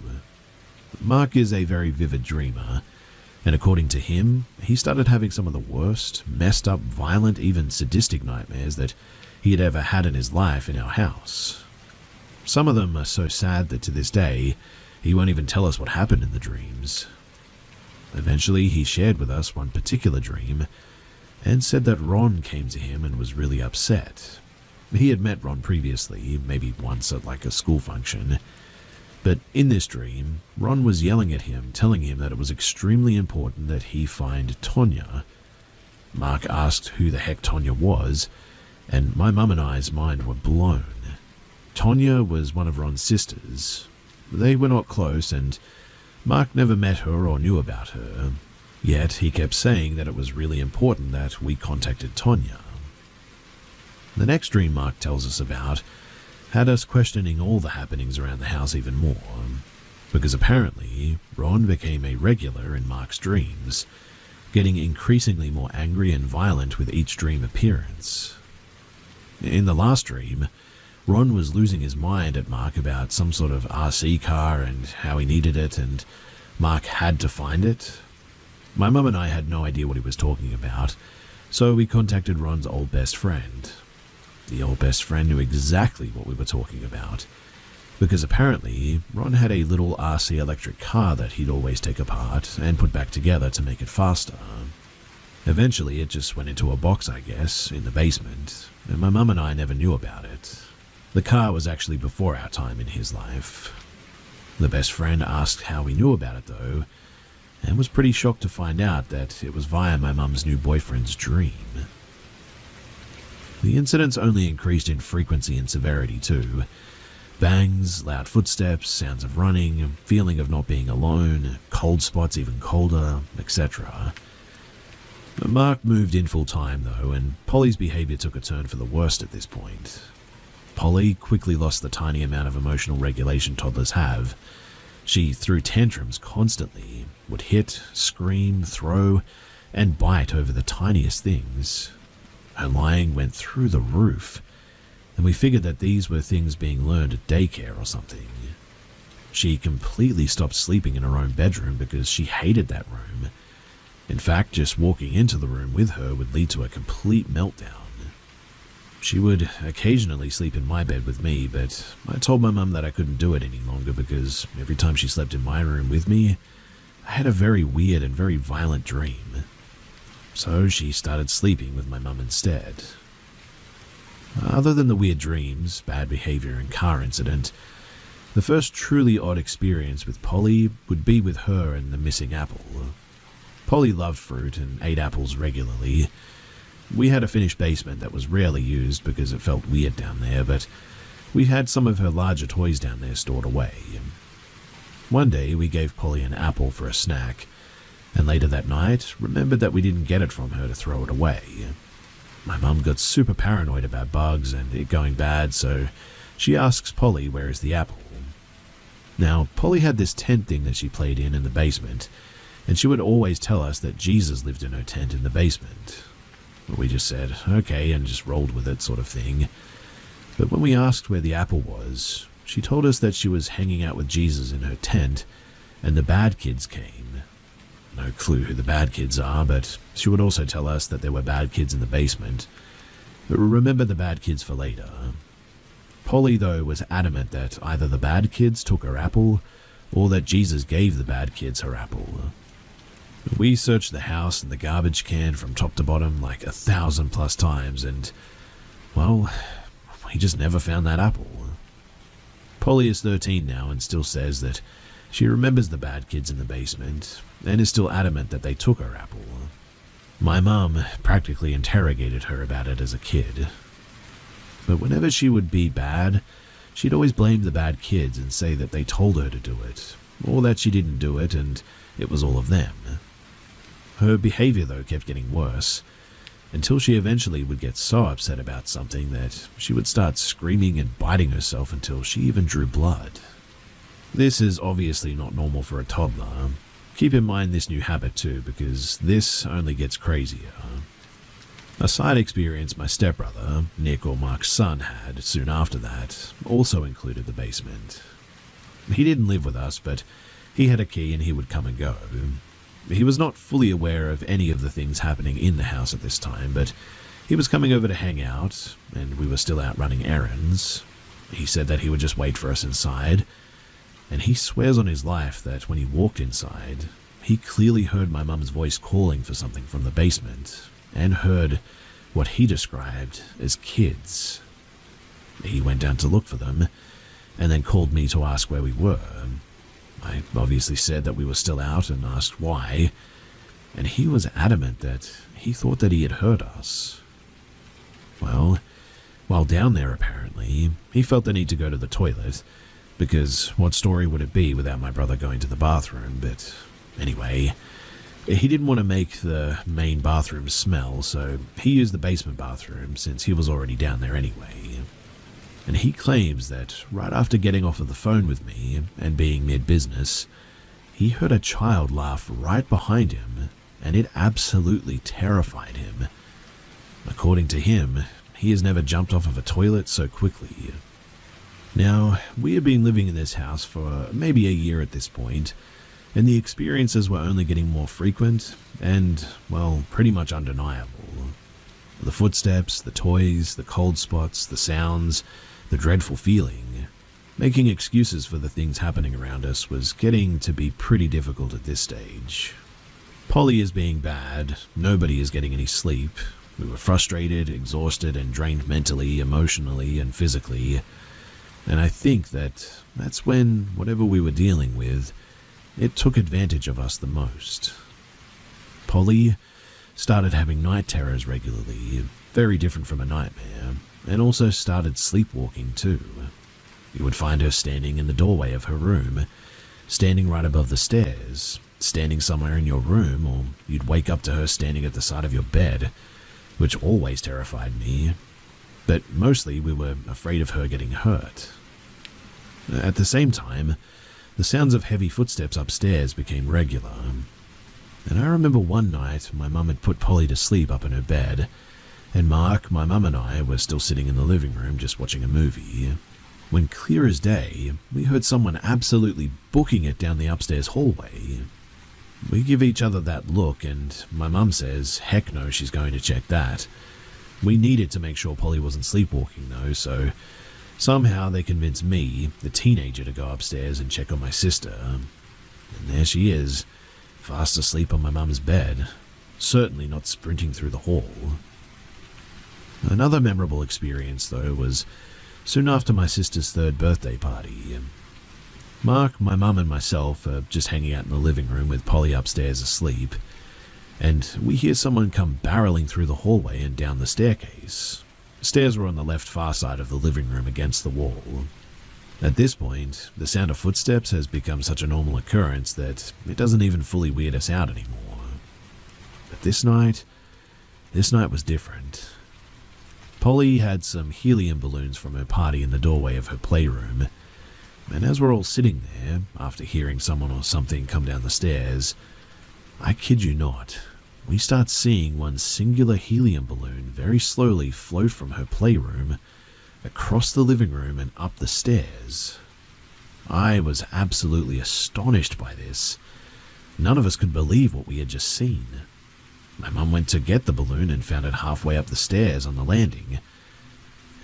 Mark is a very vivid dreamer, and according to him, he started having some of the worst, messed up, violent, even sadistic nightmares that he had ever had in his life in our house. Some of them are so sad that to this day, he won't even tell us what happened in the dreams. Eventually, he shared with us one particular dream and said that Ron came to him and was really upset. He had met Ron previously, maybe once at like a school function, but in this dream, Ron was yelling at him, telling him that it was extremely important that he find Tonya. Mark asked who the heck Tonya was, and my mum and I's mind were blown. Tonya was one of Ron's sisters. They were not close, and Mark never met her or knew about her. Yet he kept saying that it was really important that we contacted Tonya. The next dream Mark tells us about had us questioning all the happenings around the house even more, because apparently Ron became a regular in Mark's dreams, getting increasingly more angry and violent with each dream appearance. In the last dream, Ron was losing his mind at Mark about some sort of RC car and how he needed it, and Mark had to find it. My mum and I had no idea what he was talking about, so we contacted Ron's old best friend. The old best friend knew exactly what we were talking about, because apparently Ron had a little RC electric car that he'd always take apart and put back together to make it faster. Eventually it just went into a box, I guess, in the basement, and my mum and I never knew about it. The car was actually before our time in his life. The best friend asked how we knew about it though, and was pretty shocked to find out that it was via my mum's new boyfriend's dream. The incidents only increased in frequency and severity too. Bangs, loud footsteps, sounds of running, feeling of not being alone, cold spots even colder, etc. Mark moved in full time though, and Polly's behavior took a turn for the worst at this point. Polly quickly lost the tiny amount of emotional regulation toddlers have. She threw tantrums constantly, would hit, scream, throw, and bite over the tiniest things. Her lying went through the roof, and we figured that these were things being learned at daycare or something. She completely stopped sleeping in her own bedroom because she hated that room. In fact, just walking into the room with her would lead to a complete meltdown. She would occasionally sleep in my bed with me, but I told my mum that I couldn't do it any longer because every time she slept in my room with me, I had a very weird and very violent dream. So she started sleeping with my mum instead. Other than the weird dreams, bad behavior, and car incident, the first truly odd experience with Polly would be with her and the missing apple. Polly loved fruit and ate apples regularly. We had a finished basement that was rarely used because it felt weird down there, but we had some of her larger toys down there stored away. One day we gave Polly an apple for a snack, and later that night remembered that we didn't get it from her to throw it away. My mum got super paranoid about bugs and it going bad, so she asks Polly where is the apple. Now, Polly had this tent thing that she played in the basement, and she would always tell us that Jesus lived in her tent in the basement. We just said, okay, and just rolled with it sort of thing. But when we asked where the apple was, she told us that she was hanging out with Jesus in her tent, and the bad kids came. No clue who the bad kids are, but she would also tell us that there were bad kids in the basement. But remember the bad kids for later. Polly, though, was adamant that either the bad kids took her apple, or that Jesus gave the bad kids her apple. We searched the house and the garbage can from top to bottom like 1,000+ times, and, well, we just never found that apple. Polly is 13 now and still says that she remembers the bad kids in the basement, and is still adamant that they took her apple. My mum practically interrogated her about it as a kid. But whenever she would be bad, she'd always blame the bad kids and say that they told her to do it, or that she didn't do it and it was all of them. Her behavior, though, kept getting worse, until she eventually would get so upset about something that she would start screaming and biting herself until she even drew blood. This is obviously not normal for a toddler. Keep in mind this new habit too, because this only gets crazier. A side experience my stepbrother, Nick or Mark's son, had soon after that also included the basement. He didn't live with us, but he had a key and he would come and go. He was not fully aware of any of the things happening in the house at this time, but he was coming over to hang out, and we were still out running errands. He said that he would just wait for us inside, and he swears on his life that when he walked inside, he clearly heard my mum's voice calling for something from the basement, and heard what he described as kids. He went down to look for them, and then called me to ask where we were. I obviously said that we were still out and asked why, and he was adamant that he thought that he had heard us. Well, while down there apparently, he felt the need to go to the toilet, because what story would it be without my brother going to the bathroom? But anyway, he didn't want to make the main bathroom smell, so he used the basement bathroom since he was already down there anyway. And he claims that right after getting off of the phone with me and being mid-business, he heard a child laugh right behind him, and it absolutely terrified him. According to him, he has never jumped off of a toilet so quickly. Now, we had been living in this house for maybe a year at this point, and the experiences were only getting more frequent and, well, pretty much undeniable. The footsteps, the toys, the cold spots, the sounds, the dreadful feeling. Making excuses for the things happening around us was getting to be pretty difficult at this stage. Polly is being bad, nobody is getting any sleep. We were frustrated, exhausted, and drained mentally, emotionally, and physically. And I think that's when whatever we were dealing with, it took advantage of us the most. Polly started having night terrors regularly, very different from a nightmare, and also started sleepwalking too. You would find her standing in the doorway of her room, standing right above the stairs, standing somewhere in your room, or you'd wake up to her standing at the side of your bed, which always terrified me, but mostly we were afraid of her getting hurt. At the same time, the sounds of heavy footsteps upstairs became regular, and I remember one night my mum had put Polly to sleep up in her bed, and Mark, my mum and I were still sitting in the living room just watching a movie, when clear as day, we heard someone absolutely booking it down the upstairs hallway. We give each other that look, and my mum says, heck no, she's going to check that. We needed to make sure Polly wasn't sleepwalking though, so somehow they convinced me, the teenager, to go upstairs and check on my sister. And there she is, fast asleep on my mum's bed, certainly not sprinting through the hall. Another memorable experience, though, was soon after my sister's 3rd birthday party. Mark, my mum, and myself are just hanging out in the living room with Polly upstairs asleep, and we hear someone come barreling through the hallway and down the staircase. Stairs were on the left far side of the living room against the wall. At this point, the sound of footsteps has become such a normal occurrence that it doesn't even fully weird us out anymore. But this night was different. Polly had some helium balloons from her party in the doorway of her playroom, and as we're all sitting there, after hearing someone or something come down the stairs, I kid you not, we start seeing one singular helium balloon very slowly float from her playroom, across the living room and up the stairs. I was absolutely astonished by this. None of us could believe what we had just seen. My mum went to get the balloon and found it halfway up the stairs on the landing.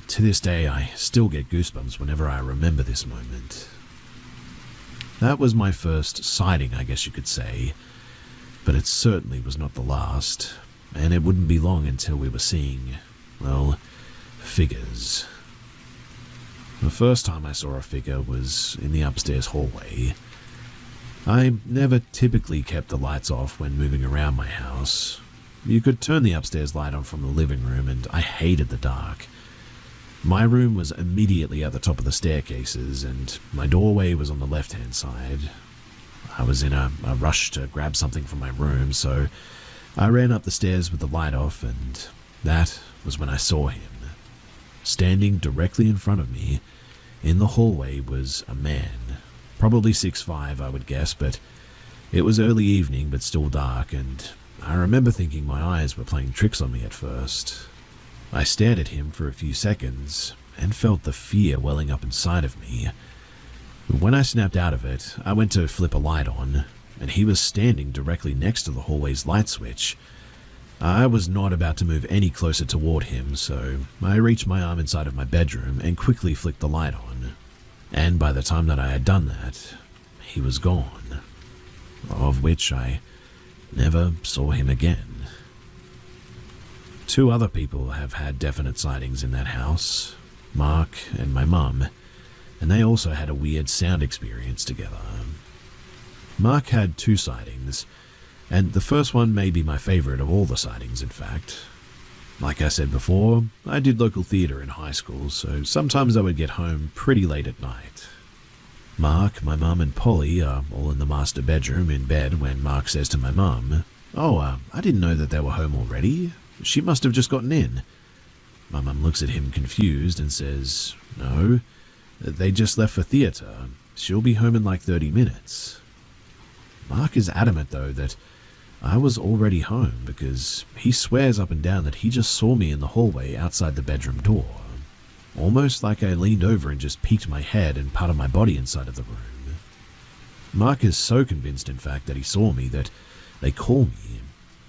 To this day, I still get goosebumps whenever I remember this moment. That was my first sighting, I guess you could say, but it certainly was not the last, and it wouldn't be long until we were seeing, well, figures. The first time I saw a figure was in the upstairs hallway. I never typically kept the lights off when moving around my house. You could turn the upstairs light on from the living room, and I hated the dark. My room was immediately at the top of the staircases, and my doorway was on the left-hand side. I was in a rush to grab something from my room, so I ran up the stairs with the light off, and that was when I saw him. Standing directly in front of me, in the hallway, was a man, Probably 6'5", I would guess, but it was early evening but still dark, and I remember thinking my eyes were playing tricks on me at first. I stared at him for a few seconds and felt the fear welling up inside of me. When I snapped out of it, I went to flip a light on, and he was standing directly next to the hallway's light switch. I was not about to move any closer toward him, so I reached my arm inside of my bedroom and quickly flicked the light on. And by the time that I had done that, he was gone, of which I never saw him again. 2 other people have had definite sightings in that house, Mark and my mum, and they also had a weird sound experience together. Mark had 2 sightings, and the first one may be my favorite of all the sightings, in fact. Like I said before, I did local theatre in high school, so sometimes I would get home pretty late at night. Mark, my mum, and Polly are all in the master bedroom in bed when Mark says to my mum, "Oh, I didn't know that they were home already. She must have just gotten in." My mum looks at him confused and says, "No, they just left for theatre. She'll be home in like 30 minutes. Mark is adamant, though, that I was already home because he swears up and down that he just saw me in the hallway outside the bedroom door, almost like I leaned over and just peeked my head and part of my body inside of the room. Mark is so convinced, in fact, that he saw me that they call me,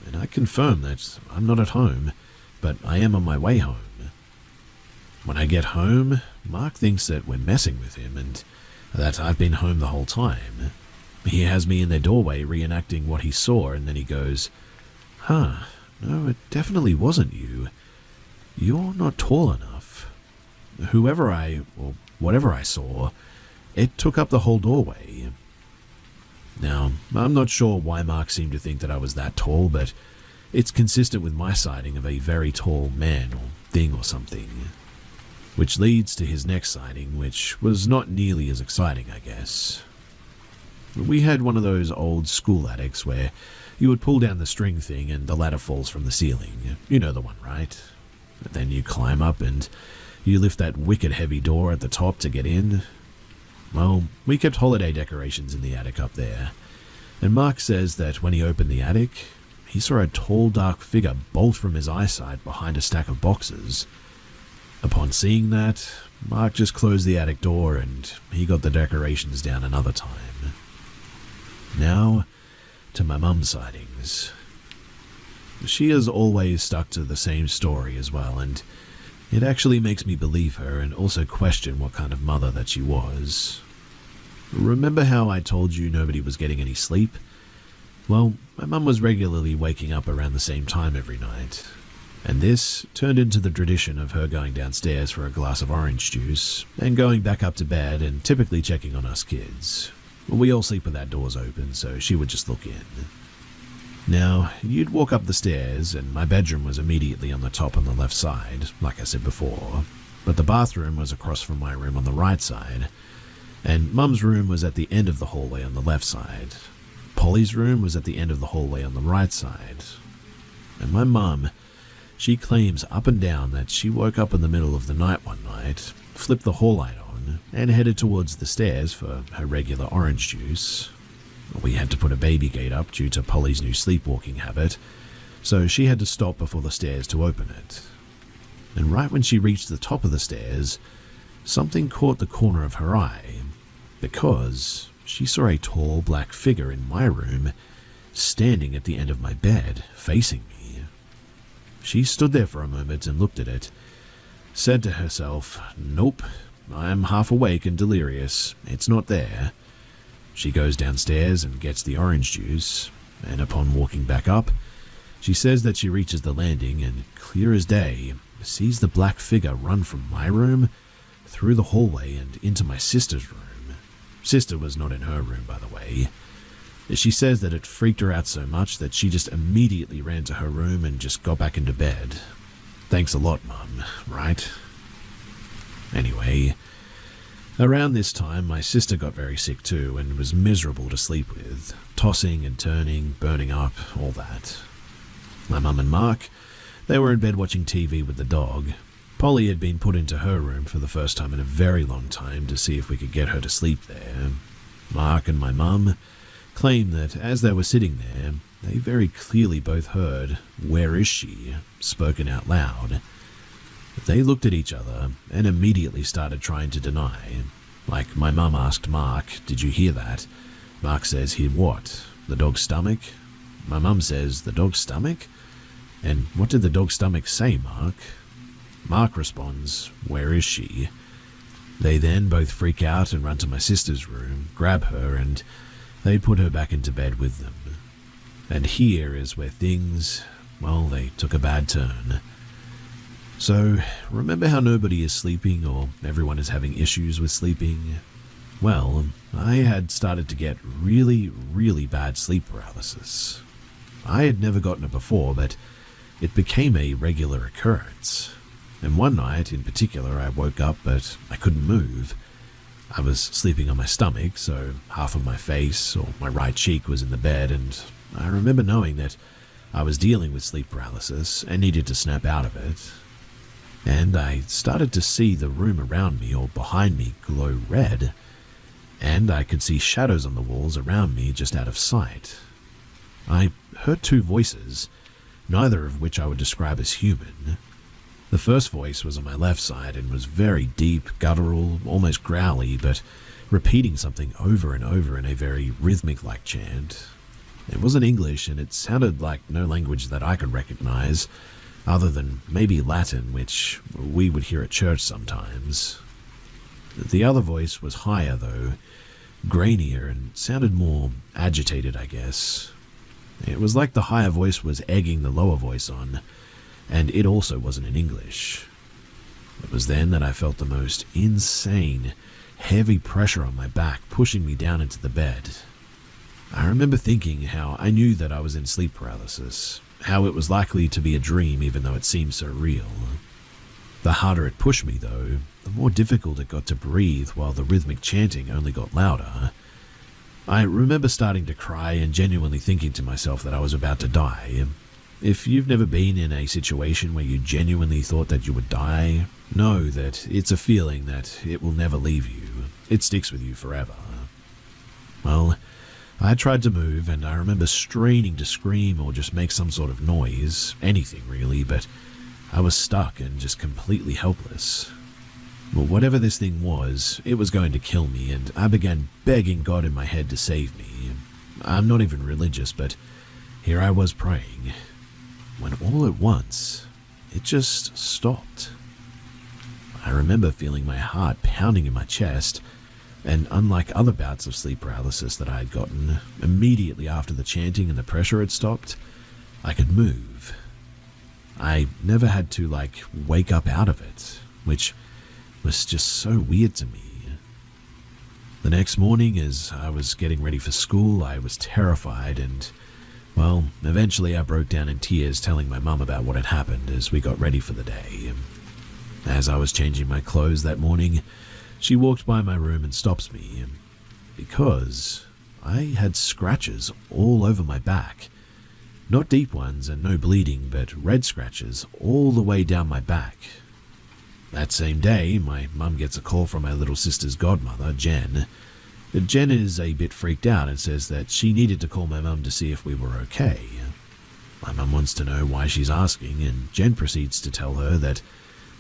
and I confirm that I'm not at home, but I am on my way home. When I get home, Mark thinks that we're messing with him and that I've been home the whole time. He has me in their doorway reenacting what he saw, and then he goes, "Huh, no, it definitely wasn't you. You're not tall enough. Whatever I saw, it took up the whole doorway." Now, I'm not sure why Mark seemed to think that I was that tall, but it's consistent with my sighting of a very tall man or thing or something. Which leads to his next sighting, which was not nearly as exciting, I guess. We had one of those old school attics where you would pull down the string thing and the ladder falls from the ceiling. You know the one, right? Then you climb up and you lift that wicked heavy door at the top to get in. Well, we kept holiday decorations in the attic up there, and Mark says that when he opened the attic, he saw a tall, dark figure bolt from his eyesight behind a stack of boxes. Upon seeing that, Mark just closed the attic door and he got the decorations down another time. Now, to my mum's sightings. She has always stuck to the same story as well, and it actually makes me believe her and also question what kind of mother that she was. Remember how I told you nobody was getting any sleep? Well, my mum was regularly waking up around the same time every night, and this turned into the tradition of her going downstairs for a glass of orange juice and going back up to bed and typically checking on us kids. We all sleep with our doors open, so she would just look in. Now, you'd walk up the stairs, and my bedroom was immediately on the top on the left side, like I said before, but the bathroom was across from my room on the right side, and Mum's room was at the end of the hallway on the left side. Polly's room was at the end of the hallway on the right side. And my mum, she claims up and down that she woke up in the middle of the night one night, flipped the hall light on, and headed towards the stairs for her regular orange juice. We had to put a baby gate up due to Polly's new sleepwalking habit, so she had to stop before the stairs to open it. And right when she reached the top of the stairs, something caught the corner of her eye, because she saw a tall black figure in my room, standing at the end of my bed, facing me. She stood there for a moment and looked at it, said to herself, "Nope, I'm half awake and delirious, it's not there." She goes downstairs and gets the orange juice, and upon walking back up, she says that she reaches the landing and, clear as day, sees the black figure run from my room, through the hallway and into my sister's room. Sister was not in her room, by the way. She says that it freaked her out so much that she just immediately ran to her room and just got back into bed. Thanks a lot, Mum, right? Anyway, around this time, my sister got very sick too and was miserable to sleep with, tossing and turning, burning up, all that. My mum and Mark, they were in bed watching TV with the dog. Polly had been put into her room for the first time in a very long time to see if we could get her to sleep there. Mark and my mum claim that as they were sitting there, they very clearly both heard, "Where is she?" spoken out loud. They looked at each other and immediately started trying to deny. Like, my mum asked Mark, "Did you hear that?" Mark says, "Hear what? The dog's stomach?" My mum says, "The dog's stomach? And what did the dog's stomach say, Mark?" Mark responds, "Where is she?" They then both freak out and run to my sister's room, grab her, and they put her back into bed with them. And here is where things, well, they took a bad turn. So, remember how nobody is sleeping or everyone is having issues with sleeping? Well, I had started to get really, really bad sleep paralysis. I had never gotten it before, but it became a regular occurrence. And one night in particular, I woke up, but I couldn't move. I was sleeping on my stomach, so half of my face or my right cheek was in the bed, and I remember knowing that I was dealing with sleep paralysis and needed to snap out of it. And I started to see the room around me or behind me glow red, and I could see shadows on the walls around me just out of sight. I heard two voices, neither of which I would describe as human. The first voice was on my left side and was very deep, guttural, almost growly, but repeating something over and over in a very rhythmic-like chant. It wasn't English, and it sounded like no language that I could recognize, other than maybe Latin, which we would hear at church sometimes. The other voice was higher, though, grainier, and sounded more agitated, I guess. It was like the higher voice was egging the lower voice on, and it also wasn't in English. It was then that I felt the most insane, heavy pressure on my back pushing me down into the bed. I remember thinking how I knew that I was in sleep paralysis, how it was likely to be a dream even though it seemed so real. The harder it pushed me, though, the more difficult it got to breathe while the rhythmic chanting only got louder. I remember starting to cry and genuinely thinking to myself that I was about to die. If you've never been in a situation where you genuinely thought that you would die, know that it's a feeling that it will never leave you. It sticks with you forever. Well, I tried to move, and I remember straining to scream or just make some sort of noise, anything really, but I was stuck and just completely helpless. Well, whatever this thing was, it was going to kill me, and I began begging God in my head to save me. I'm not even religious, but here I was praying, when all at once, it just stopped. I remember feeling my heart pounding in my chest, and unlike other bouts of sleep paralysis that I had gotten, immediately after the chanting and the pressure had stopped, I could move. I never had to, wake up out of it, which was just so weird to me. The next morning, as I was getting ready for school, I was terrified and, well, eventually I broke down in tears telling my mum about what had happened as we got ready for the day. As I was changing my clothes that morning, she walked by my room and stops me, because I had scratches all over my back. Not deep ones and no bleeding, but red scratches all the way down my back. That same day, my mum gets a call from my little sister's godmother, Jen. Jen is a bit freaked out and says that she needed to call my mum to see if we were okay. My mum wants to know why she's asking, and Jen proceeds to tell her that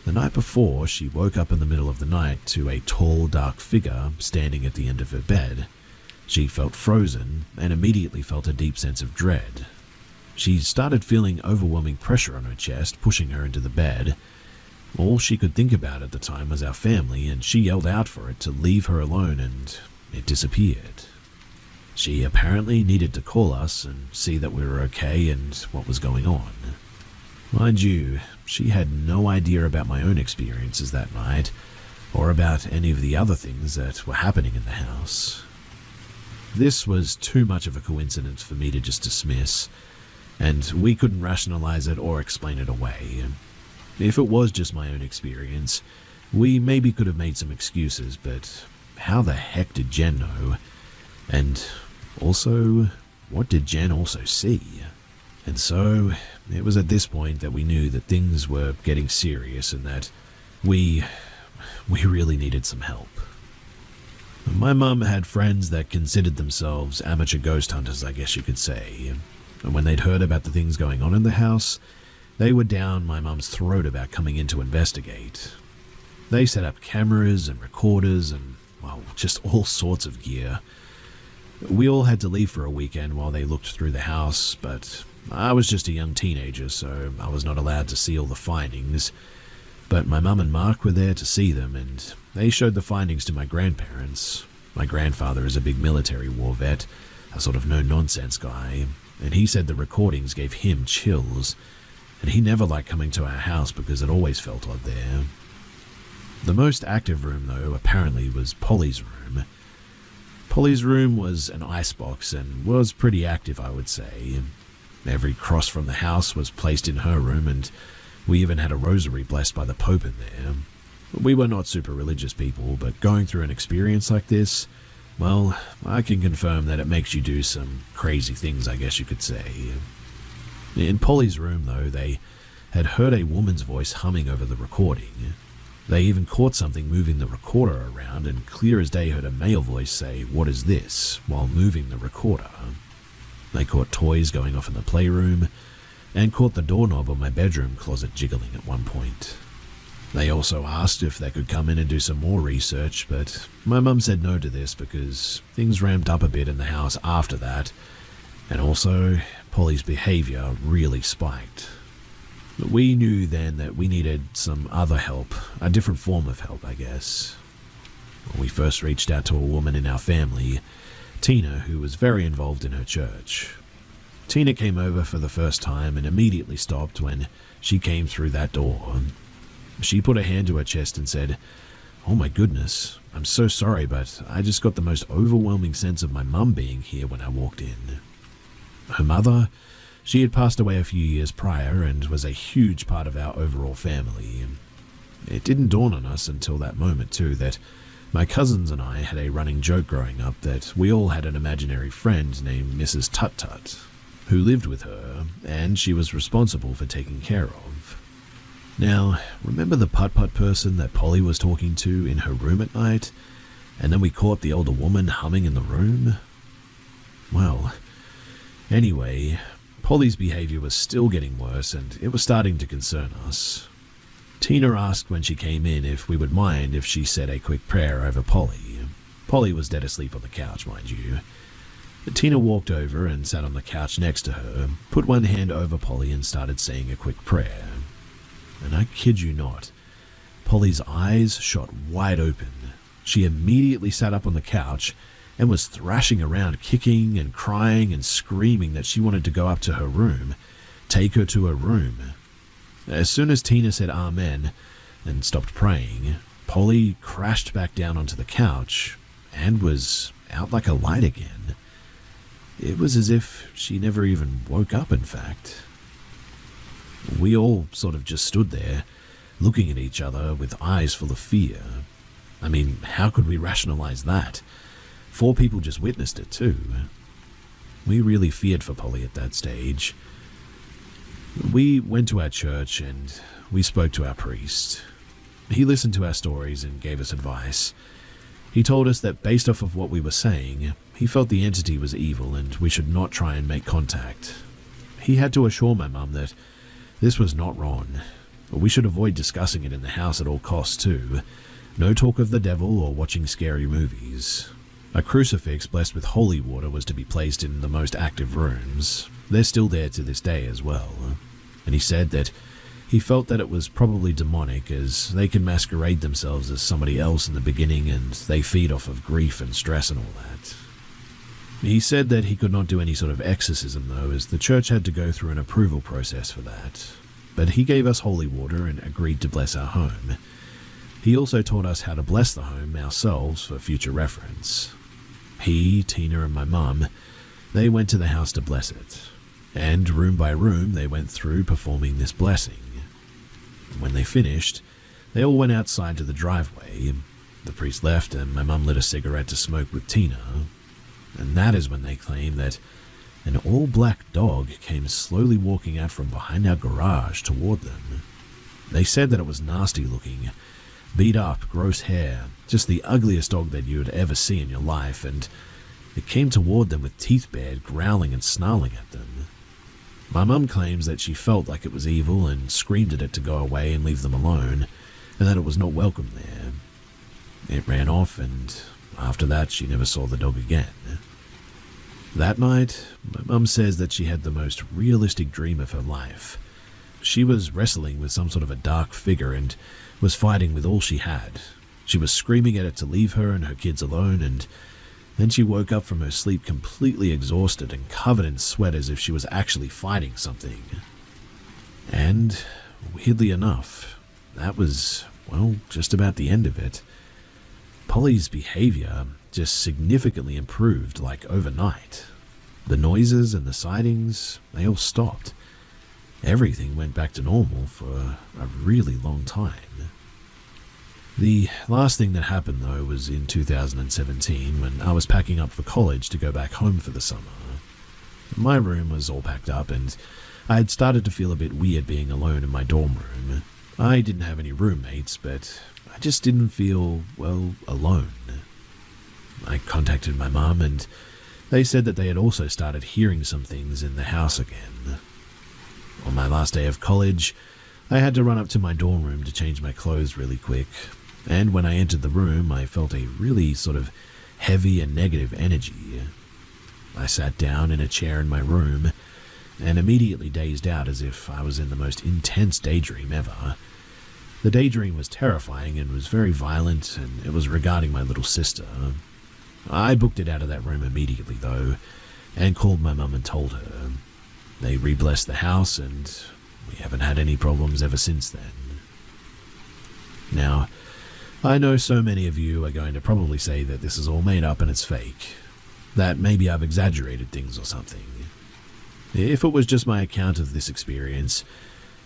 the night before, she woke up in the middle of the night to a tall, dark figure standing at the end of her bed. She felt frozen and immediately felt a deep sense of dread. She started feeling overwhelming pressure on her chest, pushing her into the bed. All she could think about at the time was our family, and she yelled out for it to leave her alone, and it disappeared. She apparently needed to call us and see that we were okay and what was going on. Mind you, she had no idea about my own experiences that night, or about any of the other things that were happening in the house. This was too much of a coincidence for me to just dismiss, and we couldn't rationalize it or explain it away. If it was just my own experience, we maybe could have made some excuses, but how the heck did Jen know? And also, what did Jen also see? And so, it was at this point that we knew that things were getting serious and that we really needed some help. My mum had friends that considered themselves amateur ghost hunters, I guess you could say. And when they'd heard about the things going on in the house, they were down my mum's throat about coming in to investigate. They set up cameras and recorders and, well, just all sorts of gear. We all had to leave for a weekend while they looked through the house, but I was just a young teenager, so I was not allowed to see all the findings. But my mum and Mark were there to see them, and they showed the findings to my grandparents. My grandfather is a big military war vet, a sort of no-nonsense guy, and he said the recordings gave him chills, and he never liked coming to our house because it always felt odd there. The most active room, though, apparently was Polly's room. Polly's room was an icebox and was pretty active, I would say. Every cross from the house was placed in her room, and we even had a rosary blessed by the Pope in there. We were not super religious people, but going through an experience like this, well, I can confirm that it makes you do some crazy things, I guess you could say. In Polly's room, though, they had heard a woman's voice humming over the recording. They even caught something moving the recorder around, and clear as day heard a male voice say, "What is this?" while moving the recorder. They caught toys going off in the playroom, and caught the doorknob on my bedroom closet jiggling at one point. They also asked if they could come in and do some more research, but my mum said no to this because things ramped up a bit in the house after that, and also Polly's behavior really spiked. We knew then that we needed some other help, a different form of help, I guess. We first reached out to a woman in our family, Tina, who was very involved in her church. Tina came over for the first time and immediately stopped when she came through that door. She put her hand to her chest and said, "Oh my goodness, I'm so sorry, but I just got the most overwhelming sense of my mum being here when I walked in." Her mother, she had passed away a few years prior and was a huge part of our overall family. It didn't dawn on us until that moment too that my cousins and I had a running joke growing up that we all had an imaginary friend named Mrs. Tut-Tut, who lived with her, and she was responsible for taking care of. Now, remember the putt-putt person that Polly was talking to in her room at night, and then we caught the older woman humming in the room? Well, anyway, Polly's behavior was still getting worse, and it was starting to concern us. Tina asked when she came in if we would mind if she said a quick prayer over Polly. Polly was dead asleep on the couch, mind you. Tina walked over and sat on the couch next to her, put one hand over Polly and started saying a quick prayer. And I kid you not, Polly's eyes shot wide open. She immediately sat up on the couch and was thrashing around, kicking and crying and screaming that she wanted to go up to her room, take her to her room. As soon as Tina said amen and stopped praying, Polly crashed back down onto the couch and was out like a light again. It was as if she never even woke up, in fact. We all sort of just stood there, looking at each other with eyes full of fear. I mean, how could we rationalize that? 4 people just witnessed it too. We really feared for Polly at that stage. We went to our church and we spoke to our priest. He listened to our stories and gave us advice. He told us that based off of what we were saying, he felt the entity was evil and we should not try and make contact. He had to assure my mum that this was not wrong, but we should avoid discussing it in the house at all costs too. No talk of the devil or watching scary movies. A crucifix blessed with holy water was to be placed in the most active rooms. They're still there to this day as well. And he said that he felt that it was probably demonic, as they can masquerade themselves as somebody else in the beginning and they feed off of grief and stress and all that. He said that he could not do any sort of exorcism though, as the church had to go through an approval process for that. But he gave us holy water and agreed to bless our home. He also taught us how to bless the home ourselves for future reference. He, Tina and my mum, they went to the house to bless it. And room by room they went through performing this blessing. When they finished, they all went outside to the driveway. The priest left and my mum lit a cigarette to smoke with Tina. And that is when they claimed that an all-black dog came slowly walking out from behind our garage toward them. They said that it was nasty looking, Beat up, gross hair, just the ugliest dog that you would ever see in your life, and it came toward them with teeth bared, growling and snarling at them. My mum claims that she felt like it was evil and screamed at it to go away and leave them alone, and that it was not welcome there. It ran off, and after that she never saw the dog again. That night, my mum says that she had the most realistic dream of her life. She was wrestling with some sort of a dark figure and was fighting with all she had. She was screaming at it to leave her and her kids alone, and then she woke up from her sleep completely exhausted and covered in sweat as if she was actually fighting something. And, weirdly enough, that was, well, just about the end of it. Polly's behavior just significantly improved, like overnight. The noises and the sightings, they all stopped. Everything went back to normal for a really long time. The last thing that happened, though, was in 2017 when I was packing up for college to go back home for the summer. My room was all packed up and I had started to feel a bit weird being alone in my dorm room. I didn't have any roommates, but I just didn't feel, well, alone. I contacted my mum and they said that they had also started hearing some things in the house again. On my last day of college, I had to run up to my dorm room to change my clothes really quick, and when I entered the room, I felt a really sort of heavy and negative energy. I sat down in a chair in my room and immediately dazed out as if I was in the most intense daydream ever. The daydream was terrifying and was very violent, and it was regarding my little sister. I booked it out of that room immediately, though, and called my mum and told her. They re-blessed the house, and we haven't had any problems ever since then. Now, I know so many of you are going to probably say that this is all made up and it's fake, that maybe I've exaggerated things or something. If it was just my account of this experience,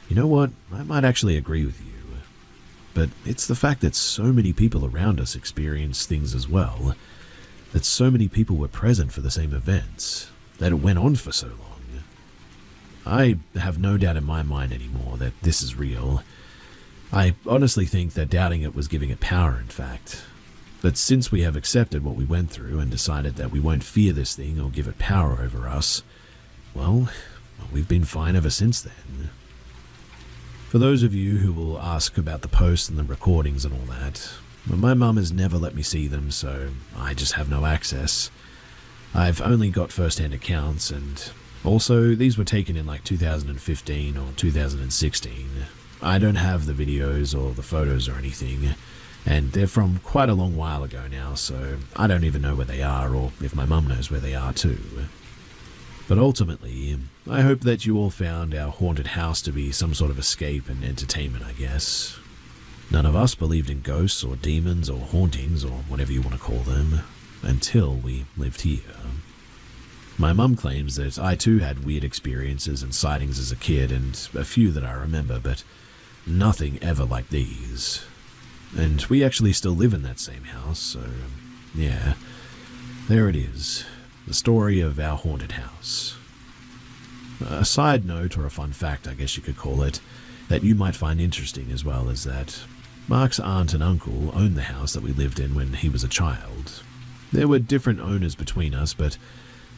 you know what, I might actually agree with you. But it's the fact that so many people around us experience things as well, that so many people were present for the same events, that it went on for so long. I have no doubt in my mind anymore that this is real. I honestly think that doubting it was giving it power, in fact. But since we have accepted what we went through and decided that we won't fear this thing or give it power over us, well, we've been fine ever since then. For those of you who will ask about the posts and the recordings and all that, my mum has never let me see them, so I just have no access. I've only got first-hand accounts, and also these were taken in like 2015 or 2016. I don't have the videos or the photos or anything, and they're from quite a long while ago now, so I don't even know where they are or if my mum knows where they are too. But ultimately, I hope that you all found our haunted house to be some sort of escape and entertainment, I guess. None of us believed in ghosts or demons or hauntings or whatever you want to call them, until we lived here. My mum claims that I too had weird experiences and sightings as a kid, and a few that I remember, but nothing ever like these. And we actually still live in that same house, so yeah, there it is. The story of our haunted house. A side note, or a fun fact I guess you could call it, that you might find interesting as well is that Mark's aunt and uncle owned the house that we lived in when he was a child. There were different owners between us, but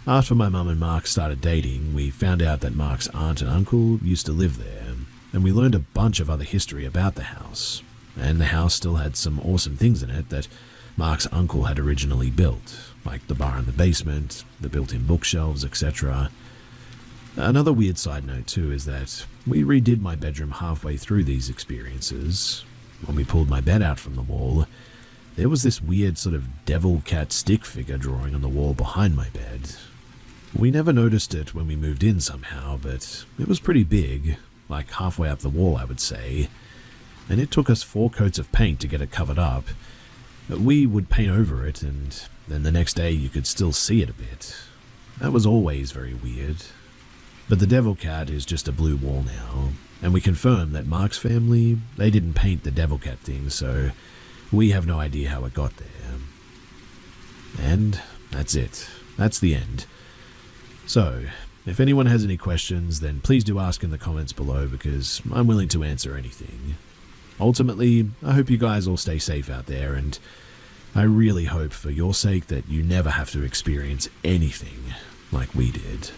after my mum and Mark started dating, we found out that Mark's aunt and uncle used to live there, and we learned a bunch of other history about the house. And the house still had some awesome things in it that Mark's uncle had originally built, like the bar in the basement, the built-in bookshelves, etc. Another weird side note too is that we redid my bedroom halfway through these experiences. When we pulled my bed out from the wall, there was this weird sort of devil cat stick figure drawing on the wall behind my bed. We never noticed it when we moved in somehow, but it was pretty big, like halfway up the wall I would say, and it took us 4 coats of paint to get it covered up. We would paint over it, and then the next day you could still see it a bit. That was always very weird. But the devil cat is just a blue wall now, and we confirmed that Mark's family, they didn't paint the devil cat thing, so we have no idea how it got there. And that's it. That's the end. So, if anyone has any questions, then please do ask in the comments below because I'm willing to answer anything. ultimately, I hope you guys all stay safe out there, and I really hope for your sake that you never have to experience anything like we did.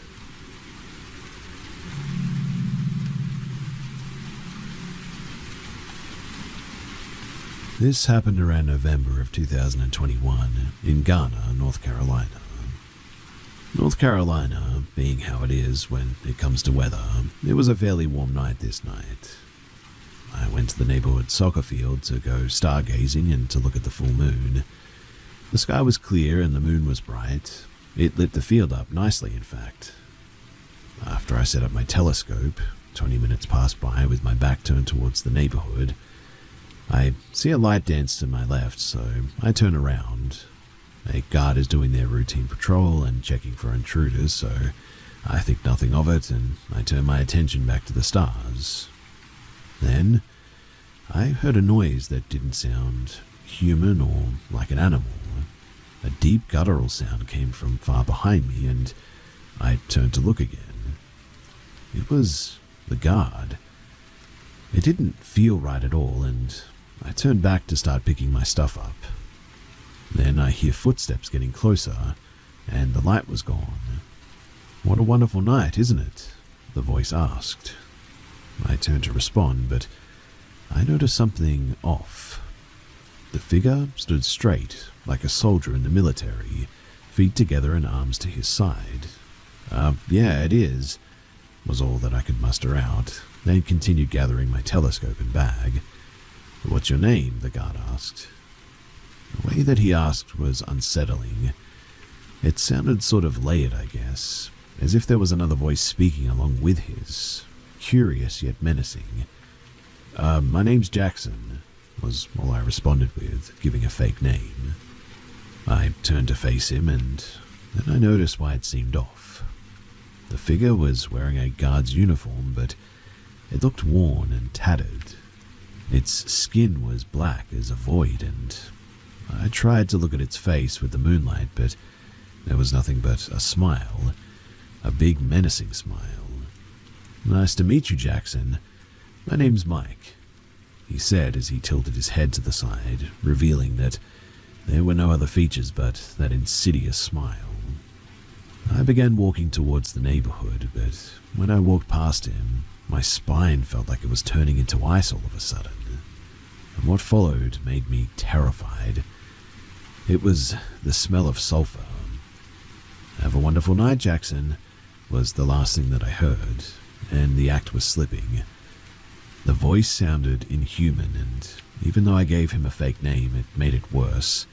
This happened around November of 2021 in Garner, North Carolina. North Carolina, being how it is when it comes to weather, it was a fairly warm night this night. I went to the neighborhood soccer field to go stargazing and to look at the full moon. The sky was clear and the moon was bright. It lit the field up nicely, in fact. After I set up my telescope, 20 minutes passed by with my back turned towards the neighborhood. I see a light dance to my left, so I turn around. A guard is doing their routine patrol and checking for intruders, so I think nothing of it and I turn my attention back to the stars. Then, I heard a noise that didn't sound human or like an animal. A deep guttural sound came from far behind me and I turned to look again. It was the guard. It didn't feel right at all and I turned back to start picking my stuff up. Then I hear footsteps getting closer, and the light was gone. "What a wonderful night, isn't it?" the voice asked. I turned to respond, but I noticed something off. The figure stood straight, like a soldier in the military, feet together and arms to his side. Yeah, it is," was all that I could muster out, then continued gathering my telescope and bag. "What's your name?" the guard asked. The way that he asked was unsettling. It sounded sort of layered, I guess, as if there was another voice speaking along with his, curious yet menacing. My name's Jackson," was all I responded with, giving a fake name. I turned to face him, and then I noticed why it seemed off. The figure was wearing a guard's uniform, but it looked worn and tattered. Its skin was black as a void, and I tried to look at its face with the moonlight, but there was nothing but a smile, a big menacing smile. "Nice to meet you, Jackson. My name's Mike," he said as he tilted his head to the side, revealing that there were no other features but that insidious smile. I began walking towards the neighborhood, but when I walked past him, my spine felt like it was turning into ice all of a sudden. And what followed made me terrified. It was the smell of sulfur. "Have a wonderful night, Jackson," was the last thing that I heard, and the act was slipping. The voice sounded inhuman, and even though I gave him a fake name, it made it worse.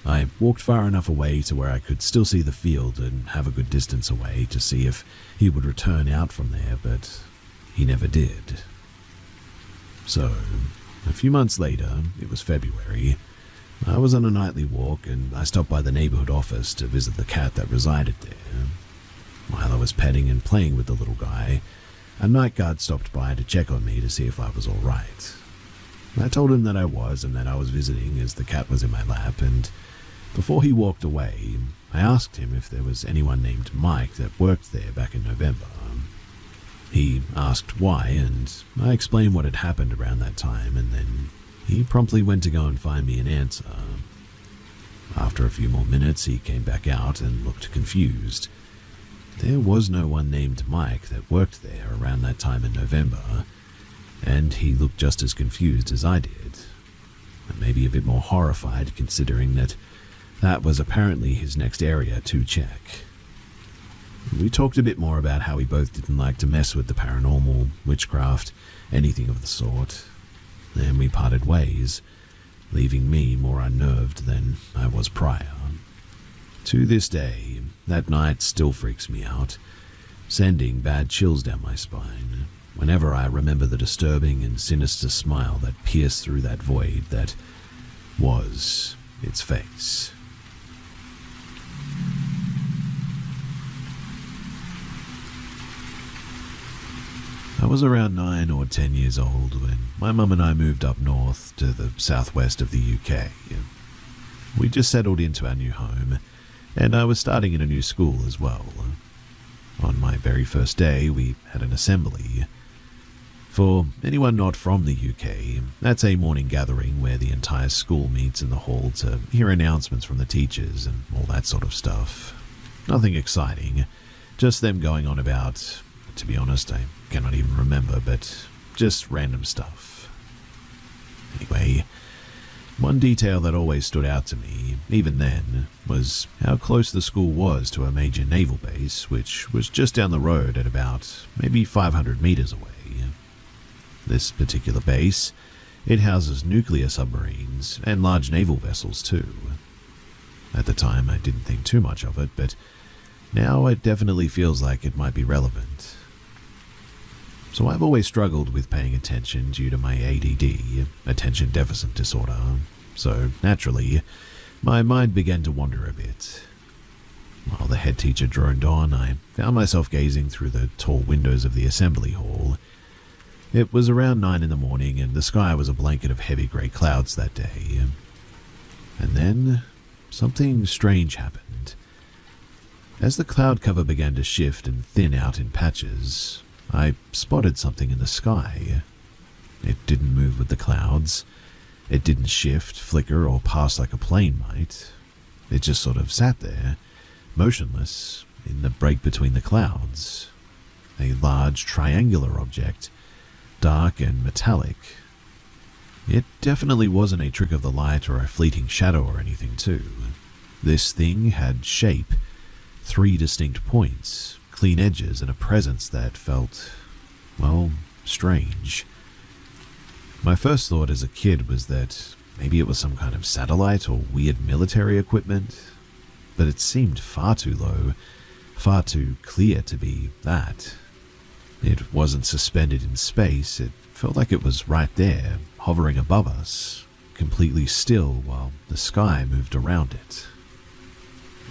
I walked far enough away to where I could still see the field and have a good distance away to see if he would return out from there, but he never did. So, a few months later, it was February, I was on a nightly walk and I stopped by the neighborhood office to visit the cat that resided there. While I was petting and playing with the little guy, a night guard stopped by to check on me to see if I was all right. I told him that I was and that I was visiting as the cat was in my lap, and before he walked away, I asked him if there was anyone named Mike that worked there back in November. He asked why, and I explained what had happened around that time, and then he promptly went to go and find me an answer. After a few more minutes, he came back out and looked confused. There was no one named Mike that worked there around that time in November, and he looked just as confused as I did, and maybe a bit more horrified considering that that was apparently his next area to check. We talked a bit more about how we both didn't like to mess with the paranormal, witchcraft, anything of the sort. Then we parted ways, leaving me more unnerved than I was prior. To this day, that night still freaks me out, sending bad chills down my spine whenever I remember the disturbing and sinister smile that pierced through that void that was its face. I was around 9 or 10 years old when my mum and I moved up north to the southwest of the UK. We just settled into our new home, and I was starting in a new school as well. On my very first day, we had an assembly. For anyone not from the UK, that's a morning gathering where the entire school meets in the hall to hear announcements from the teachers and all that sort of stuff. Nothing exciting, just them going on about, to be honest, I cannot even remember, but just random stuff. Anyway, one detail that always stood out to me, even then, was how close the school was to a major naval base, which was just down the road at about maybe 500 meters away. This particular base, it houses nuclear submarines and large naval vessels too. At the time, I didn't think too much of it, but now it definitely feels like it might be relevant. So I've always struggled with paying attention due to my ADD, attention deficit disorder, so naturally, my mind began to wander a bit. While the head teacher droned on, I found myself gazing through the tall windows of the assembly hall. It was around 9 in the morning, and the sky was a blanket of heavy grey clouds that day. And then, something strange happened. As the cloud cover began to shift and thin out in patches, I spotted something in the sky. It didn't move with the clouds. It didn't shift, flicker, or pass like a plane might. It just sort of sat there, motionless, in the break between the clouds. A large triangular object, dark and metallic. It definitely wasn't a trick of the light or a fleeting shadow or anything too. This thing had shape, 3 distinct points, clean edges, and a presence that felt, well, strange. My first thought as a kid was that maybe it was some kind of satellite or weird military equipment, but it seemed far too low, far too clear to be that. It wasn't suspended in space, it felt like it was right there, hovering above us, completely still while the sky moved around it.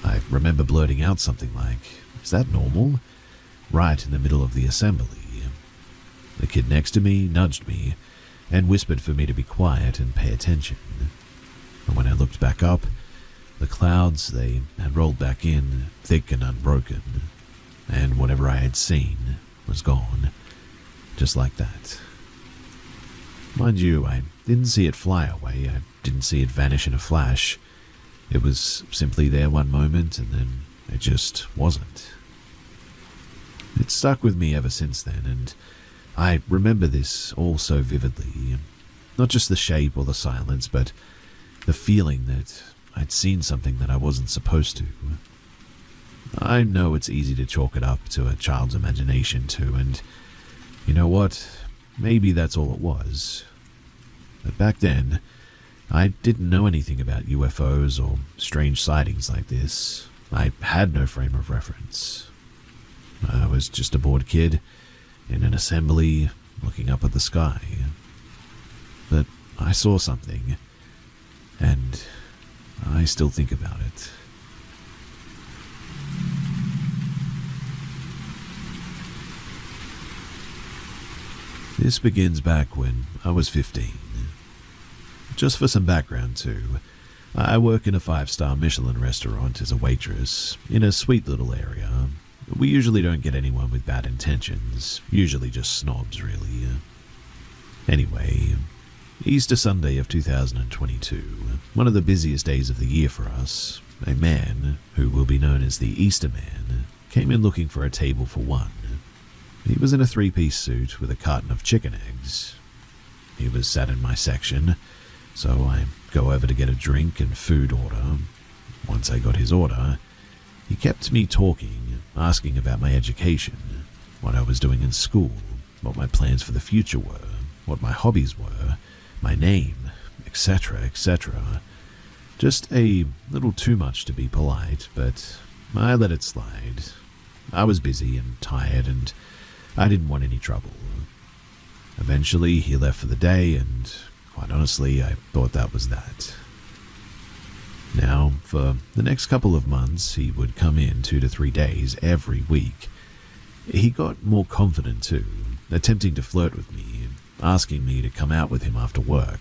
I remember blurting out something like, "Is that normal?" right in the middle of the assembly. The kid next to me nudged me and whispered for me to be quiet and pay attention. And when I looked back up, the clouds, they had rolled back in, thick and unbroken, and whatever I had seen was gone, just like that. Mind you, I didn't see it fly away, I didn't see it vanish in a flash. It was simply there one moment, and then it just wasn't. It stuck with me ever since then, and I remember this all so vividly. Not just the shape or the silence, but the feeling that I'd seen something that I wasn't supposed to. I know it's easy to chalk it up to a child's imagination too, and you know what? Maybe that's all it was. But back then, I didn't know anything about UFOs or strange sightings like this. I had no frame of reference. I was just a bored kid in an assembly looking up at the sky. But I saw something, and I still think about it. This begins back when I was 15. Just for some background too, I work in a 5-star Michelin restaurant as a waitress in a sweet little area. We usually don't get anyone with bad intentions, usually just snobs really. Anyway, Easter Sunday of 2022, one of the busiest days of the year for us, a man, who will be known as the Easter Man, came in looking for a table for one. He was in a 3-piece suit with a carton of chicken eggs. He was sat in my section, so I go over to get a drink and food order. Once I got his order, he kept me talking, asking about my education, what I was doing in school, what my plans for the future were, what my hobbies were, my name, etc., etc. Just a little too much to be polite, but I let it slide. I was busy and tired, and I didn't want any trouble. Eventually, he left for the day, and quite honestly, I thought that was that. Now, for the next couple of months, he would come in 2 to 3 days every week. He got more confident too, attempting to flirt with me, asking me to come out with him after work.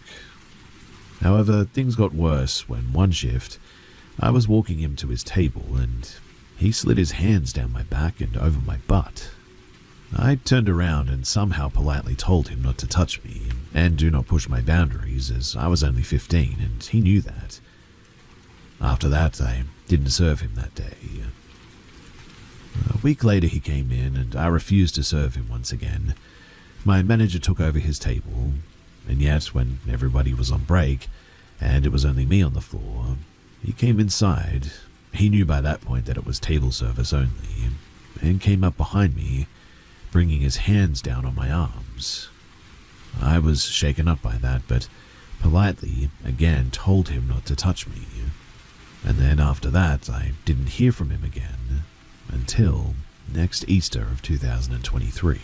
However, things got worse when one shift, I was walking him to his table and he slid his hands down my back and over my butt. I turned around and somehow politely told him not to touch me and do not push my boundaries, as I was only 15 and he knew that. After that, I didn't serve him that day. A week later he came in and I refused to serve him once again. My manager took over his table, and yet when everybody was on break and it was only me on the floor, he came inside. He knew by that point that it was table service only, and came up behind me, bringing his hands down on my arms. I was shaken up by that, but politely again told him not to touch me. And then after that, I didn't hear from him again until next Easter of 2023.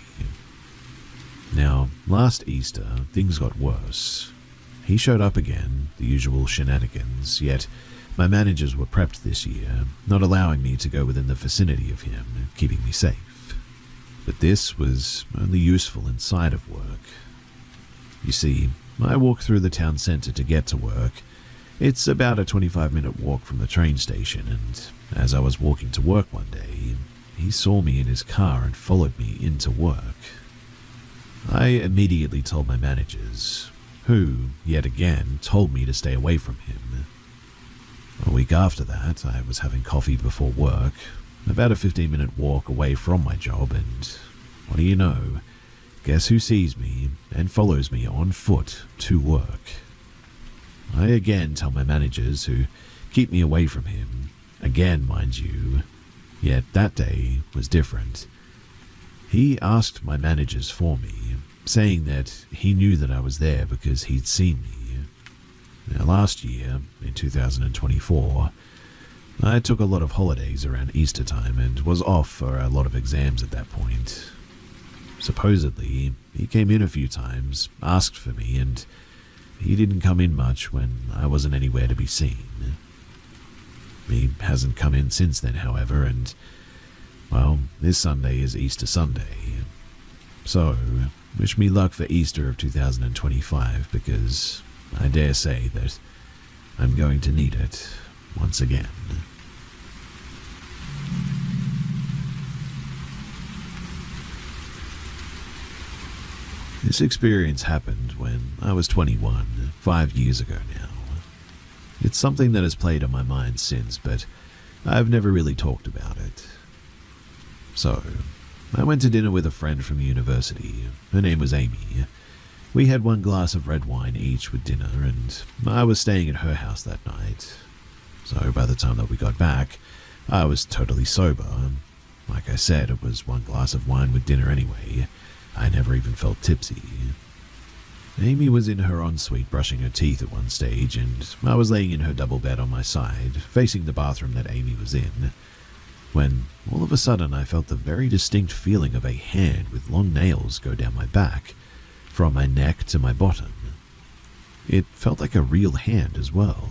Now, last Easter, things got worse. He showed up again, the usual shenanigans, yet my managers were prepped this year, not allowing me to go within the vicinity of him, keeping me safe. But this was only useful inside of work. You see, I walk through the town centre to get to work. It's about a 25-minute walk from the train station, and as I was walking to work one day, he saw me in his car and followed me into work. I immediately told my managers, who, yet again, told me to stay away from him. A week after that, I was having coffee before work, about a 15-minute walk away from my job, and what do you know? Guess who sees me and follows me on foot to work? I again tell my managers, who keep me away from him, again mind you, yet that day was different. He asked my managers for me, saying that he knew that I was there because he'd seen me. Now, last year, in 2024, I took a lot of holidays around Easter time and was off for a lot of exams at that point. Supposedly, he came in a few times, asked for me, and he didn't come in much when I wasn't anywhere to be seen. He hasn't come in since then, however, and, well, this Sunday is Easter Sunday. So, wish me luck for Easter of 2025, because I dare say that I'm going to need it once again. This experience happened when I was 21, 5 years ago now. It's something that has played on my mind since, but I've never really talked about it. So, I went to dinner with a friend from university. Her name was Amy. We had one glass of red wine each with dinner, and I was staying at her house that night. So by the time that we got back, I was totally sober. Like I said, it was one glass of wine with dinner anyway. I never even felt tipsy. Amy was in her ensuite brushing her teeth at one stage, and I was laying in her double bed on my side, facing the bathroom that Amy was in, when all of a sudden I felt the very distinct feeling of a hand with long nails go down my back, from my neck to my bottom. It felt like a real hand as well.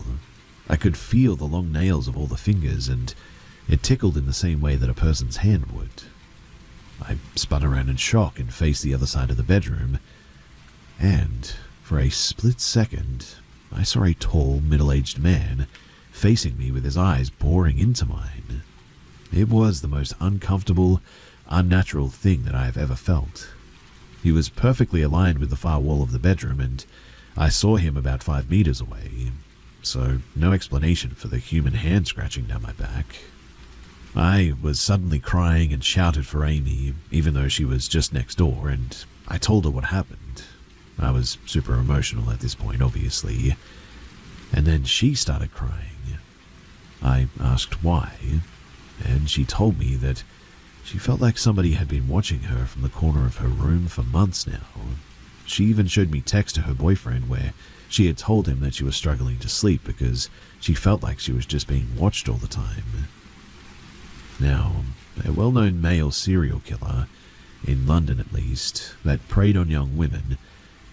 I could feel the long nails of all the fingers, and it tickled in the same way that a person's hand would. I spun around in shock and faced the other side of the bedroom, and for a split second, I saw a tall, middle-aged man facing me with his eyes boring into mine. It was the most uncomfortable, unnatural thing that I have ever felt. He was perfectly aligned with the far wall of the bedroom, and I saw him about 5 meters away, so no explanation for the human hand scratching down my back. I was suddenly crying and shouted for Amy, even though she was just next door, and I told her what happened. I was super emotional at this point, obviously, and then she started crying. I asked why, and she told me that she felt like somebody had been watching her from the corner of her room for months now. She even showed me text to her boyfriend where she had told him that she was struggling to sleep because she felt like she was just being watched all the time. Now, a well-known male serial killer, in London at least, that preyed on young women,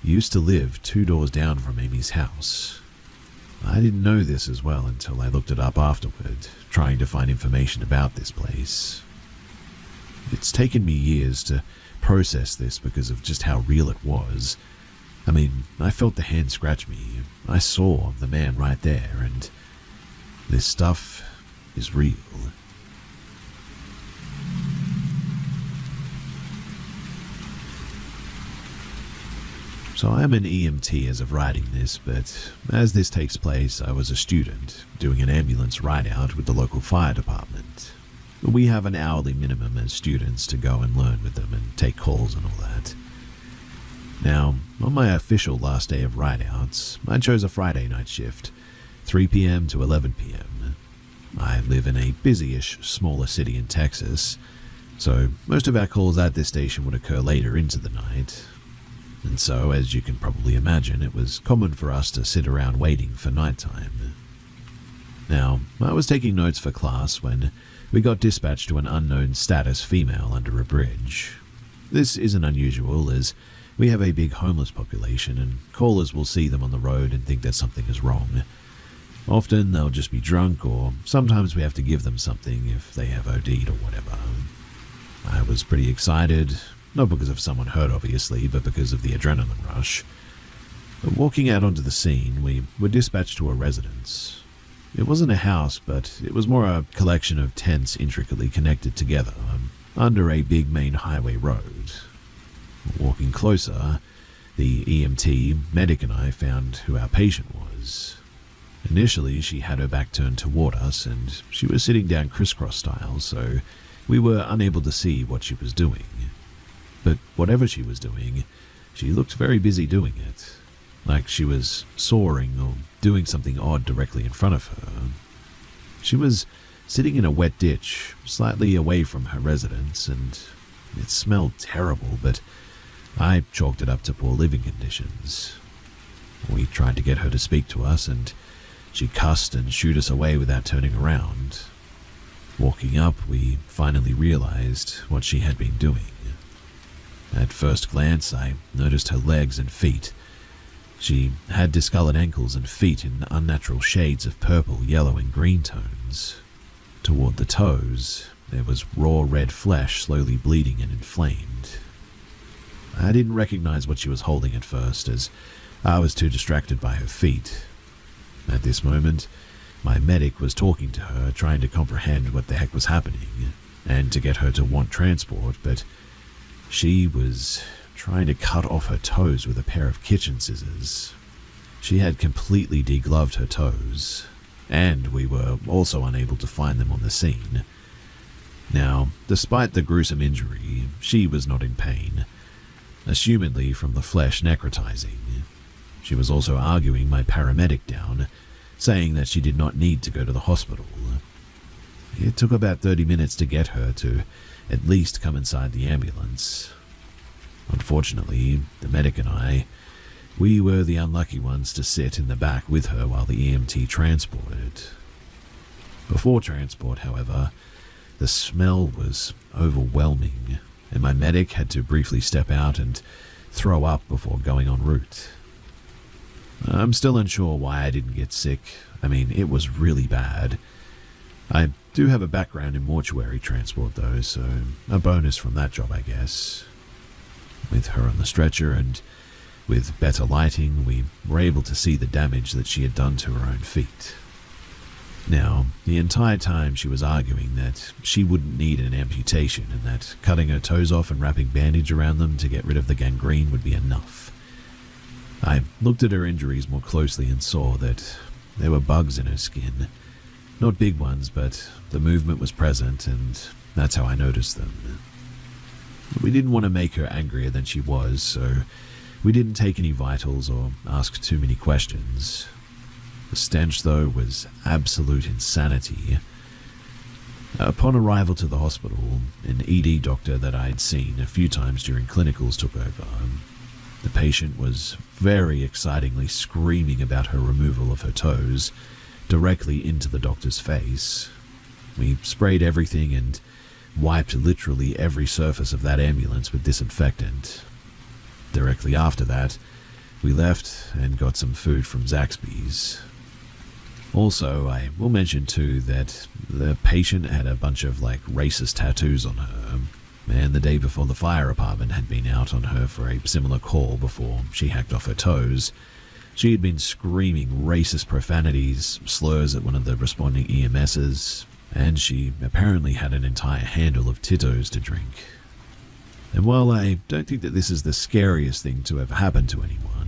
used to live 2 doors down from Amy's house. I didn't know this as well until I looked it up afterward, trying to find information about this place. It's taken me years to process this because of just how real it was. I mean, I felt the hand scratch me. I saw the man right there, and this stuff is real. So I am an EMT as of writing this, but as this takes place, I was a student doing an ambulance ride-out with the local fire department. We have an hourly minimum as students to go and learn with them and take calls and all that. Now, on my official last day of ride-outs, I chose a Friday night shift, 3 p.m. to 11 p.m. I live in a busy-ish, smaller city in Texas, so most of our calls at this station would occur later into the night. And so, as you can probably imagine, it was common for us to sit around waiting for nighttime. Now, I was taking notes for class when we got dispatched to an unknown status female under a bridge. This isn't unusual, as we have a big homeless population and callers will see them on the road and think that something is wrong. Often they'll just be drunk, or sometimes we have to give them something if they have OD'd or whatever. I was pretty excited, not because of someone hurt obviously, but because of the adrenaline rush. But walking out onto the scene, we were dispatched to a residence. It wasn't a house, but it was more a collection of tents intricately connected together under a big main highway road. Walking closer, the EMT, medic and I found who our patient was. Initially, she had her back turned toward us and she was sitting down crisscross style, so we were unable to see what she was doing. But whatever she was doing, she looked very busy doing it, like she was soaring or doing something odd directly in front of her. She was sitting in a wet ditch, slightly away from her residence, and it smelled terrible, but I chalked it up to poor living conditions. We tried to get her to speak to us, and she cussed and shooed us away without turning around. Walking up, we finally realized what she had been doing. At first glance, I noticed her legs and feet. She had discolored ankles and feet in unnatural shades of purple, yellow, and green tones. Toward the toes, there was raw red flesh slowly bleeding and inflamed. I didn't recognize what she was holding at first, as I was too distracted by her feet. At this moment, my medic was talking to her, trying to comprehend what the heck was happening, and to get her to want transport, but she was trying to cut off her toes with a pair of kitchen scissors. She had completely degloved her toes, and we were also unable to find them on the scene. Now, despite the gruesome injury, she was not in pain, assumedly from the flesh necrotizing. She was also arguing my paramedic down, saying that she did not need to go to the hospital. It took about 30 minutes to get her to at least come inside the ambulance. Unfortunately, the medic and I, we were the unlucky ones to sit in the back with her while the EMT transported. Before transport, however, the smell was overwhelming, and my medic had to briefly step out and throw up before going en route. I'm still unsure why I didn't get sick. I mean, it was really bad. I do have a background in mortuary transport though, so a bonus from that job, I guess. With her on the stretcher and with better lighting, we were able to see the damage that she had done to her own feet. Now, the entire time she was arguing that she wouldn't need an amputation and that cutting her toes off and wrapping bandage around them to get rid of the gangrene would be enough. I looked at her injuries more closely and saw that there were bugs in her skin. Not big ones, but the movement was present, and that's how I noticed them. We didn't want to make her angrier than she was, so we didn't take any vitals or ask too many questions. The stench, though, was absolute insanity. Upon arrival to the hospital, an ED doctor that I had seen a few times during clinicals took over. The patient was very excitingly screaming about her removal of her toes directly into the doctor's face. We sprayed everything and wiped literally every surface of that ambulance with disinfectant. Directly after that, we left and got some food from Zaxby's. Also, I will mention too that the patient had a bunch of racist tattoos on her, and the day before the fire department had been out on her for a similar call before she hacked off her toes. She had been screaming racist profanities, slurs at one of the responding EMSs, and she apparently had an entire handle of Tito's to drink. And while I don't think that this is the scariest thing to ever happen to anyone,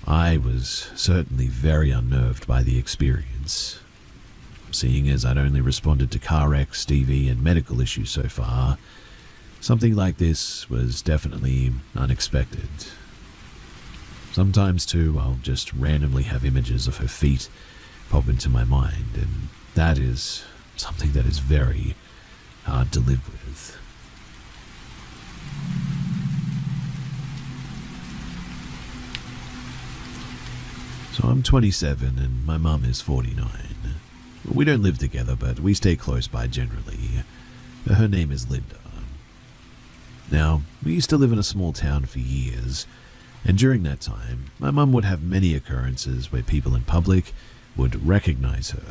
I was certainly very unnerved by the experience. Seeing as I'd only responded to car wrecks, TV, and medical issues so far, something like this was definitely unexpected. Sometimes, too, I'll just randomly have images of her feet pop into my mind, and that is something that is very hard to live with. So I'm 27 and my mum is 49. We don't live together, but we stay close by generally. Her name is Linda. Now, we used to live in a small town for years, and during that time, my mum would have many occurrences where people in public would recognize her.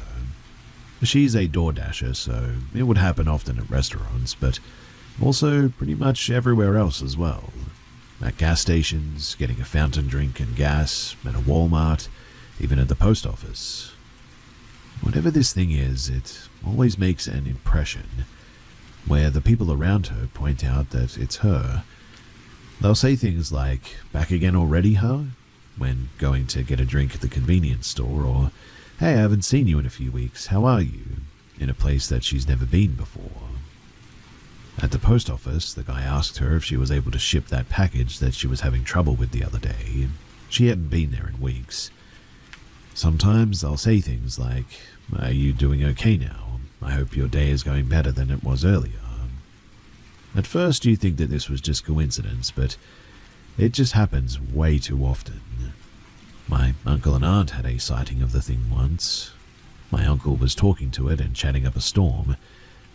She's a door dasher, so it would happen often at restaurants, but also pretty much everywhere else as well. At gas stations, getting a fountain drink and gas, at a Walmart, even at the post office. Whatever this thing is, it always makes an impression, where the people around her point out that it's her. They'll say things like, "Back again already, huh?" when going to get a drink at the convenience store, or, "Hey, I haven't seen you in a few weeks, how are you?" in a place that she's never been before. At the post office, the guy asked her if she was able to ship that package that she was having trouble with the other day. She hadn't been there in weeks. Sometimes they'll say things like, "Are you doing okay now? I hope your day is going better than it was earlier." At first you think that this was just coincidence, but it just happens way too often. My uncle and aunt had a sighting of the thing once. My uncle was talking to it and chatting up a storm,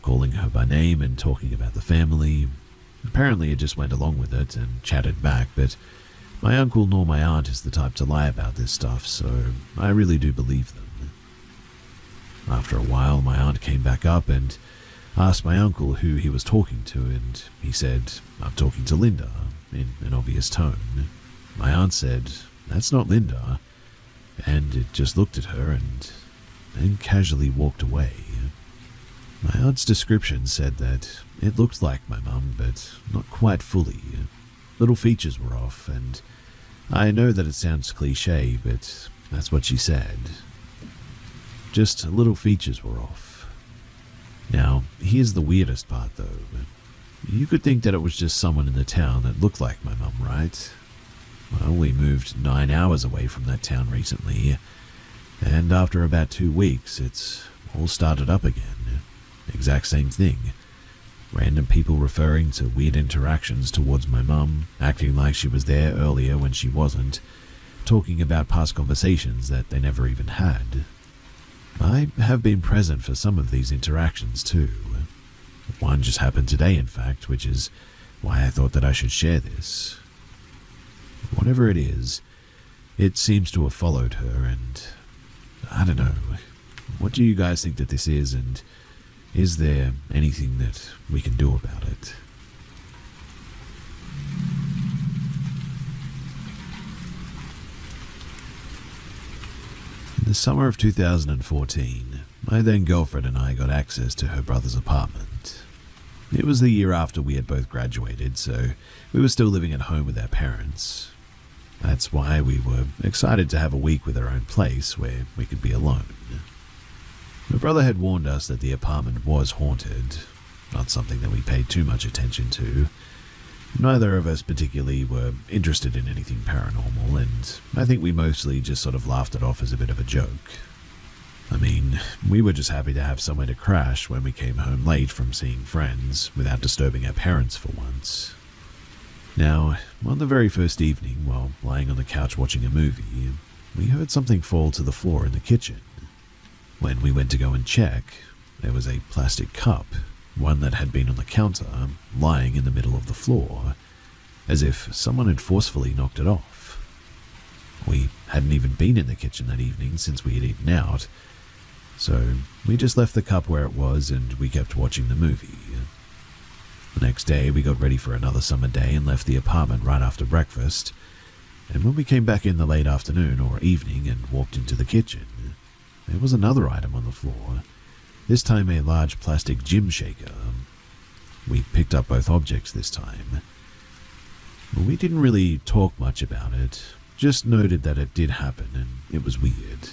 calling her by name and talking about the family. Apparently it just went along with it and chatted back, but my uncle nor my aunt is the type to lie about this stuff, so I really do believe them. After a while, my aunt came back up and asked my uncle who he was talking to, and he said, "I'm talking to Linda," in an obvious tone. My aunt said, "That's not Linda," and it just looked at her and then casually walked away. My aunt's description said that it looked like my mum, but not quite fully. Little features were off, and I know that it sounds cliche, but that's what she said. Just little features were off. Now, here's the weirdest part though. You could think that it was just someone in the town that looked like my mum, right? Well, we moved 9 hours away from that town recently, and after about 2 weeks, it's all started up again. Exact same thing. Random people referring to weird interactions towards my mum, acting like she was there earlier when she wasn't, talking about past conversations that they never even had. I have been present for some of these interactions too. One just happened today, in fact, which is why I thought that I should share this. Whatever it is, it seems to have followed her, and I don't know. What do you guys think that this is, and is there anything that we can do about it? In the summer of 2014, my then girlfriend and I got access to her brother's apartment. It was the year after we had both graduated, so we were still living at home with our parents. That's why we were excited to have a week with our own place where we could be alone. My brother had warned us that the apartment was haunted, not something that we paid too much attention to. Neither of us particularly were interested in anything paranormal, and I think we mostly just sort of laughed it off as a bit of a joke. I mean, we were just happy to have somewhere to crash when we came home late from seeing friends, without disturbing our parents for once. Now, on the very first evening, while lying on the couch watching a movie, we heard something fall to the floor in the kitchen. When we went to go and check, there was a plastic cup, one that had been on the counter, lying in the middle of the floor, as if someone had forcefully knocked it off. We hadn't even been in the kitchen that evening since we had eaten out, so we just left the cup where it was and we kept watching the movie. The next day we got ready for another summer day and left the apartment right after breakfast, and when we came back in the late afternoon or evening and walked into the kitchen, there was another item on the floor, this time a large plastic gym shaker. We picked up both objects this time. We didn't really talk much about it, just noted that it did happen and it was weird.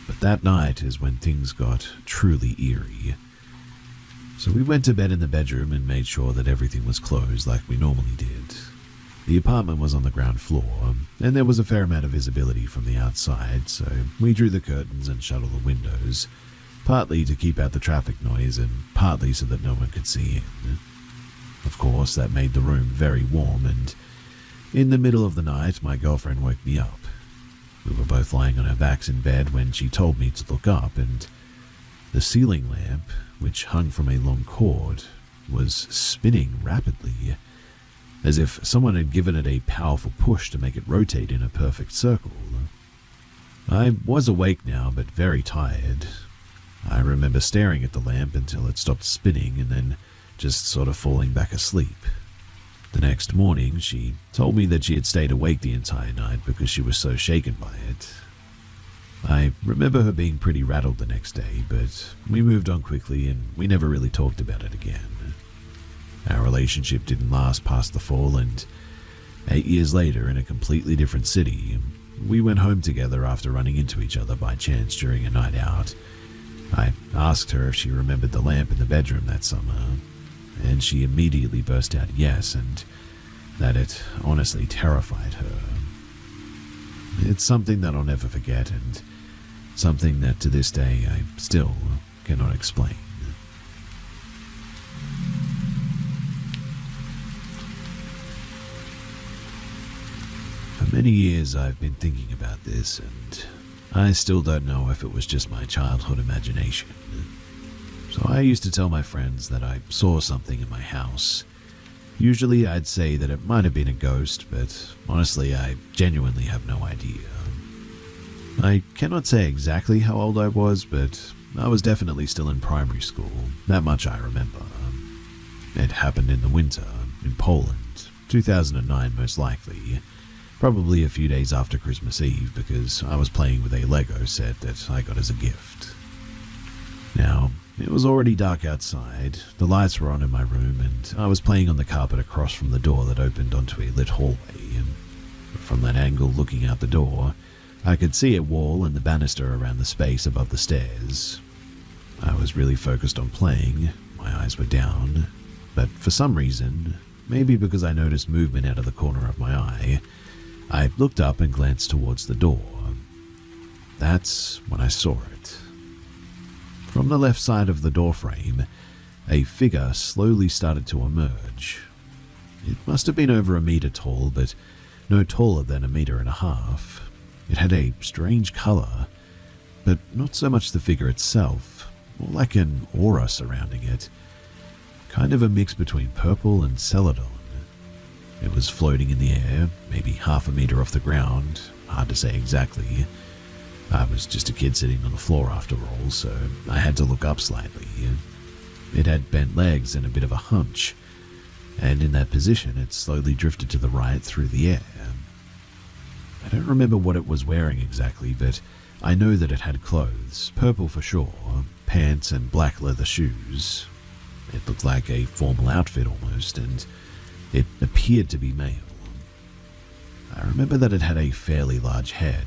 But that night is when things got truly eerie. So we went to bed in the bedroom and made sure that everything was closed like we normally did. The apartment was on the ground floor, and there was a fair amount of visibility from the outside, so we drew the curtains and shut all the windows, partly to keep out the traffic noise and partly so that no one could see in. Of course, that made the room very warm, and in the middle of the night, my girlfriend woke me up. We were both lying on our backs in bed when she told me to look up, and the ceiling lamp, which hung from a long cord, was spinning rapidly, as if someone had given it a powerful push to make it rotate in a perfect circle. I was awake now, but very tired. I remember staring at the lamp until it stopped spinning and then just sort of falling back asleep. The next morning, she told me that she had stayed awake the entire night because she was so shaken by it. I remember her being pretty rattled the next day, but we moved on quickly and we never really talked about it again. Our relationship didn't last past the fall, and 8 years later, in a completely different city, we went home together after running into each other by chance during a night out. I asked her if she remembered the lamp in the bedroom that summer, and she immediately burst out yes, and that it honestly terrified her. It's something that I'll never forget, and something that to this day I still cannot explain. For many years I've been thinking about this, and I still don't know if it was just my childhood imagination. So I used to tell my friends that I saw something in my house. Usually I'd say that it might have been a ghost, but honestly I genuinely have no idea. I cannot say exactly how old I was, but I was definitely still in primary school. That much I remember. It happened in the winter, in Poland, 2009 most likely. Probably a few days after Christmas Eve, because I was playing with a Lego set that I got as a gift. Now, it was already dark outside, the lights were on in my room, and I was playing on the carpet across from the door that opened onto a lit hallway, and from that angle looking out the door, I could see a wall and the banister around the space above the stairs. I was really focused on playing, my eyes were down, but for some reason, maybe because I noticed movement out of the corner of my eye, I looked up and glanced towards the door. That's when I saw it. From the left side of the doorframe, a figure slowly started to emerge. It must have been over a meter tall, but no taller than 1.5 meters. It had a strange color, but not so much the figure itself, more like an aura surrounding it. Kind of a mix between purple and celadon. It was floating in the air, maybe 0.5 meter off the ground, hard to say exactly. I was just a kid sitting on the floor after all, so I had to look up slightly. It had bent legs and a bit of a hunch, and in that position it slowly drifted to the right through the air. I don't remember what it was wearing exactly, but I know that it had clothes, purple for sure, pants and black leather shoes. It looked like a formal outfit almost, and it appeared to be male. I remember that it had a fairly large head,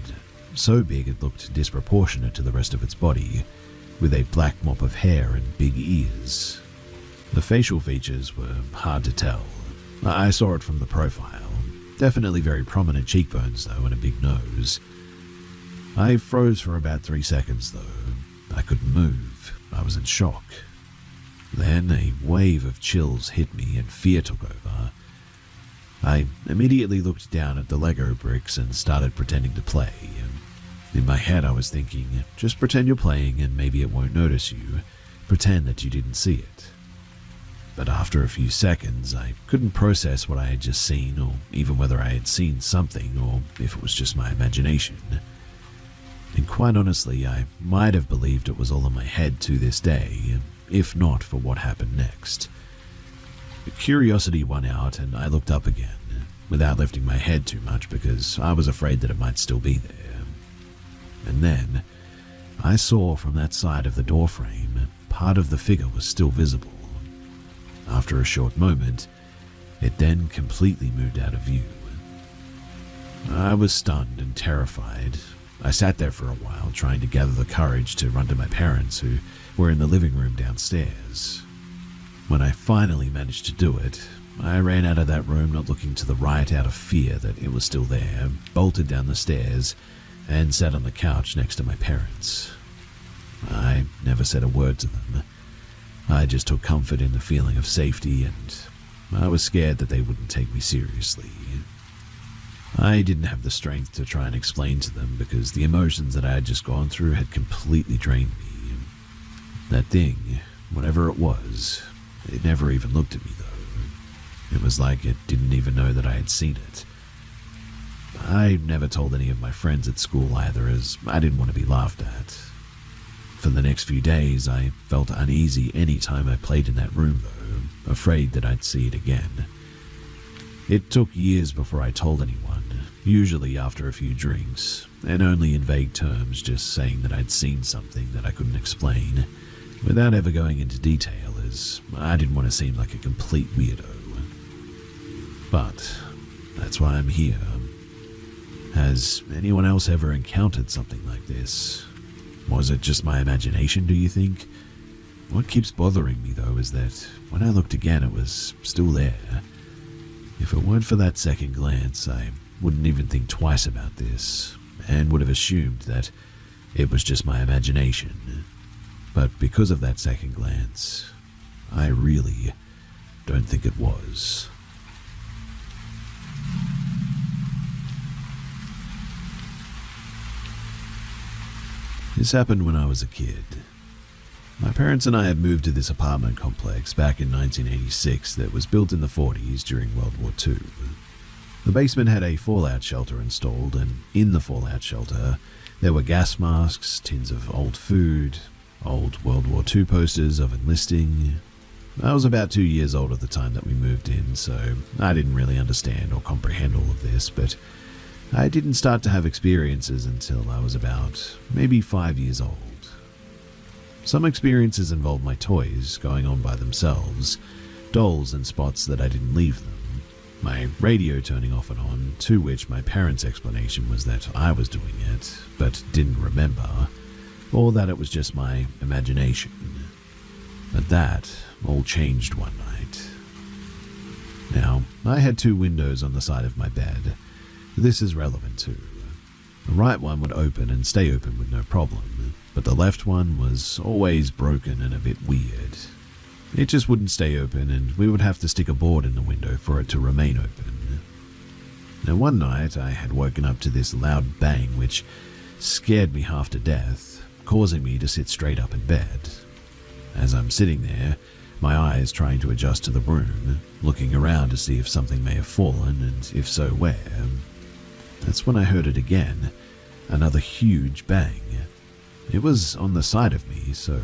so big it looked disproportionate to the rest of its body, with a black mop of hair and big ears. The facial features were hard to tell. I saw it from the profile. Definitely very prominent cheekbones though, and a big nose. I froze for about 3 seconds though. I couldn't move. I was in shock. Then a wave of chills hit me and fear took over. I immediately looked down at the Lego bricks and started pretending to play. In my head I was thinking, just pretend you're playing and maybe it won't notice you. Pretend that you didn't see it. But after a few seconds, I couldn't process what I had just seen, or even whether I had seen something, or if it was just my imagination. And quite honestly, I might have believed it was all in my head to this day, if not for what happened next. Curiosity won out, and I looked up again, without lifting my head too much because I was afraid that it might still be there. And then, I saw from that side of the doorframe, part of the figure was still visible. After a short moment, it then completely moved out of view. I was stunned and terrified. I sat there for a while, trying to gather the courage to run to my parents, who were in the living room downstairs. When I finally managed to do it, I ran out of that room, not looking to the right out of fear that it was still there, bolted down the stairs, and sat on the couch next to my parents. I never said a word to them. I just took comfort in the feeling of safety, and I was scared that they wouldn't take me seriously. I didn't have the strength to try and explain to them because the emotions that I had just gone through had completely drained me. That thing, whatever it was, it never even looked at me though. It was like it didn't even know that I had seen it. I never told any of my friends at school either, as I didn't want to be laughed at. For the next few days, I felt uneasy any time I played in that room though, afraid that I'd see it again. It took years before I told anyone, usually after a few drinks, and only in vague terms, just saying that I'd seen something that I couldn't explain, without ever going into detail, as I didn't want to seem like a complete weirdo. But that's why I'm here. Has anyone else ever encountered something like this? Was it just my imagination, do you think? What keeps bothering me, though, is that when I looked again, it was still there. If it weren't for that second glance, I wouldn't even think twice about this, and would have assumed that it was just my imagination. But because of that second glance, I really don't think it was. This happened when I was a kid. My parents and I had moved to this apartment complex back in 1986 that was built in the 40s during World War II. The basement had a fallout shelter installed, and in the fallout shelter, there were gas masks, tins of old food, old World War II posters of enlisting. I was about 2 years old at the time that we moved in, so I didn't really understand or comprehend all of this, but I didn't start to have experiences until I was about maybe 5 years old. Some experiences involved my toys going on by themselves, dolls in spots that I didn't leave them, my radio turning off and on, to which my parents' explanation was that I was doing it, but didn't remember, or that it was just my imagination. But that all changed one night. Now, I had 2 windows on the side of my bed. This is relevant too. The right one would open and stay open with no problem, but the left one was always broken and a bit weird. It just wouldn't stay open, and we would have to stick a board in the window for it to remain open. Now one night I had woken up to this loud bang which scared me half to death, causing me to sit straight up in bed. As I'm sitting there, my eyes trying to adjust to the room, looking around to see if something may have fallen, and if so, where. That's when I heard it again, another huge bang. It was on the side of me, so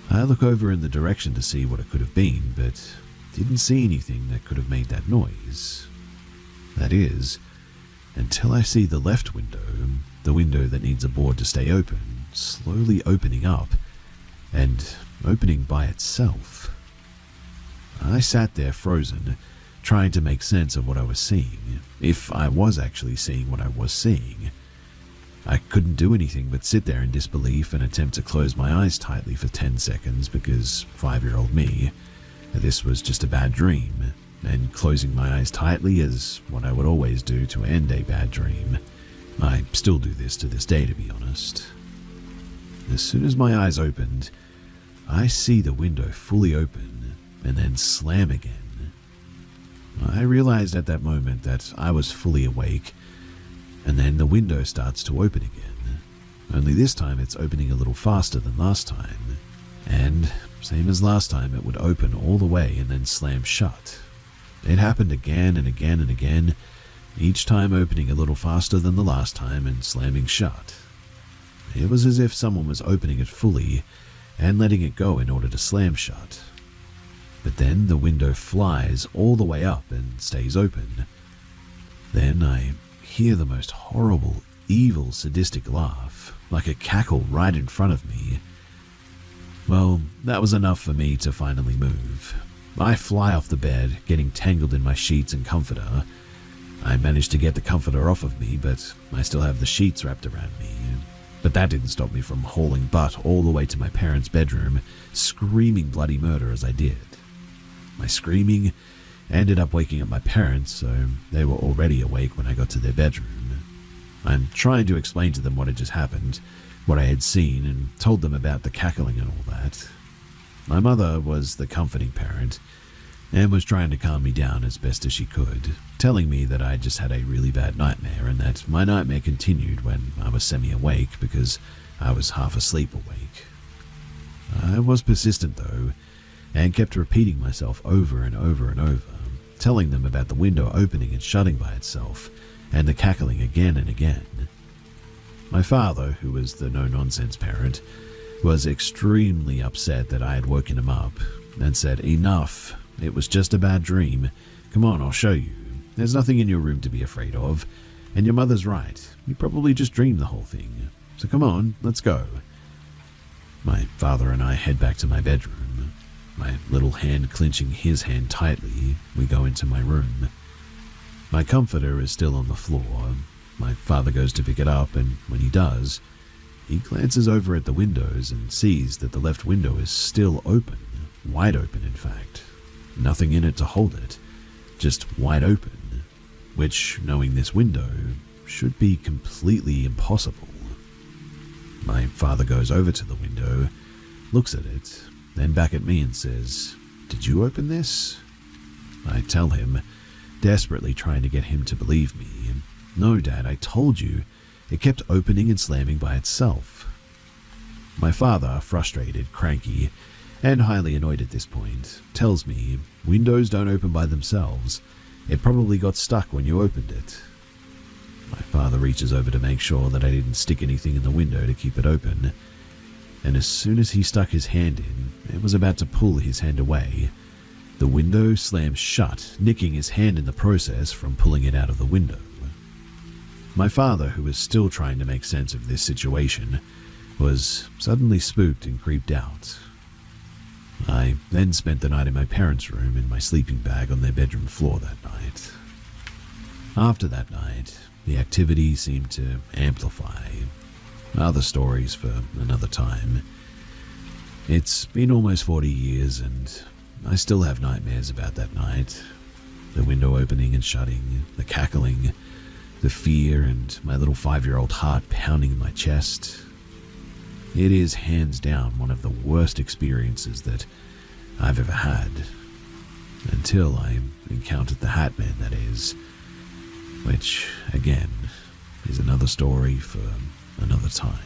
I look over in the direction to see what it could have been, but didn't see anything that could have made that noise. That is, until I see the left window, the window that needs a board to stay open, slowly opening up, and opening by itself. I sat there frozen, trying to make sense of what I was seeing, if I was actually seeing what I was seeing. I couldn't do anything but sit there in disbelief and attempt to close my eyes tightly for 10 seconds because 5-year-old me, this was just a bad dream, and closing my eyes tightly is what I would always do to end a bad dream. I still do this to this day, to be honest. As soon as my eyes opened, I see the window fully open and then slam again. I realized at that moment that I was fully awake, and then the window starts to open again. Only this time it's opening a little faster than last time, and same as last time, it would open all the way and then slam shut. It happened again and again and again, each time opening a little faster than the last time and slamming shut. It was as if someone was opening it fully and letting it go in order to slam shut. But then the window flies all the way up and stays open. Then I hear the most horrible, evil, sadistic laugh, like a cackle right in front of me. Well, that was enough for me to finally move. I fly off the bed, getting tangled in my sheets and comforter. I managed to get the comforter off of me, but I still have the sheets wrapped around me. But that didn't stop me from hauling butt all the way to my parents' bedroom, screaming bloody murder as I did. My screaming ended up waking up my parents, so they were already awake when I got to their bedroom. I'm trying to explain to them what had just happened, what I had seen, and told them about the cackling and all that. My mother was the comforting parent and was trying to calm me down as best as she could, telling me that I just had a really bad nightmare and that my nightmare continued when I was semi-awake because I was half asleep awake. I was persistent though, and kept repeating myself over and over and over, telling them about the window opening and shutting by itself, and the cackling again and again. My father, who was the no-nonsense parent, was extremely upset that I had woken him up, and said, "Enough, it was just a bad dream. Come on, I'll show you. There's nothing in your room to be afraid of, and your mother's right. You probably just dreamed the whole thing. So come on, let's go." My father and I head back to my bedroom. My little hand clenching his hand tightly, we go into my room. My comforter is still on the floor. My father goes to pick it up, and when he does, he glances over at the windows and sees that the left window is still open, wide open in fact. Nothing in it to hold it, just wide open, which, knowing this window, should be completely impossible. My father goes over to the window, looks at it, then back at me and says, "Did you open this?" I tell him, desperately trying to get him to believe me, "No, Dad, I told you. It kept opening and slamming by itself." My father, frustrated, cranky, and highly annoyed at this point, tells me windows don't open by themselves. It probably got stuck when you opened it. My father reaches over to make sure that I didn't stick anything in the window to keep it open, and as soon as he stuck his hand in and was about to pull his hand away, the window slams shut, nicking his hand in the process from pulling it out of the window. My father, who was still trying to make sense of this situation, was suddenly spooked and creeped out. I then spent the night in my parents' room in my sleeping bag on their bedroom floor that night. After that night, the activity seemed to amplify. Other stories for another time. It's been almost 40 years and I still have nightmares about that night. The window opening and shutting, the cackling, the fear, and my little 5-year-old heart pounding in my chest. It is hands down one of the worst experiences that I've ever had. Until I encountered the Hat Man, that is. Which, again, is another story for another time.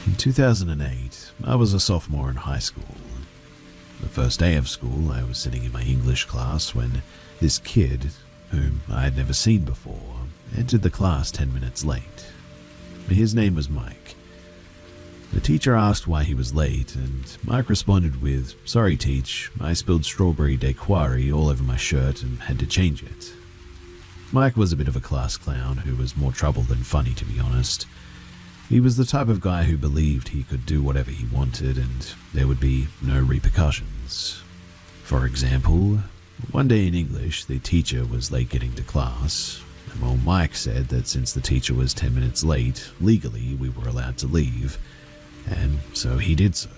In 2008, I was a sophomore in high school. The first day of school, I was sitting in my English class when this kid, whom I had never seen before, entered the class 10 minutes late. His name was Mike. The teacher asked why he was late, and Mike responded with, "Sorry, Teach, I spilled strawberry daiquiri all over my shirt and had to change it." Mike was a bit of a class clown who was more trouble than funny, to be honest. He was the type of guy who believed he could do whatever he wanted and there would be no repercussions. For example, one day in English, the teacher was late getting to class, and well, Mike said that since the teacher was 10 minutes late, legally we were allowed to leave, and so he did so.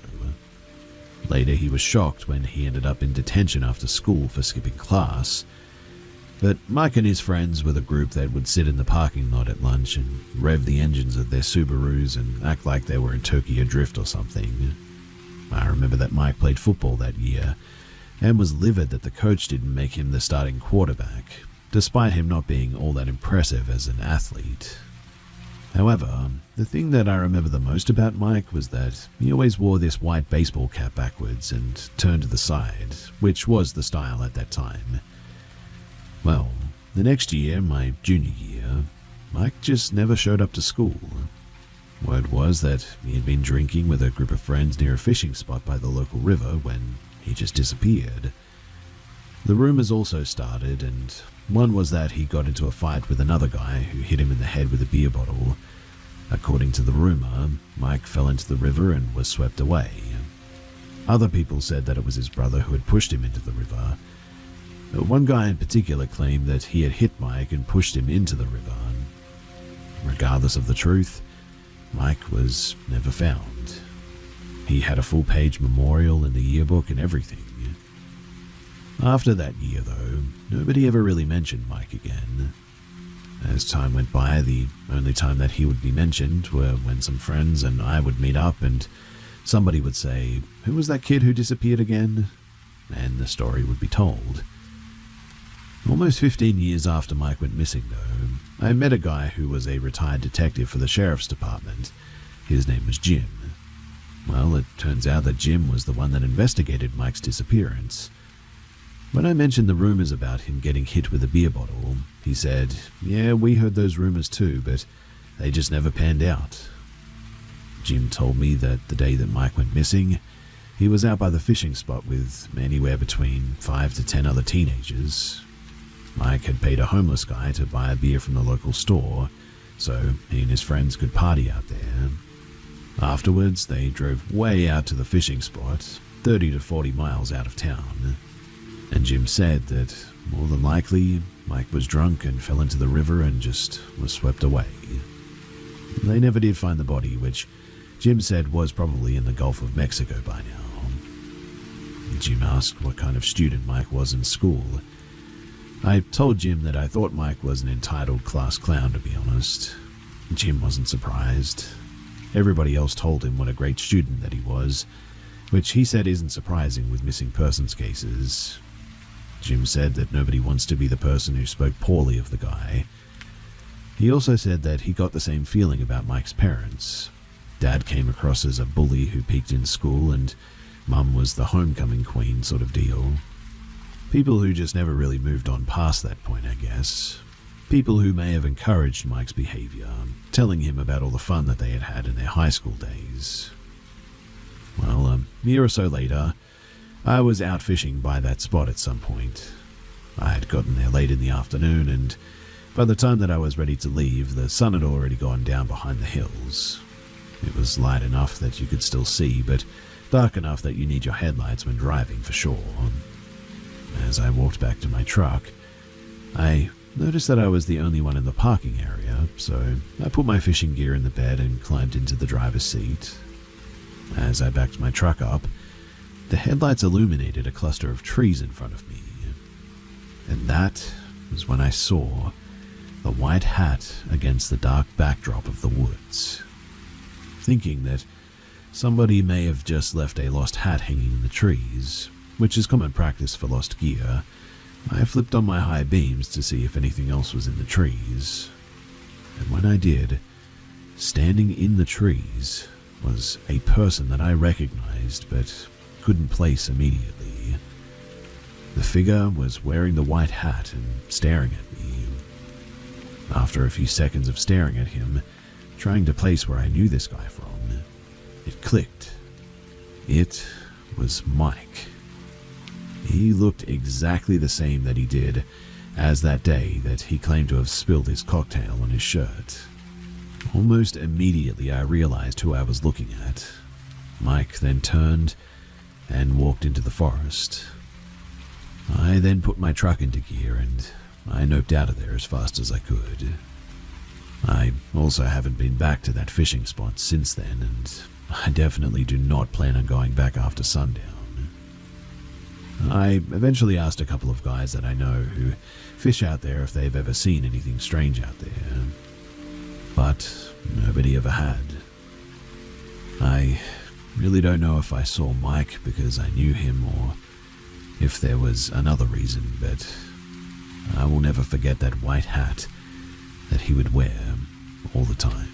Later, he was shocked when he ended up in detention after school for skipping class. But Mike and his friends were the group that would sit in the parking lot at lunch and rev the engines of their Subarus and act like they were in Tokyo Drift or something. I remember that Mike played football that year and was livid that the coach didn't make him the starting quarterback, despite him not being all that impressive as an athlete. However, the thing that I remember the most about Mike was that he always wore this white baseball cap backwards and turned to the side, which was the style at that time. Well, the next year, my junior year, Mike just never showed up to school. Word was that he had been drinking with a group of friends near a fishing spot by the local river when he just disappeared. The rumors also started, and one was that he got into a fight with another guy who hit him in the head with a beer bottle. According to the rumor, Mike fell into the river and was swept away. Other people said that it was his brother who had pushed him into the river. One guy in particular claimed that he had hit Mike and pushed him into the river. Regardless of the truth, Mike was never found. He had a full-page memorial in the yearbook and everything. After that year, though, nobody ever really mentioned Mike again. As time went by, the only time that he would be mentioned were when some friends and I would meet up and somebody would say, "Who was that kid who disappeared again?" And the story would be told. Almost 15 years after Mike went missing, though, I met a guy who was a retired detective for the sheriff's department. His name was Jim. Well, it turns out that Jim was the one that investigated Mike's disappearance. When I mentioned the rumors about him getting hit with a beer bottle, he said, "Yeah, we heard those rumors too, but they just never panned out." Jim told me that the day that Mike went missing, he was out by the fishing spot with anywhere between 5 to 10 other teenagers. Mike had paid a homeless guy to buy a beer from the local store, so he and his friends could party out there. Afterwards, they drove way out to the fishing spot, 30 to 40 miles out of town. And Jim said that, more than likely, Mike was drunk and fell into the river and just was swept away. They never did find the body, which Jim said was probably in the Gulf of Mexico by now. Jim asked what kind of student Mike was in school. I told Jim that I thought Mike was an entitled class clown, to be honest. Jim wasn't surprised. Everybody else told him what a great student that he was, which he said isn't surprising with missing persons cases. Jim said that nobody wants to be the person who spoke poorly of the guy. He also said that he got the same feeling about Mike's parents. Dad came across as a bully who peaked in school, and Mum was the homecoming queen sort of deal. People who just never really moved on past that point, I guess. People who may have encouraged Mike's behavior, telling him about all the fun that they had had in their high school days. Well, a year or so later, I was out fishing by that spot at some point. I had gotten there late in the afternoon, and by the time that I was ready to leave, the sun had already gone down behind the hills. It was light enough that you could still see, but dark enough that you need your headlights when driving for sure. As I walked back to my truck, I noticed that I was the only one in the parking area, so I put my fishing gear in the bed and climbed into the driver's seat. As I backed my truck up, the headlights illuminated a cluster of trees in front of me. And that was when I saw the white hat against the dark backdrop of the woods. Thinking that somebody may have just left a lost hat hanging in the trees, which is common practice for lost gear, I flipped on my high beams to see if anything else was in the trees. And when I did, standing in the trees was a person that I recognized but couldn't place immediately. The figure was wearing the white hat and staring at me. After a few seconds of staring at him, trying to place where I knew this guy from, it clicked. It was Mike. He looked exactly the same that he did as that day that he claimed to have spilled his cocktail on his shirt. Almost immediately I realized who I was looking at. Mike then turned and walked into the forest. I then put my truck into gear and I noped out of there as fast as I could. I also haven't been back to that fishing spot since then, and I definitely do not plan on going back after sundown. I eventually asked a couple of guys that I know who fish out there if they've ever seen anything strange out there, but nobody ever had. I really don't know if I saw Mike because I knew him or if there was another reason, but I will never forget that white hat that he would wear all the time.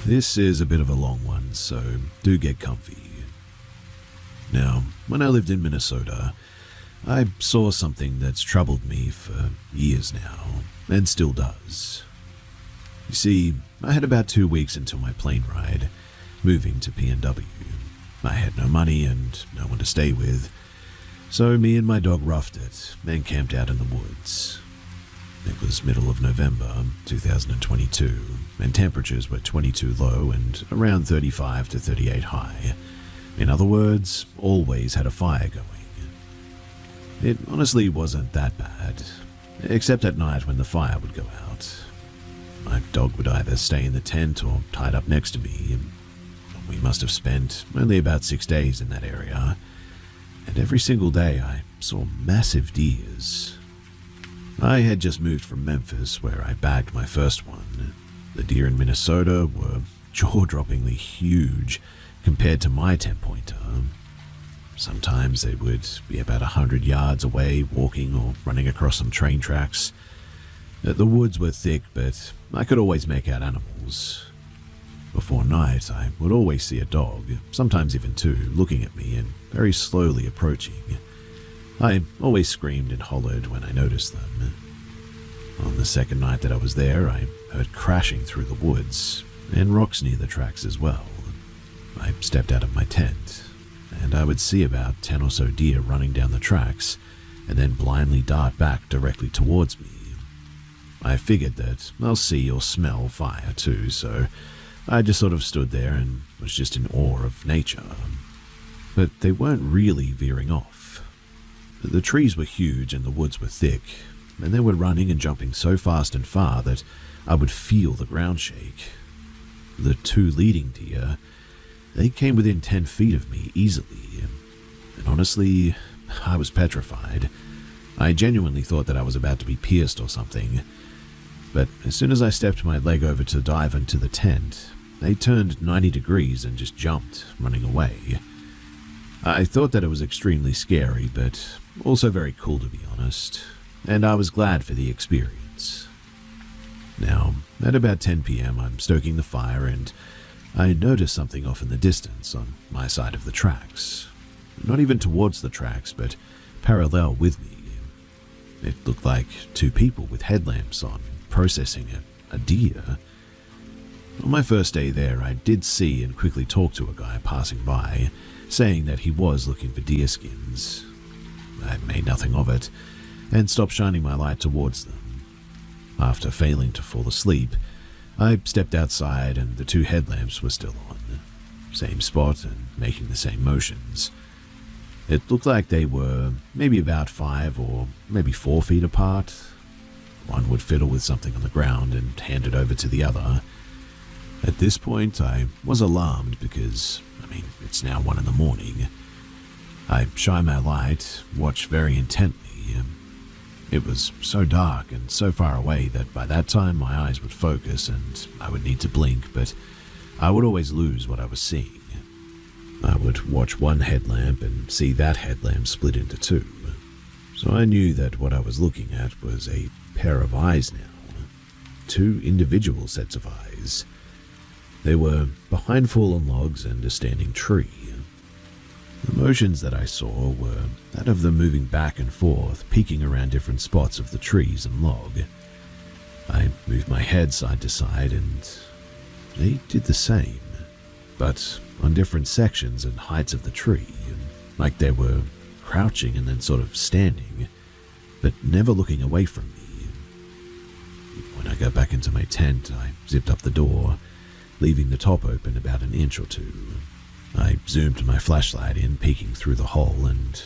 This is a bit of a long one, so do get comfy. Now, when I lived in Minnesota, I saw something that's troubled me for years now, and still does. You see, I had about 2 weeks into my plane ride, moving to PNW. I had no money and no one to stay with, so me and my dog roughed it and camped out in the woods. It was middle of November 2022, and temperatures were 22 low and around 35 to 38 high. In other words, always had a fire going. It honestly wasn't that bad, except at night when the fire would go out. My dog would either stay in the tent or tied up next to me. We must have spent only about 6 days in that area, and every single day I saw massive deers. I had just moved from Memphis, where I bagged my first one. The deer in Minnesota were jaw-droppingly huge compared to my 10-pointer. Sometimes they would be about 100 yards away, walking or running across some train tracks. The woods were thick, but I could always make out animals. Before night, I would always see a dog, sometimes even two, looking at me and very slowly approaching. I always screamed and hollered when I noticed them. On the second night that I was there, I heard crashing through the woods, and rocks near the tracks as well. I stepped out of my tent, and I would see about 10 or so deer running down the tracks, and then blindly dart back directly towards me. I figured that I'll see or smell fire too, so I just sort of stood there and was just in awe of nature. But they weren't really veering off. The trees were huge and the woods were thick, and they were running and jumping so fast and far that I would feel the ground shake. The two leading deer, they came within 10 feet of me easily, and honestly, I was petrified. I genuinely thought that I was about to be pierced or something, but as soon as I stepped my leg over to dive into the tent, they turned 90 degrees and just jumped, running away. I thought that it was extremely scary, but also very cool to be honest, and I was glad for the experience. Now, at about 10 p.m., I'm stoking the fire and I noticed something off in the distance on my side of the tracks. Not even towards the tracks, but parallel with me. It looked like two people with headlamps on, processing a deer. On my first day there, I did see and quickly talk to a guy passing by, saying that he was looking for deer skins. I made nothing of it, and stopped shining my light towards them. After failing to fall asleep, I stepped outside and the two headlamps were still on, same spot and making the same motions. It looked like they were maybe about 5 or maybe 4 feet apart. One would fiddle with something on the ground and hand it over to the other. At this point, I was alarmed because, it's now 1 a.m. I shine my light, watch very intently. It was so dark and so far away that by that time my eyes would focus and I would need to blink, but I would always lose what I was seeing. I would watch one headlamp and see that headlamp split into 2. So I knew that what I was looking at was a pair of eyes now. 2 individual sets of eyes. They were behind fallen logs and a standing tree. The motions that I saw were that of them moving back and forth, peeking around different spots of the trees and log. I moved my head side to side and they did the same, but on different sections and heights of the tree, like they were crouching and then sort of standing, but never looking away from me. When I got back into my tent, I zipped up the door, leaving the top open about an inch or 2. I zoomed my flashlight in, peeking through the hole, and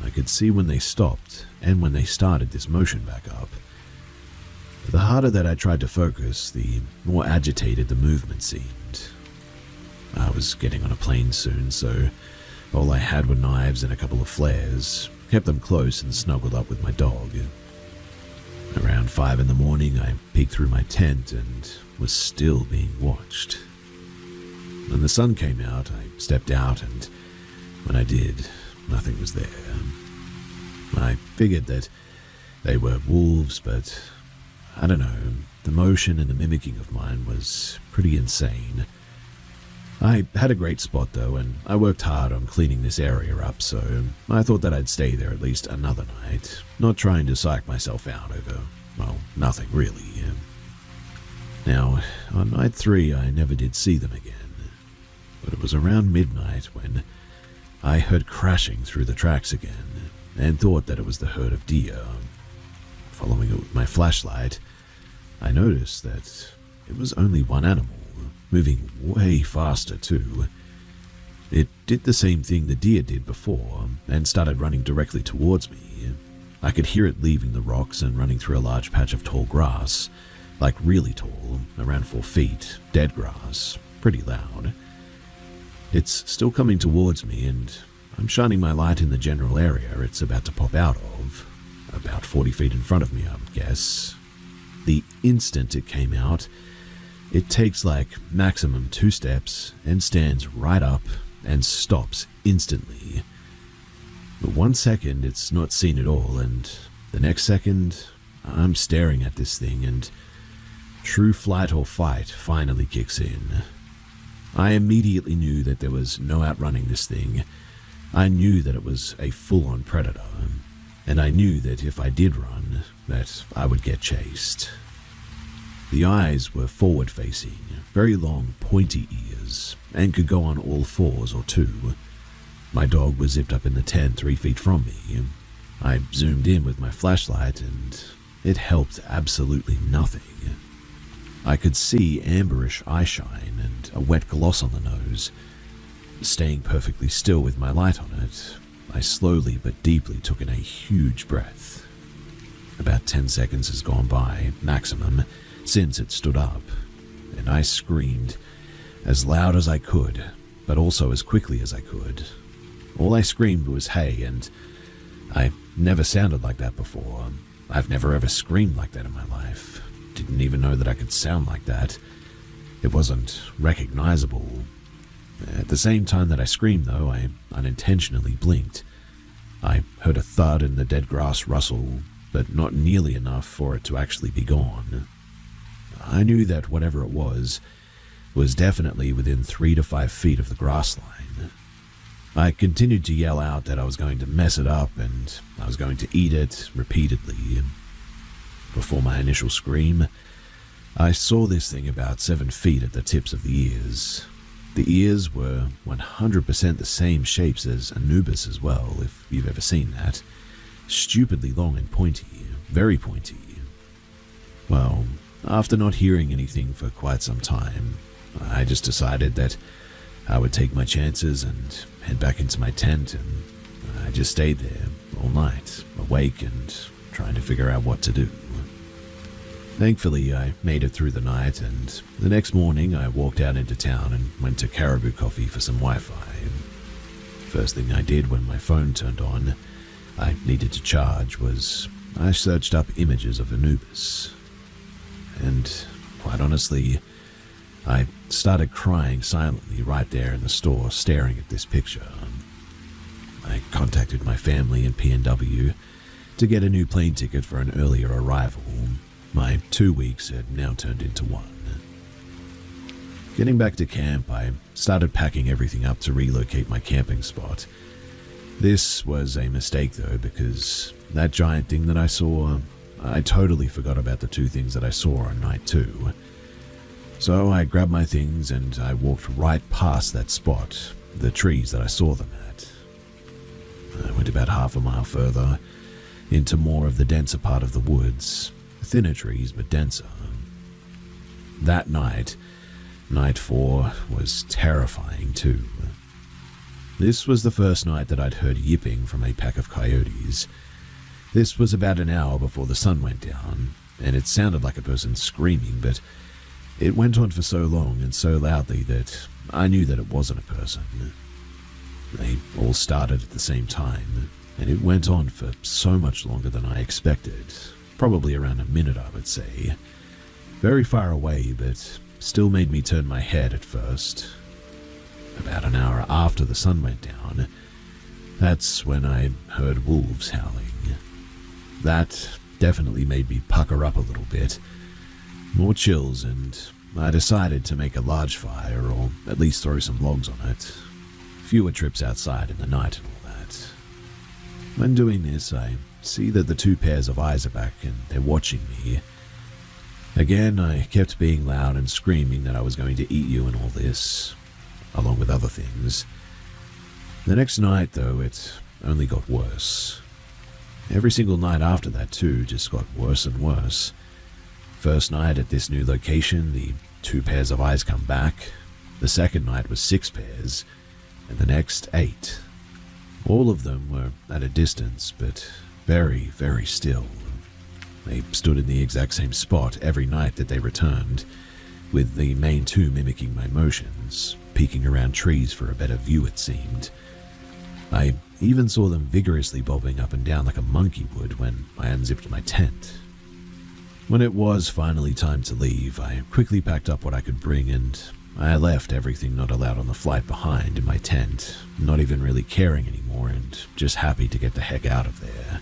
I could see when they stopped and when they started this motion back up. The harder that I tried to focus, the more agitated the movement seemed. I was getting on a plane soon, so all I had were knives and a couple of flares, kept them close and snuggled up with my dog. Around 5 a.m, I peeked through my tent and was still being watched. When the sun came out, I stepped out, and when I did, nothing was there. I figured that they were wolves, but I don't know, the motion and the mimicking of mine was pretty insane. I had a great spot though, and I worked hard on cleaning this area up, so I thought that I'd stay there at least another night, not trying to psych myself out over, well, nothing really. Now, on night 3, I never did see them again. But it was around midnight when I heard crashing through the tracks again and thought that it was the herd of deer. following it with my flashlight, I noticed that it was only one animal, moving way faster too. It did the same thing the deer did before, and started running directly towards me. I could hear it leaving the rocks and running through a large patch of tall grass, like really tall, around 4 feet, dead grass, pretty loud. It's still coming towards me, and I'm shining my light in the general area it's about to pop out of, about 40 feet in front of me, I would guess. The instant it came out, it takes like maximum 2 steps and stands right up and stops instantly. But 1 second it's not seen at all, and the next second I'm staring at this thing, and true flight or fight finally kicks in. I immediately knew that there was no outrunning this thing. I knew that it was a full-on predator, and I knew that if I did run, that I would get chased. The eyes were forward-facing, very long, pointy ears, and could go on all 4s or 2. My dog was zipped up in the tent 3 feet from me. I zoomed in with my flashlight, and it helped absolutely nothing. I could see amberish eye shine and a wet gloss on the nose. Staying perfectly still with my light on it, I slowly but deeply took in a huge breath. About 10 seconds has gone by, maximum, since it stood up, and I screamed as loud as I could, but also as quickly as I could. All I screamed was "hey," and I never sounded like that before. I've never ever screamed like that in my life. Didn't even know that I could sound like that. It wasn't recognizable. At the same time that I screamed, though, I unintentionally blinked. I heard a thud and the dead grass rustle, but not nearly enough for it to actually be gone. I knew that whatever it was definitely within 3 to 5 feet of the grass line. I continued to yell out that I was going to mess it up and I was going to eat it repeatedly. Before my initial scream, I saw this thing about 7 feet at the tips of the ears. The ears were 100% the same shapes as Anubis as well, if you've ever seen that. Stupidly long and pointy, very pointy. Well, after not hearing anything for quite some time, I just decided that I would take my chances and head back into my tent, and I just stayed there all night, awake and trying to figure out what to do. Thankfully, I made it through the night, and the next morning I walked out into town and went to Caribou Coffee for some Wi-Fi. First thing I did when my phone turned on, I needed to charge, was I searched up images of Anubis. And quite honestly, I started crying silently right there in the store, staring at this picture. I contacted my family in PNW to get a new plane ticket for an earlier arrival. My 2 weeks had now turned into 1. Getting back to camp, I started packing everything up to relocate my camping spot. This was a mistake though, because that giant thing that I saw, I totally forgot about the 2 things that I saw on night 2. So I grabbed my things and I walked right past that spot, the trees that I saw them at. I went about half a mile further, into more of the denser part of the woods, thinner trees but denser. That night, night 4, was terrifying too. This was the first night that I'd heard yipping from a pack of coyotes. This was about an hour before the sun went down, and it sounded like a person screaming, but it went on for so long and so loudly that I knew that it wasn't a person. They all started at the same time, and it went on for so much longer than I expected. Probably around a minute, I would say. Very far away, but still made me turn my head at first. About an hour after the sun went down, that's when I heard wolves howling. That definitely made me pucker up a little bit. More chills, and I decided to make a large fire, or at least throw some logs on it. Fewer trips outside in the night and all that. When doing this, I see that the 2 pairs of eyes are back and they're watching me. Again, I kept being loud and screaming that I was going to eat you and all this, along with other things. The next night, though, it only got worse. Every single night after that, too, just got worse and worse. First night at this new location, the 2 pairs of eyes come back. The second night was 6 pairs, and the next 8. All of them were at a distance, but very, very still. They stood in the exact same spot every night that they returned, with the main 2 mimicking my motions, peeking around trees for a better view, it seemed. I even saw them vigorously bobbing up and down like a monkey would when I unzipped my tent. When it was finally time to leave, I quickly packed up what I could bring and I left everything not allowed on the flight behind in my tent, not even really caring anymore and just happy to get the heck out of there.